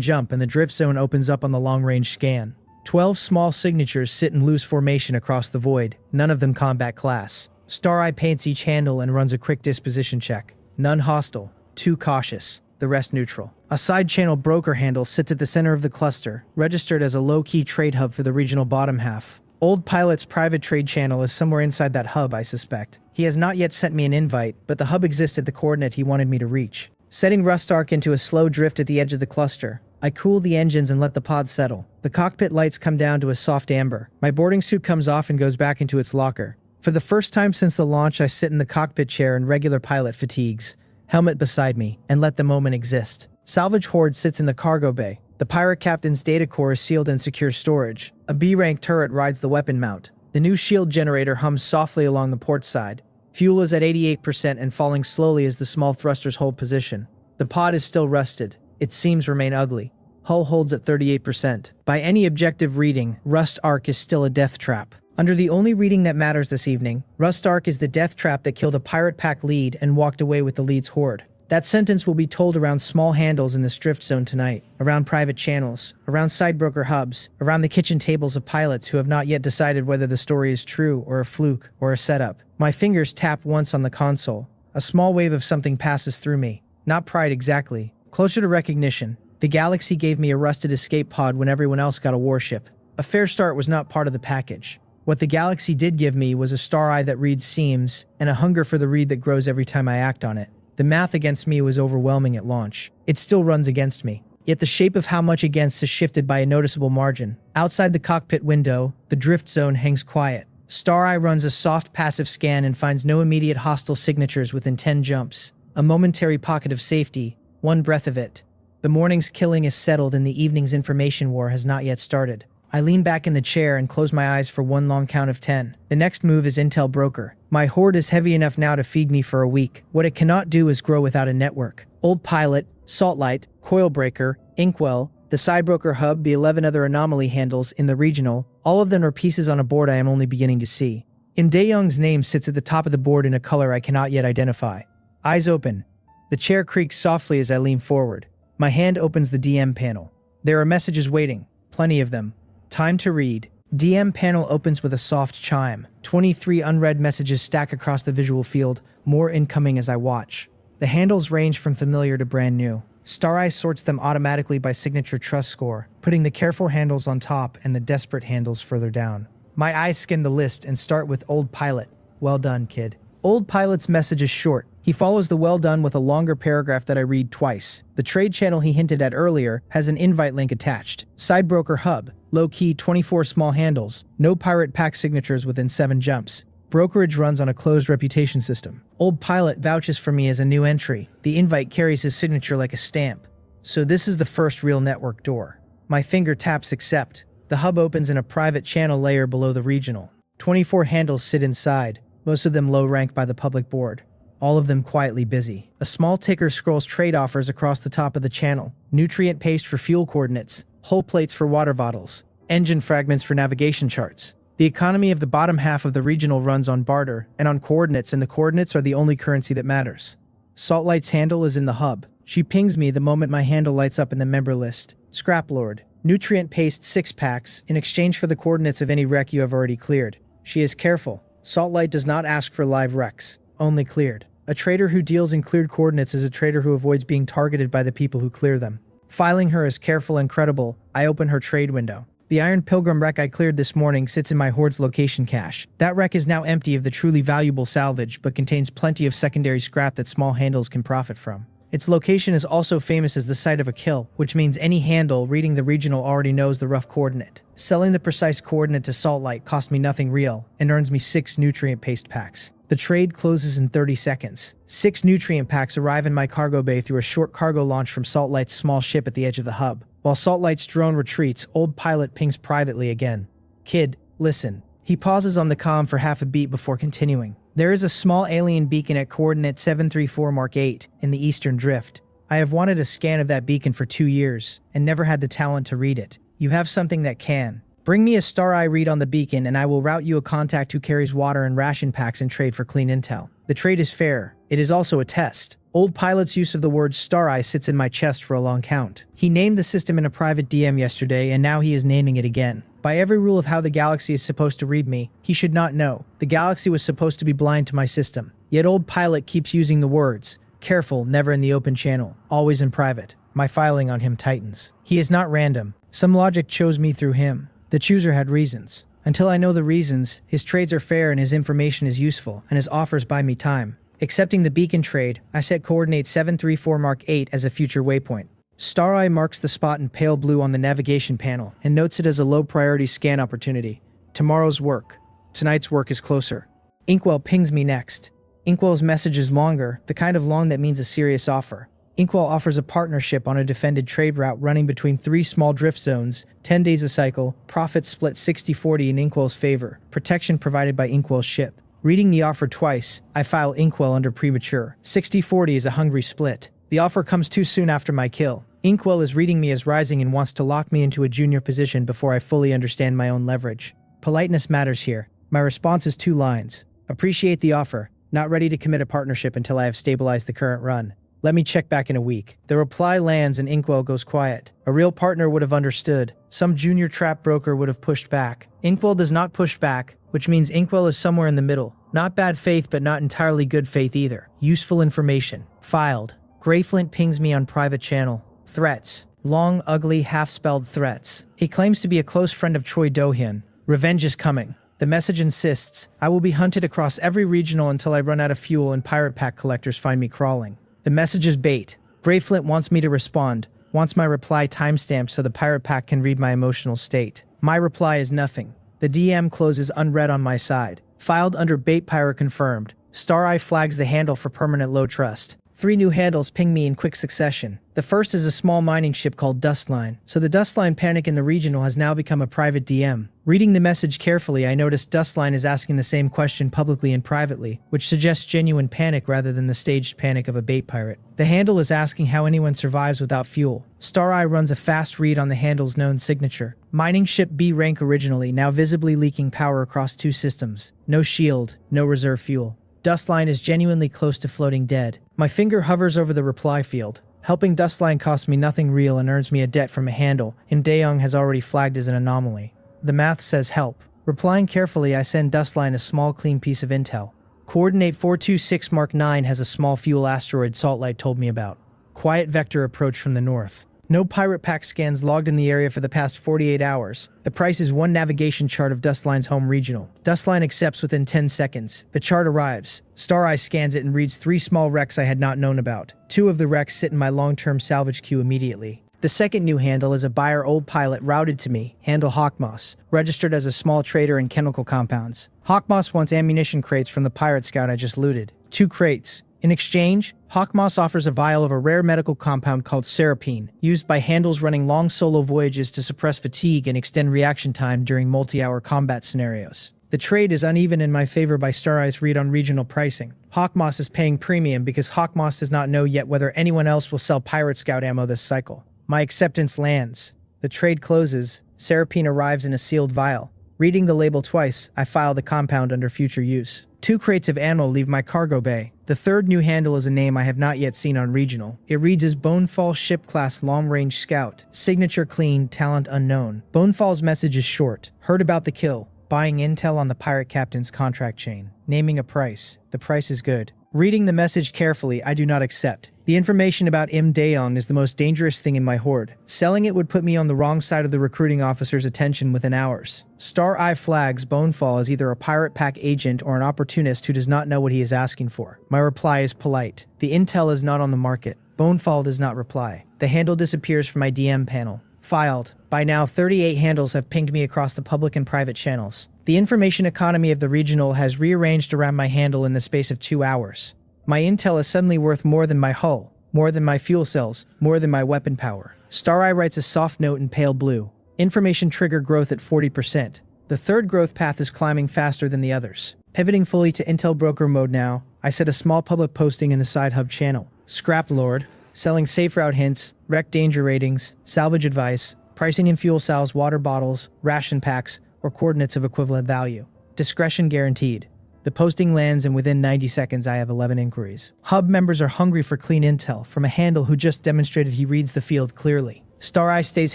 A: jump and the drift zone opens up on the long-range scan. 12 small signatures sit in loose formation across the void, none of them combat class. Star Eye paints each handle and runs a quick disposition check. None hostile, 2 cautious, the rest neutral. A side-channel broker handle sits at the center of the cluster, registered as a low-key trade hub for the regional bottom half. Old Pilot's private trade channel is somewhere inside that hub, I suspect. He has not yet sent me an invite, but the hub exists at the coordinate he wanted me to reach. Setting Rust Arc into a slow drift at the edge of the cluster, I cool the engines and let the pod settle. The cockpit lights come down to a soft amber. My boarding suit comes off and goes back into its locker. For the first time since the launch, I sit in the cockpit chair in regular pilot fatigues, helmet beside me, and let the moment exist. Salvage Horde sits in the cargo bay. The pirate captain's data core is sealed in secure storage. A B-rank turret rides the weapon mount. The new shield generator hums softly along the port side. Fuel is at 88% and falling slowly as the small thrusters hold position. The pod is still rusted. Its seams remain ugly. Hull holds at 38%. By any objective reading, Rust Arc is still a death trap. Under the only reading that matters this evening, Rust Arc is the death trap that killed a pirate pack lead and walked away with the lead's horde. That sentence will be told around small handles in this drift zone tonight, around private channels, around sidebroker hubs, around the kitchen tables of pilots who have not yet decided whether the story is true or a fluke or a setup. My fingers tap once on the console. A small wave of something passes through me. Not pride exactly. Closer to recognition. The galaxy gave me a rusted escape pod when everyone else got a warship. A fair start was not part of the package. What the galaxy did give me was a star eye that reads seams, and a hunger for the read that grows every time I act on it. The math against me was overwhelming at launch. It still runs against me. Yet the shape of how much against is shifted by a noticeable margin. Outside the cockpit window, the drift zone hangs quiet. Star Eye runs a soft passive scan and finds no immediate hostile signatures within 10 jumps. A momentary pocket of safety, one breath of it. The morning's killing is settled and the evening's information war has not yet started. I lean back in the chair and close my eyes for one long count of 10. The next move is Intel Broker. My horde is heavy enough now to feed me for a week. What it cannot do is grow without a network. Old Pilot, Saltlight, Coilbreaker, Inkwell, the Sidebroker Hub, the 11 other anomaly handles in the regional, all of them are pieces on a board I am only beginning to see. Im Dae-young's name sits at the top of the board in a color I cannot yet identify. Eyes open. The chair creaks softly as I lean forward. My hand opens the DM panel. There are messages waiting, plenty of them. Time to read. DM panel opens with a soft chime. 23 unread messages stack across the visual field, more incoming as I watch. The handles range from familiar to brand new. Star Eye sorts them automatically by signature trust score, putting the careful handles on top and the desperate handles further down. My eyes skim the list and start with Old Pilot. Well done, kid. Old Pilot's message is short. He follows the well done with a longer paragraph that I read twice. The trade channel he hinted at earlier has an invite link attached. Sidebroker Hub. Low-key 24 small handles. No pirate pack signatures within 7 jumps. Brokerage runs on a closed reputation system. Old Pilot vouches for me as a new entry. The invite carries his signature like a stamp. So this is the first real network door. My finger taps accept. The hub opens in a private channel layer below the regional. 24 handles sit inside, most of them low ranked by the public board. All of them quietly busy. A small ticker scrolls trade offers across the top of the channel. Nutrient paste for fuel coordinates. Hull plates for water bottles. Engine fragments for navigation charts. The economy of the bottom half of the regional runs on barter and on coordinates, and the coordinates are the only currency that matters. Saltlight's handle is in the hub. She pings me the moment my handle lights up in the member list. Scrap Lord. Nutrient paste 6 packs in exchange for the coordinates of any wreck you have already cleared. She is careful. Saltlight does not ask for live wrecks. Only cleared. A trader who deals in cleared coordinates is a trader who avoids being targeted by the people who clear them. Filing her as careful and credible, I open her trade window. The Iron Pilgrim wreck I cleared this morning sits in my horde's location cache. That wreck is now empty of the truly valuable salvage, but contains plenty of secondary scrap that small handles can profit from. Its location is also famous as the site of a kill, which means any handle reading the regional already knows the rough coordinate. Selling the precise coordinate to Saltlight cost me nothing real, and earns me 6 nutrient paste packs. The trade closes in 30 seconds. 6 nutrient packs arrive in my cargo bay through a short cargo launch from Salt Light's small ship at the edge of the hub. While Salt Light's drone retreats, old pilot pings privately again. Kid, listen. He pauses on the comm for half a beat before continuing. There is a small alien beacon at coordinate 734 Mark 8 in the Eastern Drift. I have wanted a scan of that beacon for 2 years, and never had the talent to read it. You have something that can. Bring me a Star Eye read on the beacon, and I will route you a contact who carries water and ration packs in trade for clean intel. The trade is fair. It is also a test. Old Pilot's use of the word Star Eye sits in my chest for a long count. He named the system in a private DM yesterday, and now he is naming it again. By every rule of how the galaxy is supposed to read me, he should not know. The galaxy was supposed to be blind to my system. Yet Old Pilot keeps using the words. Careful, never in the open channel, always in private. My filing on him tightens. He is not random. Some logic chose me through him. The chooser had reasons. Until I know the reasons, his trades are fair and his information is useful, and his offers buy me time. Accepting the beacon trade, I set coordinate 734 Mark 8 as a future waypoint. Star Eye marks the spot in pale blue on the navigation panel and notes it as a low-priority scan opportunity. Tomorrow's work. Tonight's work is closer. Inkwell pings me next. Inkwell's message is longer, the kind of long that means a serious offer. Inkwell offers a partnership on a defended trade route running between 3 small drift zones, 10 days a cycle, profits split 60-40 in Inkwell's favor, protection provided by Inkwell's ship. Reading the offer twice, I file Inkwell under premature. 60-40 is a hungry split. The offer comes too soon after my kill. Inkwell is reading me as rising and wants to lock me into a junior position before I fully understand my own leverage. Politeness matters here. My response is 2 lines. Appreciate the offer. Not ready to commit a partnership until I have stabilized the current run. Let me check back in a week. The reply lands and Inkwell goes quiet. A real partner would have understood. Some junior trap broker would have pushed back. Inkwell does not push back, which means Inkwell is somewhere in the middle. Not bad faith, but not entirely good faith either. Useful information. Filed. Greyflint pings me on private channel. Threats. Long, ugly, half-spelled threats. He claims to be a close friend of Choi Do-hyun. Revenge is coming. The message insists, I will be hunted across every regional until I run out of fuel and pirate pack collectors find me crawling. The message is bait. Greyflint wants me to respond, wants my reply timestamped so the pirate pack can read my emotional state. My reply is nothing. The DM closes unread on my side. Filed under bait pirate confirmed. Star Eye flags the handle for permanent low trust. 3 new handles ping me in quick succession. The first is a small mining ship called Dustline, so the Dustline panic in the regional has now become a private DM. Reading the message carefully, I noticed Dustline is asking the same question publicly and privately, which suggests genuine panic rather than the staged panic of a bait pirate. The handle is asking how anyone survives without fuel. Star Eye runs a fast read on the handle's known signature. Mining ship B rank originally, now visibly leaking power across 2 systems. No shield, no reserve fuel. Dustline is genuinely close to floating dead. My finger hovers over the reply field. Helping Dustline costs me nothing real and earns me a debt from a handle, and Daeyoung has already flagged as an anomaly. The math says help. Replying carefully, I send Dustline a small clean piece of intel. Coordinate 426 Mark 9 has a small fuel asteroid Saltlight told me about. Quiet vector approach from the north. No pirate pack scans logged in the area for the past 48 hours. The price is 1 navigation chart of Dustline's home regional. Dustline accepts within 10 seconds. The chart arrives. Star Eye scans it and reads 3 small wrecks I had not known about. 2 of the wrecks sit in my long-term salvage queue immediately. The second new handle is a buyer Old Pilot routed to me, handle Hawkmoss, registered as a small trader in chemical compounds. Hawkmoss wants ammunition crates from the pirate scout I just looted. 2 crates. In exchange, Hawkmoss offers a vial of a rare medical compound called Serapine, used by handles running long solo voyages to suppress fatigue and extend reaction time during multi-hour combat scenarios. The trade is uneven in my favor by Star Eye's read on regional pricing. Hawkmoss is paying premium because Hawkmoss does not know yet whether anyone else will sell Pirate Scout ammo this cycle. My acceptance lands. The trade closes. Serapine arrives in a sealed vial. Reading the label twice, I file the compound under future use. 2 crates of ammo leave my cargo bay. The third new handle is a name I have not yet seen on regional. It reads as Bonefall Ship Class Long Range Scout. Signature clean, talent unknown. Bonefall's message is short. Heard about the kill. Buying intel on the pirate captain's contract chain. Naming a price. The price is good. Reading the message carefully, I do not accept. The information about Im Daeyoung is the most dangerous thing in my horde. Selling it would put me on the wrong side of the recruiting officer's attention within hours. Star Eye flags Bonefall as either a pirate pack agent or an opportunist who does not know what he is asking for. My reply is polite. The intel is not on the market. Bonefall does not reply. The handle disappears from my DM panel. Filed. By now, 38 handles have pinged me across the public and private channels. The information economy of the regional has rearranged around my handle in the space of 2 hours. My intel is suddenly worth more than my hull, more than my fuel cells, more than my weapon power. Star Eye writes a soft note in pale blue. Information trigger growth at 40%. The third growth path is climbing faster than the others. Pivoting fully to Intel broker mode now, I set a small public posting in the side hub channel. Scrap Lord, selling safe route hints, wreck danger ratings, salvage advice, pricing in fuel cells, water bottles, ration packs, or coordinates of equivalent value. Discretion guaranteed. The posting lands and within 90 seconds I have 11 inquiries. Hub members are hungry for clean intel from a handle who just demonstrated he reads the field clearly. Star Eye stays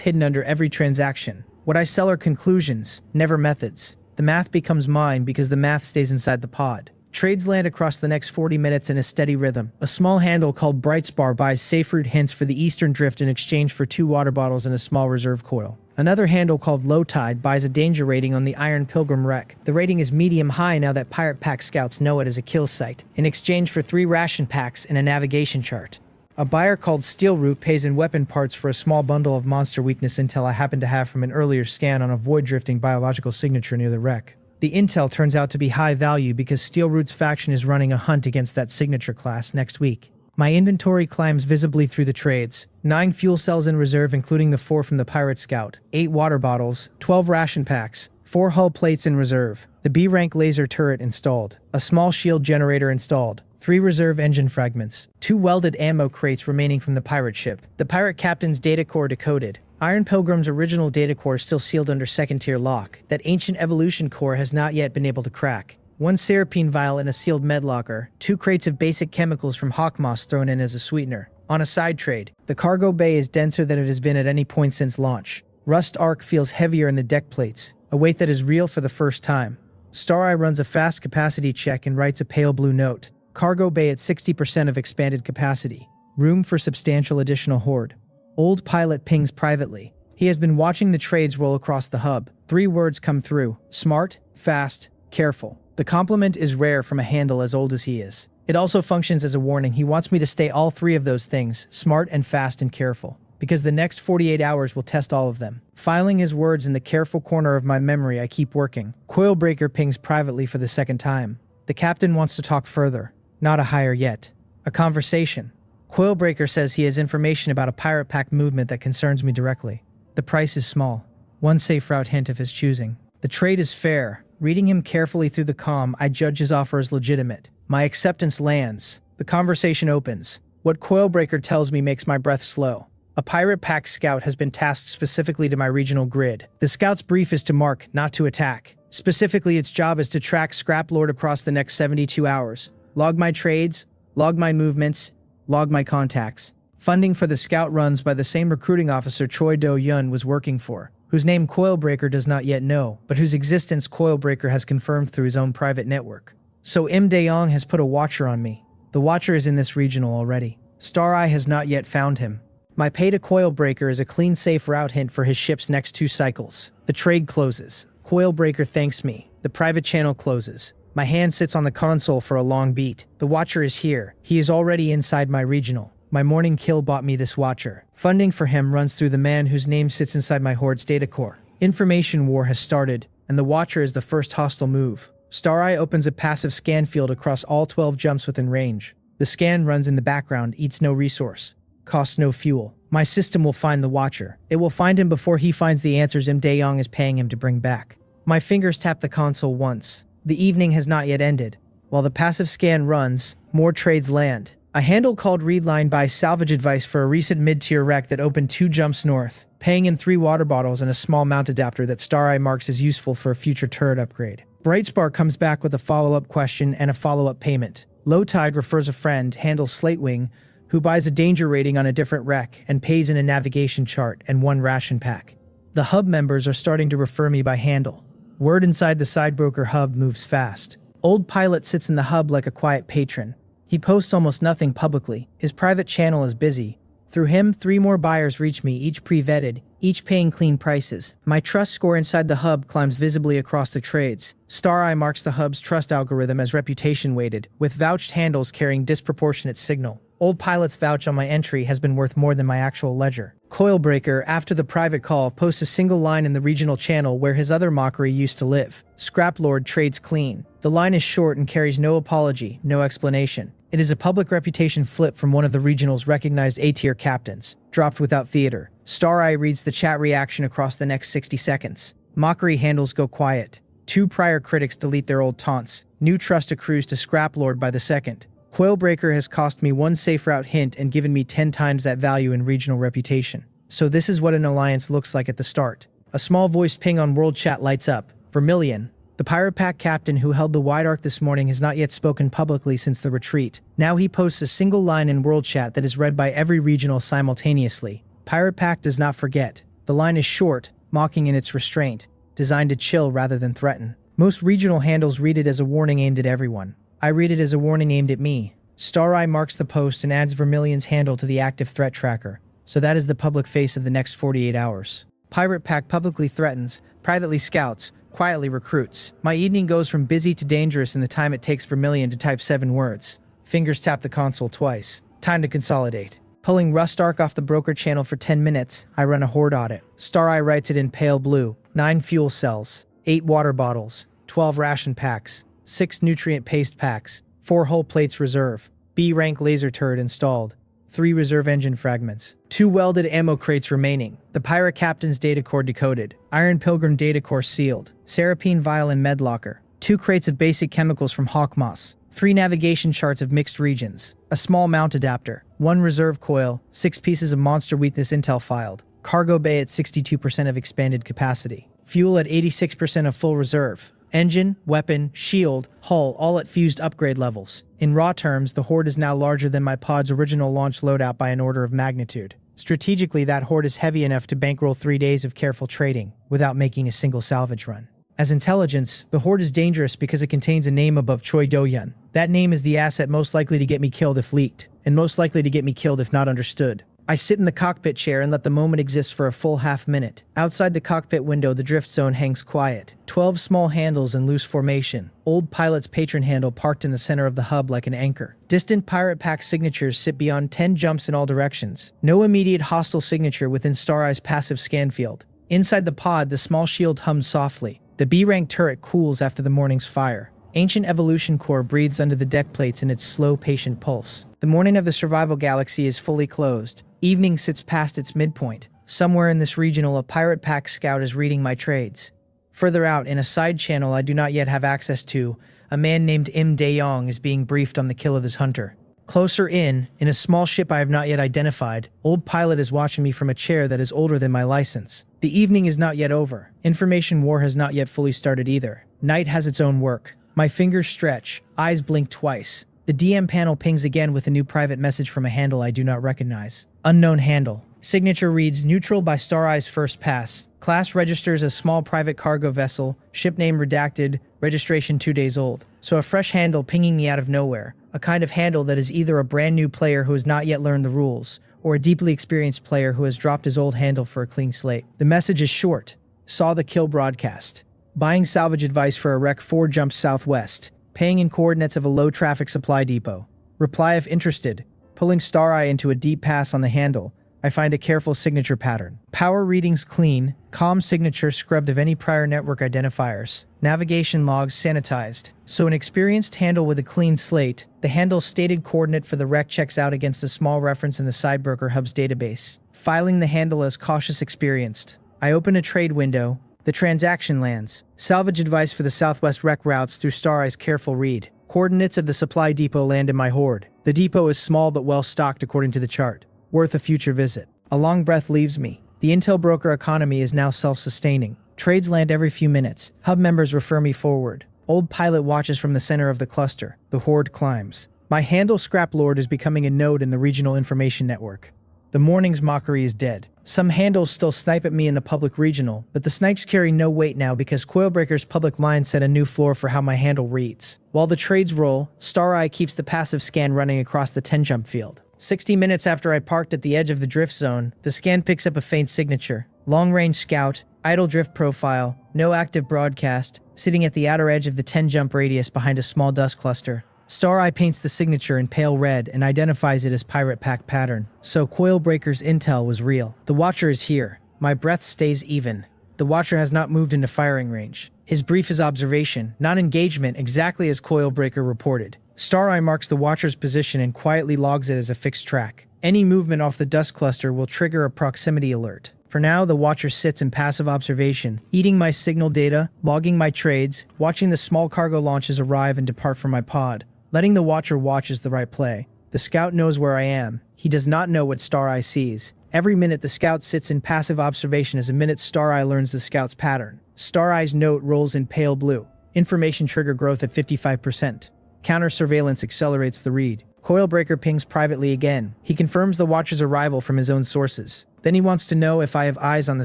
A: hidden under every transaction. What I sell are conclusions, never methods. The math becomes mine because the math stays inside the pod. Trades land across the next 40 minutes in a steady rhythm. A small handle called Brightspar buys safe route hints for the Eastern Drift in exchange for 2 water bottles and a small reserve coil. Another handle called Low Tide buys a danger rating on the Iron Pilgrim wreck. The rating is medium-high now that Pirate Pack scouts know it as a kill site, in exchange for 3 ration packs and a navigation chart. A buyer called Steel Root pays in weapon parts for a small bundle of monster weakness intel I happen to have from an earlier scan on a void-drifting biological signature near the wreck. The intel turns out to be high value because Steel Root's faction is running a hunt against that signature class next week. My inventory climbs visibly through the trades. 9 fuel cells in reserve including the 4 from the Pirate Scout, 8 water bottles, 12 ration packs, 4 hull plates in reserve, the B-rank laser turret installed, a small shield generator installed, 3 reserve engine fragments, 2 welded ammo crates remaining from the pirate ship, the pirate captain's data core decoded. Iron Pilgrim's original data core is still sealed under second-tier lock. That ancient evolution core has not yet been able to crack. 1 Serapine vial in a sealed med locker, 2 crates of basic chemicals from Hawkmoss thrown in as a sweetener. On a side trade, the cargo bay is denser than it has been at any point since launch. Rust arc feels heavier in the deck plates, a weight that is real for the first time. Star Eye runs a fast capacity check and writes a pale blue note. Cargo bay at 60% of expanded capacity. Room for substantial additional hoard. Old pilot pings privately. He has been watching the trades roll across the hub. 3 words come through. Smart, fast, careful. The compliment is rare from a handle as old as he is. It also functions as a warning. He wants me to stay all 3 of those things, smart and fast and careful, because the next 48 hours will test all of them. Filing his words in the careful corner of my memory, I keep working. Coilbreaker pings privately for the 2nd time. The captain wants to talk further. Not a hire yet. A conversation. Coilbreaker says he has information about a pirate pack movement that concerns me directly. The price is small. 1 safe route hint of his choosing. The trade is fair. Reading him carefully through the comm, I judge his offer as legitimate. My acceptance lands. The conversation opens. What Coilbreaker tells me makes my breath slow. A pirate pack scout has been tasked specifically to my regional grid. The scout's brief is to mark, not to attack. Specifically, its job is to track Scrap Lord across the next 72 hours. Log my trades, log my movements, log my contacts. Funding for the scout runs by the same recruiting officer Choi Do-yun was working for, whose name Coilbreaker does not yet know, but whose existence Coilbreaker has confirmed through his own private network. So Im Dae-yong has put a watcher on me. The watcher is in this regional already. Star Eye has not yet found him. My pay to Coilbreaker is a clean safe route hint for his ship's next 2 cycles. The trade closes. Coilbreaker thanks me. The private channel closes. My hand sits on the console for a long beat. The watcher is here. He is already inside my regional. My morning kill bought me this watcher. Funding for him runs through the man whose name sits inside my horde's data core. Information war has started, and the watcher is the first hostile move. Star Eye opens a passive scan field across all 12 jumps within range. The scan runs in the background, eats no resource, costs no fuel. My system will find the watcher. It will find him before he finds the answers Im Dae-yong is paying him to bring back. My fingers tap the console once. The evening has not yet ended. While the passive scan runs, more trades land. A handle called Readline buys salvage advice for a recent mid-tier wreck that opened 2 jumps north, paying in 3 water bottles and a small mount adapter that Star Eye marks as useful for a future turret upgrade. Brightspar comes back with a follow-up question and a follow-up payment. Low Tide refers a friend, handle Slatewing, who buys a danger rating on a different wreck and pays in a navigation chart and 1 ration pack. The hub members are starting to refer me by handle. Word inside the sidebroker hub moves fast. Old Pilot sits in the hub like a quiet patron. He posts almost nothing publicly. His private channel is busy. Through him, 3 more buyers reach me, each pre-vetted, each paying clean prices. My trust score inside the hub climbs visibly across the trades. Star Eye marks the hub's trust algorithm as reputation weighted, with vouched handles carrying disproportionate signal. Old Pilot's vouch on my entry has been worth more than my actual ledger. Coilbreaker, after the private call, posts a single line in the regional channel where his other mockery used to live. Scraplord trades clean. The line is short and carries no apology, no explanation. It is a public reputation flip from one of the regional's recognized A-tier captains, dropped without theater. Stareye reads the chat reaction across the next 60 seconds. Mockery handles go quiet. 2 prior critics delete their old taunts. New trust accrues to Scraplord by the second. Coilbreaker has cost me 1 safe route hint and given me 10 times that value in regional reputation. So this is what an alliance looks like at the start. A small voiced ping on world chat lights up. Vermilion. The Pirate Pack captain who held the wide arc this morning has not yet spoken publicly since the retreat. Now he posts a single line in world chat that is read by every regional simultaneously. Pirate Pack does not forget. The line is short, mocking in its restraint, designed to chill rather than threaten. Most regional handles read it as a warning aimed at everyone. I read it as a warning aimed at me. Stareye marks the post and adds Vermilion's handle to the active threat tracker. So that is the public face of the next 48 hours. Pirate Pack publicly threatens, privately scouts, quietly recruits. My evening goes from busy to dangerous in the time it takes Vermilion to type 7 words. Fingers tap the console twice. Time to consolidate. Pulling Rust Arc off the broker channel for 10 minutes, I run a horde audit. Stareye writes it in pale blue. 9 fuel cells, 8 water bottles, 12 ration packs, 6 nutrient paste packs, 4 hull plates reserve, B-rank laser turret installed, 3 reserve engine fragments, 2 welded ammo crates remaining, the Pirate Captain's data core decoded, Iron Pilgrim data core sealed, Serapine vial and med locker, 2 crates of basic chemicals from Hawkmoss, 3 navigation charts of mixed regions, a small mount adapter, 1 reserve coil, 6 pieces of monster weakness intel filed, cargo bay at 62% of expanded capacity, fuel at 86% of full reserve, engine, weapon, shield, hull all at fused upgrade levels. In raw terms, the horde is now larger than my pod's original launch loadout by an order of magnitude. Strategically, that horde is heavy enough to bankroll 3 days of careful trading without making a single salvage run. As intelligence, the horde is dangerous because it contains a name above Choi Do-yun. That name is the asset most likely to get me killed if leaked, and most likely to get me killed if not understood. I sit in the cockpit chair and let the moment exist for a full half-minute. Outside the cockpit window, the drift zone hangs quiet. 12 small handles in loose formation. Old Pilot's patron handle parked in the center of the hub like an anchor. Distant Pirate Pack signatures sit beyond 10 jumps in all directions. No immediate hostile signature within Stareye's passive scan field. Inside the pod, the small shield hums softly. The B-rank turret cools after the morning's fire. Ancient evolution core breathes under the deck plates in its slow, patient pulse. The morning of the survival galaxy is fully closed. Evening sits past its midpoint. Somewhere in this regional, a Pirate Pack scout is reading my trades. Further out, in a side channel I do not yet have access to, a man named Im Dae-yong is being briefed on the kill of his hunter. Closer in a small ship I have not yet identified, Old Pilot is watching me from a chair that is older than my license. The evening is not yet over. Information war has not yet fully started either. Night has its own work. My fingers stretch, eyes blink twice. The DM panel pings again with a new private message from a handle I do not recognize. Unknown handle. Signature reads neutral by Stareye's first pass. Class registers as small private cargo vessel. Ship name redacted. Registration 2 days old. So a fresh handle pinging me out of nowhere. A kind of handle that is either a brand new player who has not yet learned the rules, or a deeply experienced player who has dropped his old handle for a clean slate. The message is short. Saw the kill broadcast. Buying salvage advice for a wreck 4 jumps southwest. Paying in coordinates of a low-traffic supply depot. Reply if interested. Pulling Stareye into a deep pass on the handle, I find a careful signature pattern. Power readings clean, calm signature scrubbed of any prior network identifiers. Navigation logs sanitized. So an experienced handle with a clean slate, the handle's stated coordinate for the wreck checks out against a small reference in the Sidebroker Hub's database. Filing the handle as cautious experienced. I open a trade window. The transaction lands. Salvage advice for the southwest wreck routes through Stareye's careful read. Coordinates of the supply depot land in my horde. The depot is small but well stocked according to the chart. Worth a future visit. A long breath leaves me. The Intel broker economy is now self-sustaining. Trades land every few minutes. Hub members refer me forward. Old Pilot watches from the center of the cluster. The horde climbs. My handle Scraplord is becoming a node in the regional information network. The morning's mockery is dead. Some handles still snipe at me in the public regional, but the snipes carry no weight now because Coilbreaker's public line set a new floor for how my handle reads. While the trades roll, Stareye keeps the passive scan running across the 10-jump field. 60 minutes after I parked at the edge of the drift zone, the scan picks up a faint signature. Long-range scout, idle drift profile, no active broadcast, sitting at the outer edge of the 10-jump radius behind a small dust cluster. Star Eye paints the signature in pale red and identifies it as Pirate Pack pattern. So Coilbreaker's intel was real. The Watcher is here. My breath stays even. The Watcher has not moved into firing range. His brief is observation, not engagement, exactly as Coilbreaker reported. Star Eye marks the Watcher's position and quietly logs it as a fixed track. Any movement off the dust cluster will trigger a proximity alert. For now, the Watcher sits in passive observation, eating my signal data, logging my trades, watching the small cargo launches arrive and depart from my pod. Letting the Watcher watch is the right play. The Scout knows where I am. He does not know what Star Eye sees. Every minute the Scout sits in passive observation is a minute Star Eye learns the Scout's pattern. Star Eye's note rolls in pale blue. Information trigger growth at 55%. Counter surveillance accelerates the read. Coilbreaker pings privately again. He confirms the Watcher's arrival from his own sources. Then he wants to know if I have eyes on the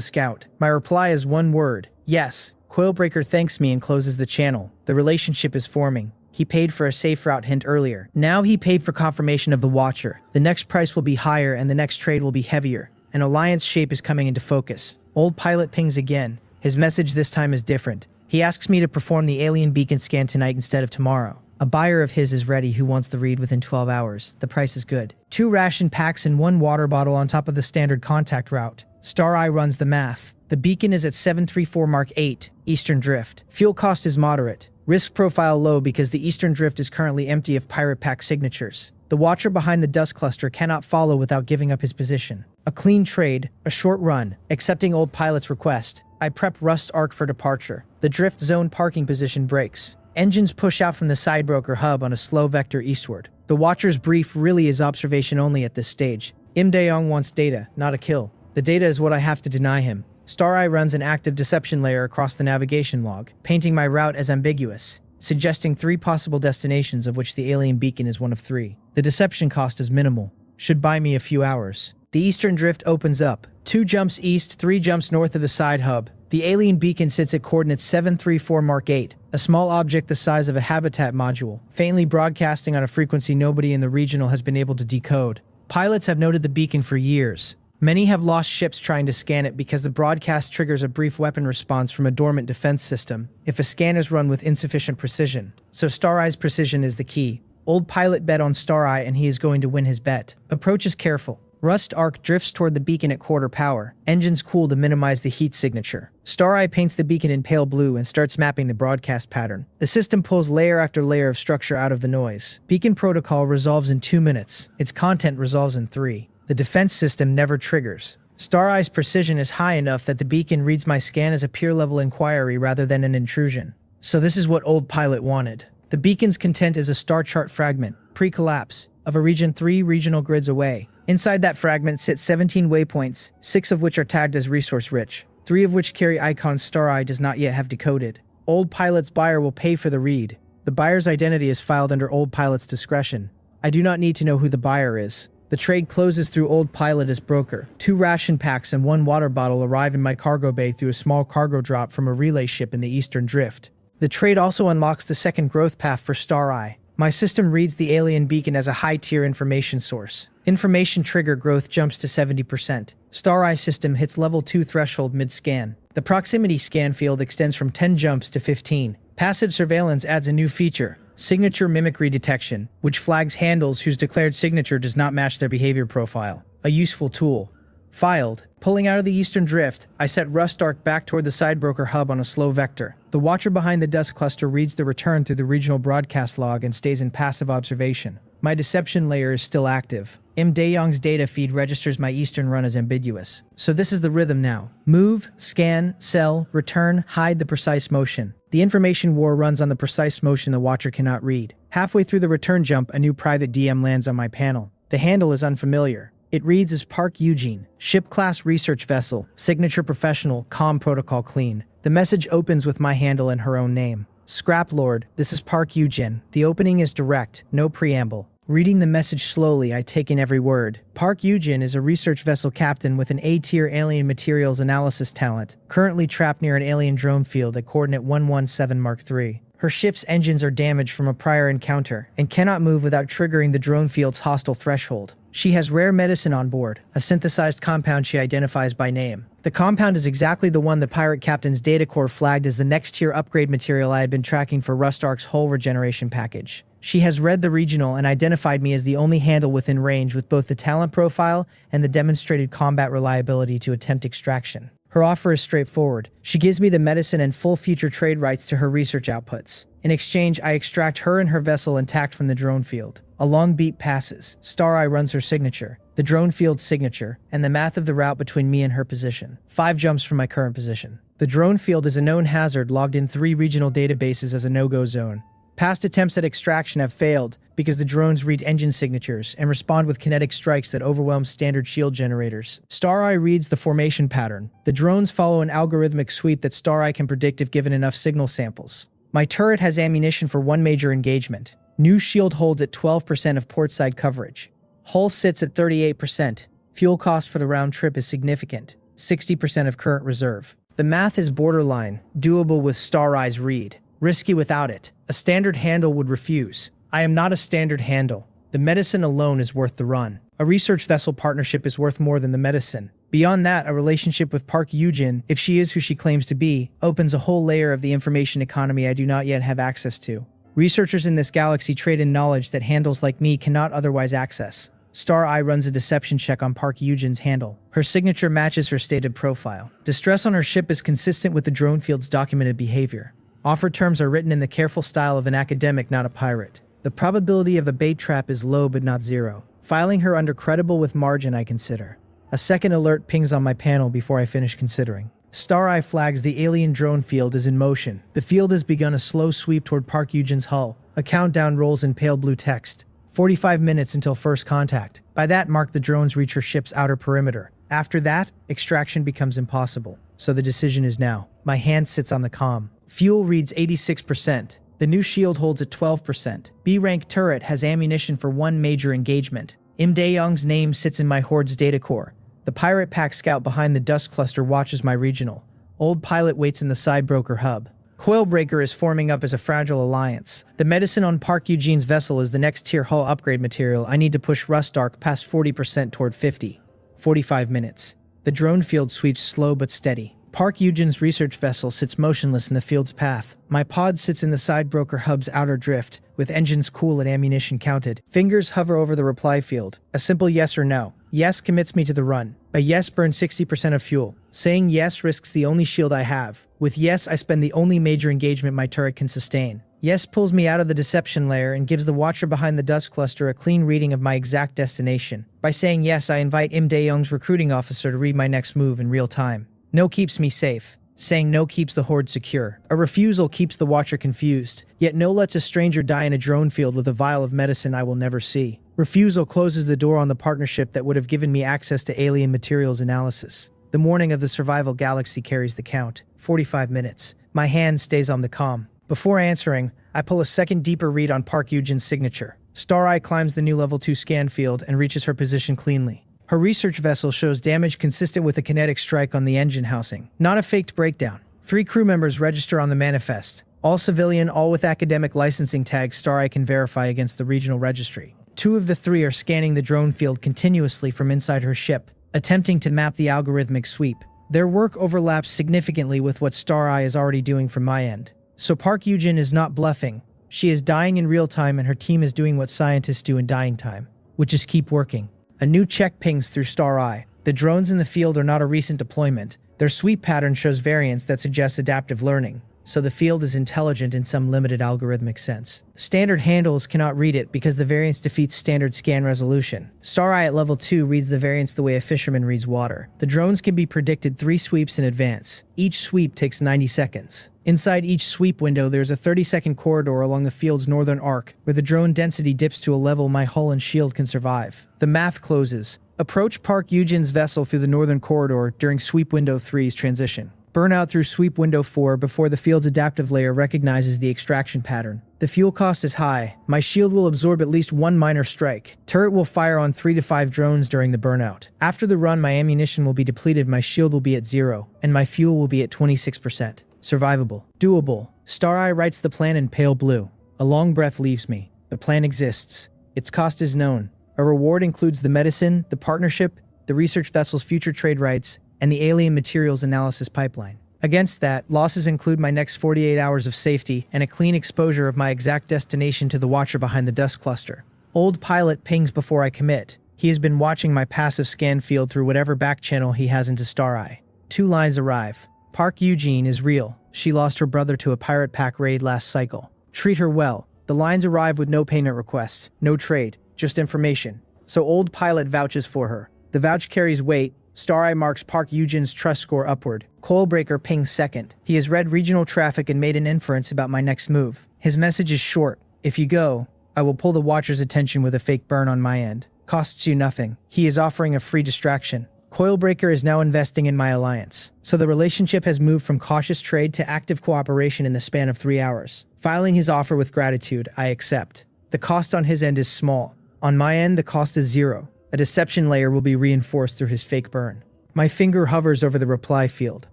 A: Scout. My reply is one word: yes. Coilbreaker thanks me and closes the channel. The relationship is forming. He paid for a safe route hint earlier. Now he paid for confirmation of the Watcher. The next price will be higher and the next trade will be heavier. An alliance shape is coming into focus. Old Pilot pings again. His message this time is different. He asks me to perform the alien beacon scan tonight instead of tomorrow. A buyer of his is ready who wants the read within 12 hours. The price is good. 2 ration packs and 1 water bottle on top of the standard contact route. Star Eye runs the math. The beacon is at 734 Mark 8, Eastern Drift. Fuel cost is moderate. Risk profile low because the Eastern Drift is currently empty of Pirate Pack signatures. The Watcher behind the dust cluster cannot follow without giving up his position. A clean trade, a short run, accepting Old Pilot's request. I prep Rust Arc for departure. The drift zone parking position breaks. Engines push out from the sidebroker hub on a slow vector eastward. The Watcher's brief really is observation only at this stage. Im Dae-young wants data, not a kill. The data is what I have to deny him. Star Eye runs an active deception layer across the navigation log, painting my route as ambiguous, suggesting 3 possible destinations of which the alien beacon is one of 3. The deception cost is minimal. Should buy me a few hours. The Eastern Drift opens up. 2 jumps east, 3 jumps north of the side hub. The alien beacon sits at coordinates 734 Mark 8, a small object the size of a habitat module, faintly broadcasting on a frequency nobody in the regional has been able to decode. Pilots have noted the beacon for years. Many have lost ships trying to scan it because the broadcast triggers a brief weapon response from a dormant defense system if a scan is run with insufficient precision. So Star Eye's precision is the key. Old Pilot bet on Star Eye and he is going to win his bet. Approach is careful. Rust Arc drifts toward the beacon at quarter power. Engines cool to minimize the heat signature. Star Eye paints the beacon in pale blue and starts mapping the broadcast pattern. The system pulls layer after layer of structure out of the noise. Beacon protocol resolves in 2 minutes. Its content resolves in 3. The defense system never triggers. Star Eye's precision is high enough that the beacon reads my scan as a peer-level inquiry rather than an intrusion. So this is what Old Pilot wanted. The beacon's content is a star chart fragment, pre-collapse, of a region 3 regional grids away. Inside that fragment sit 17 waypoints, 6 of which are tagged as resource-rich, 3 of which carry icons Star Eye does not yet have decoded. Old Pilot's buyer will pay for the read. The buyer's identity is filed under Old Pilot's discretion. I do not need to know who the buyer is. The trade closes through Old Pilot as broker. 2 ration packs and 1 water bottle arrive in my cargo bay through a small cargo drop from a relay ship in the Eastern Drift. The trade also unlocks the second growth path for Star Eye. My system reads the alien beacon as a high-tier information source. Information trigger growth jumps to 70%. Star Eye system hits level 2 threshold mid-scan. The proximity scan field extends from 10 jumps to 15. Passive surveillance adds a new feature, signature mimicry detection, which flags handles whose declared signature does not match their behavior profile. A useful tool. Filed. Pulling out of the Eastern Drift, I set Rust Arc back toward the sidebroker hub on a slow vector. The Watcher behind the dust cluster reads the return through the regional broadcast log and stays in passive observation. My deception layer is still active. Im Dae-young's data feed registers my Eastern run as ambiguous. So this is the rhythm now. Move, scan, sell, return, hide the precise motion. The information war runs on the precise motion the Watcher cannot read. Halfway through the return jump, a new private DM lands on my panel. The handle is unfamiliar. It reads as Park Eugene, ship class research vessel, signature professional, comm protocol clean. The message opens with my handle and her own name. Scrap Lord, this is Park Eugene. The opening is direct, no preamble. Reading the message slowly, I take in every word. Park Eugene is a research vessel captain with an A-tier alien materials analysis talent, currently trapped near an alien drone field at coordinate 117 Mark 3. Her ship's engines are damaged from a prior encounter and cannot move without triggering the drone field's hostile threshold. She has rare medicine on board, a synthesized compound she identifies by name. The compound is exactly the one the pirate captain's data core flagged as the next tier upgrade material I had been tracking for Rust Arc's hull regeneration package. She has read the regional and identified me as the only handle within range with both the talent profile and the demonstrated combat reliability to attempt extraction. Her offer is straightforward. She gives me the medicine and full future trade rights to her research outputs. In exchange, I extract her and her vessel intact from the drone field. A long beat passes. Star Eye runs her signature, the drone field's signature, and the math of the route between me and her position. 5 jumps from my current position. The drone field is a known hazard logged in 3 regional databases as a no-go zone. Past attempts at extraction have failed because the drones read engine signatures and respond with kinetic strikes that overwhelm standard shield generators. Star Eye reads the formation pattern. The drones follow an algorithmic sweep that Star Eye can predict if given enough signal samples. My turret has ammunition for 1 major engagement. New shield holds at 12% of portside coverage. Hull sits at 38%. Fuel cost for the round trip is significant, 60% of current reserve. The math is borderline, doable with Star Eye's read. Risky without it. A standard handle would refuse. I am not a standard handle. The medicine alone is worth the run. A research vessel partnership is worth more than the medicine. Beyond that, a relationship with Park Yujin, if she is who she claims to be, opens a whole layer of the information economy I do not yet have access to. Researchers in this galaxy trade in knowledge that handles like me cannot otherwise access. Star Eye runs a deception check on Park Yujin's handle. Her signature matches her stated profile. Distress on her ship is consistent with the drone field's documented behavior. Offer terms are written in the careful style of an academic, not a pirate. The probability of a bait trap is low but not zero. Filing her under credible with margin I consider. A second alert pings on my panel before I finish considering. Star Eye flags the alien drone field is in motion. The field has begun a slow sweep toward Park Yujin's hull. A countdown rolls in pale blue text. 45 minutes until first contact. By that mark, the drones reach her ship's outer perimeter. After that, extraction becomes impossible. So the decision is now. My hand sits on the comm. Fuel reads 86%. The new shield holds at 12%. B-rank turret has ammunition for 1 major engagement. Im Dae-young's name sits in my horde's data core. The pirate pack scout behind the dust cluster watches my regional. Old pilot waits in the side broker hub. Coilbreaker is forming up as a fragile alliance. The medicine on Park Eugene's vessel is the next tier hull upgrade material. I need to push Rust Arc past 40% toward 50. 45 minutes. The drone field sweeps slow but steady. Park Eugene's research vessel sits motionless in the field's path. My pod sits in the side broker hub's outer drift, with engines cool and ammunition counted. Fingers hover over the reply field. A simple yes or no. Yes commits me to the run. A yes burns 60% of fuel. Saying yes risks the only shield I have. With yes, I spend the only major engagement my turret can sustain. Yes pulls me out of the deception layer and gives the watcher behind the dust cluster a clean reading of my exact destination. By saying yes, I invite Im Dae-young's recruiting officer to read my next move in real time. No keeps me safe. Saying no keeps the horde secure. A refusal keeps the watcher confused. Yet no lets a stranger die in a drone field with a vial of medicine I will never see. Refusal closes the door on the partnership that would have given me access to alien materials analysis. The morning of the survival galaxy carries the count. 45 minutes. My hand stays on the comm. Before answering, I pull a second deeper read on Park Eugene's signature. Star Eye climbs the new level 2 scan field and reaches her position cleanly. Her research vessel shows damage consistent with a kinetic strike on the engine housing, not a faked breakdown. 3 crew members register on the manifest. All civilian, all with academic licensing tags Star Eye can verify against the regional registry. 2 of the 3 are scanning the drone field continuously from inside her ship, attempting to map the algorithmic sweep. Their work overlaps significantly with what Star Eye is already doing from my end. So Park Eugene is not bluffing. She is dying in real time and her team is doing what scientists do in dying time, which is keep working. A new check pings through Star Eye. The drones in the field are not a recent deployment. Their sweep pattern shows variance that suggests adaptive learning, so the field is intelligent in some limited algorithmic sense. Standard handles cannot read it because the variance defeats standard scan resolution. Star Eye at level 2 reads the variance the way a fisherman reads water. The drones can be predicted 3 sweeps in advance. Each sweep takes 90 seconds. Inside each sweep window, there's a 30-second corridor along the field's northern arc, where the drone density dips to a level my hull and shield can survive. The math closes. Approach Park Eugene's vessel through the northern corridor during sweep window 3's transition. Burn out through sweep window 4 before the field's adaptive layer recognizes the extraction pattern. The fuel cost is high. My shield will absorb at least 1 minor strike. Turret will fire on 3 to 5 drones during the burnout. After the run, my ammunition will be depleted, my shield will be at 0, and my fuel will be at 26%. Survivable. Doable. Star Eye writes the plan in pale blue. A long breath leaves me. The plan exists. Its cost is known. A reward includes the medicine, the partnership, the research vessel's future trade rights, and the alien materials analysis pipeline. Against that, losses include my next 48 hours of safety and a clean exposure of my exact destination to the watcher behind the dust cluster. Old pilot pings before I commit. He has been watching my passive scan field through whatever back channel he has into Star Eye. 2 lines arrive. Park Eugene is real. She lost her brother to a pirate pack raid last cycle. Treat her well. The lines arrive with no payment request, no trade, just information. So old pilot vouches for her. The vouch carries weight. Star Eye marks Park Eugene's trust score upward. Coilbreaker pings second. He has read regional traffic and made an inference about my next move. His message is short. If you go, I will pull the watcher's attention with a fake burn on my end. Costs you nothing. He is offering a free distraction. Coilbreaker is now investing in my alliance. So the relationship has moved from cautious trade to active cooperation in the span of 3 hours. Filing his offer with gratitude, I accept. The cost on his end is small. On my end, the cost is 0. A deception layer will be reinforced through his fake burn. My finger hovers over the reply field.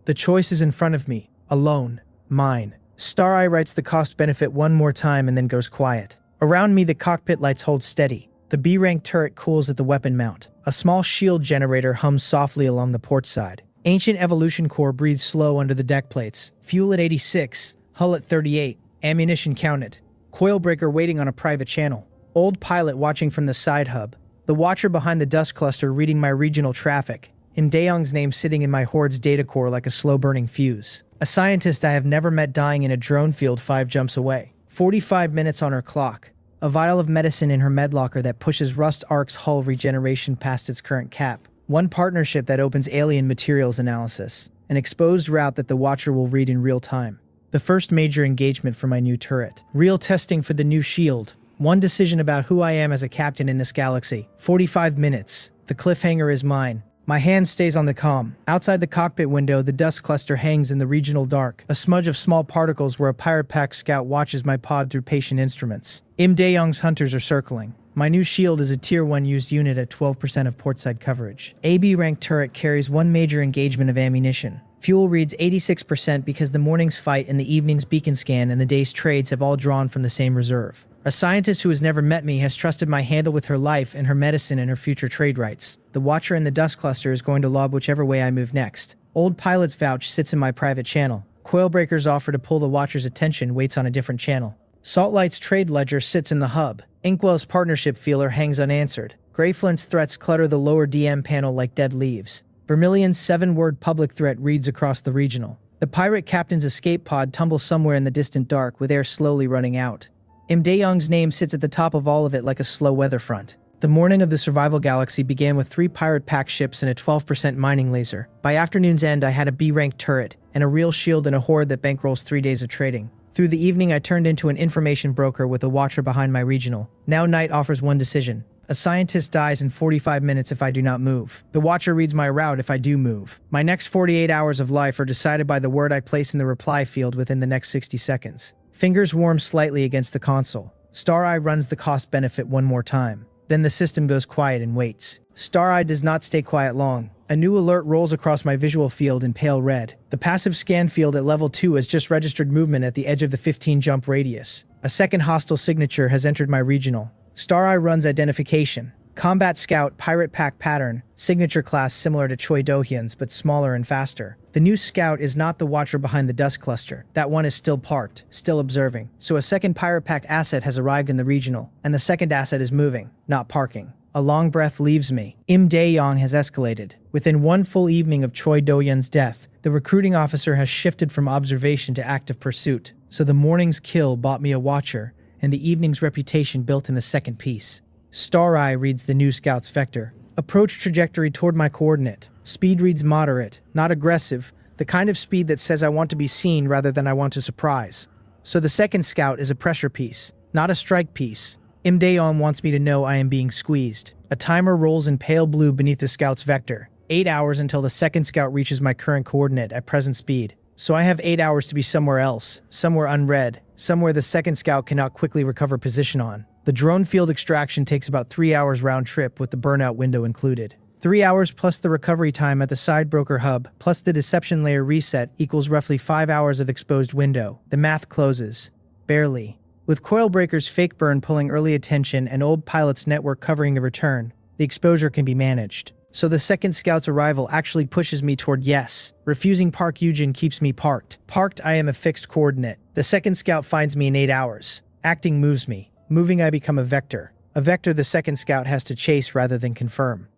A: The choice is in front of me. Alone. Mine. Star Eye writes the cost-benefit one more time and then goes quiet. Around me, the cockpit lights hold steady. The B-rank turret cools at the weapon mount. A small shield generator hums softly along the port side. Ancient Evolution Core breathes slow under the deck plates. Fuel at 86. Hull at 38. Ammunition counted. Coilbreaker waiting on a private channel. Old pilot watching from the side hub. The watcher behind the dust cluster reading my regional traffic. Daeyoung's name sitting in my horde's data core like a slow-burning fuse. A scientist I have never met dying in a drone field 5 jumps away. 45 minutes on her clock. A vial of medicine in her medlocker that pushes Rust Ark's hull regeneration past its current cap. One partnership that opens alien materials analysis. An exposed route that the watcher will read in real time. The first major engagement for my new turret. Real testing for the new shield. One decision about who I am as a captain in this galaxy. 45 minutes. The cliffhanger is mine. My hand stays on the comm. Outside the cockpit window, the dust cluster hangs in the regional dark, a smudge of small particles where a pirate pack scout watches my pod through patient instruments. Daeyoung's hunters are circling. My new shield is a Tier 1 used unit at 12% of portside coverage. AB rank turret carries one major engagement of ammunition. Fuel reads 86% because the morning's fight and the evening's beacon scan and the day's trades have all drawn from the same reserve. A scientist who has never met me has trusted my handle with her life and her medicine and her future trade rights. The watcher in the dust cluster is going to lob whichever way I move next. Old pilot's vouch sits in my private channel. Coilbreaker's offer to pull the watcher's attention waits on a different channel. Saltlight's trade ledger sits in the hub. Inkwell's partnership feeler hangs unanswered. Greyflint's threats clutter the lower DM panel like dead leaves. Vermilion's 7-word public threat reads across the regional. The pirate captain's escape pod tumbles somewhere in the distant dark with air slowly running out. Daeyoung's name sits at the top of all of it like a slow weather front. The morning of the survival galaxy began with 3 pirate pack ships and a 12% mining laser. By afternoon's end, I had a B-rank turret and a real shield and a horde that bankrolls 3 days of trading. Through the evening, I turned into an information broker with a watcher behind my regional. Now night offers one decision. A scientist dies in 45 minutes if I do not move. The watcher reads my route if I do move. My next 48 hours of life are decided by the word I place in the reply field within the next 60 seconds. Fingers warm slightly against the console. Star Eye runs the cost-benefit one more time. Then the system goes quiet and waits. Star Eye does not stay quiet long. A new alert rolls across my visual field in pale red. The passive scan field at level 2 has just registered movement at the edge of the 15-jump radius. A second hostile signature has entered my regional. Star Eye runs identification. Combat Scout Pirate Pack pattern, signature class similar to Choi Do-hyun's but smaller and faster. The new Scout is not the watcher behind the dust cluster. That one is still parked, still observing. So a second Pirate Pack asset has arrived in the regional, and the second asset is moving, not parking. A long breath leaves me. Daeyoung has escalated. Within one full evening of Choi Do-hyun's death, the recruiting officer has shifted from observation to active pursuit. So the morning's kill bought me a watcher, and the evening's reputation built in the second piece. Star Eye reads the new Scout's vector. Approach trajectory toward my coordinate. Speed reads moderate, not aggressive, the kind of speed that says I want to be seen rather than I want to surprise. So the second Scout is a pressure piece, not a strike piece. Daeyoung wants me to know I am being squeezed. A timer rolls in pale blue beneath the Scout's vector. 8 hours until the second Scout reaches my current coordinate at present speed. So I have 8 hours to be somewhere else, somewhere unread, somewhere the second Scout cannot quickly recover position on. The drone field extraction takes about 3 hours round trip with the burnout window included. 3 hours plus the recovery time at the side broker hub, plus the deception layer reset equals roughly 5 hours of exposed window. The math closes. Barely. With Coilbreaker's fake burn pulling early attention and old pilot's network covering the return, the exposure can be managed. So the second scout's arrival actually pushes me toward yes. Refusing Park Yujin keeps me parked. Parked, I am a fixed coordinate. The second scout finds me in 8 hours. Acting moves me. Moving, I become a vector. A vector the second scout has to chase rather than confirm.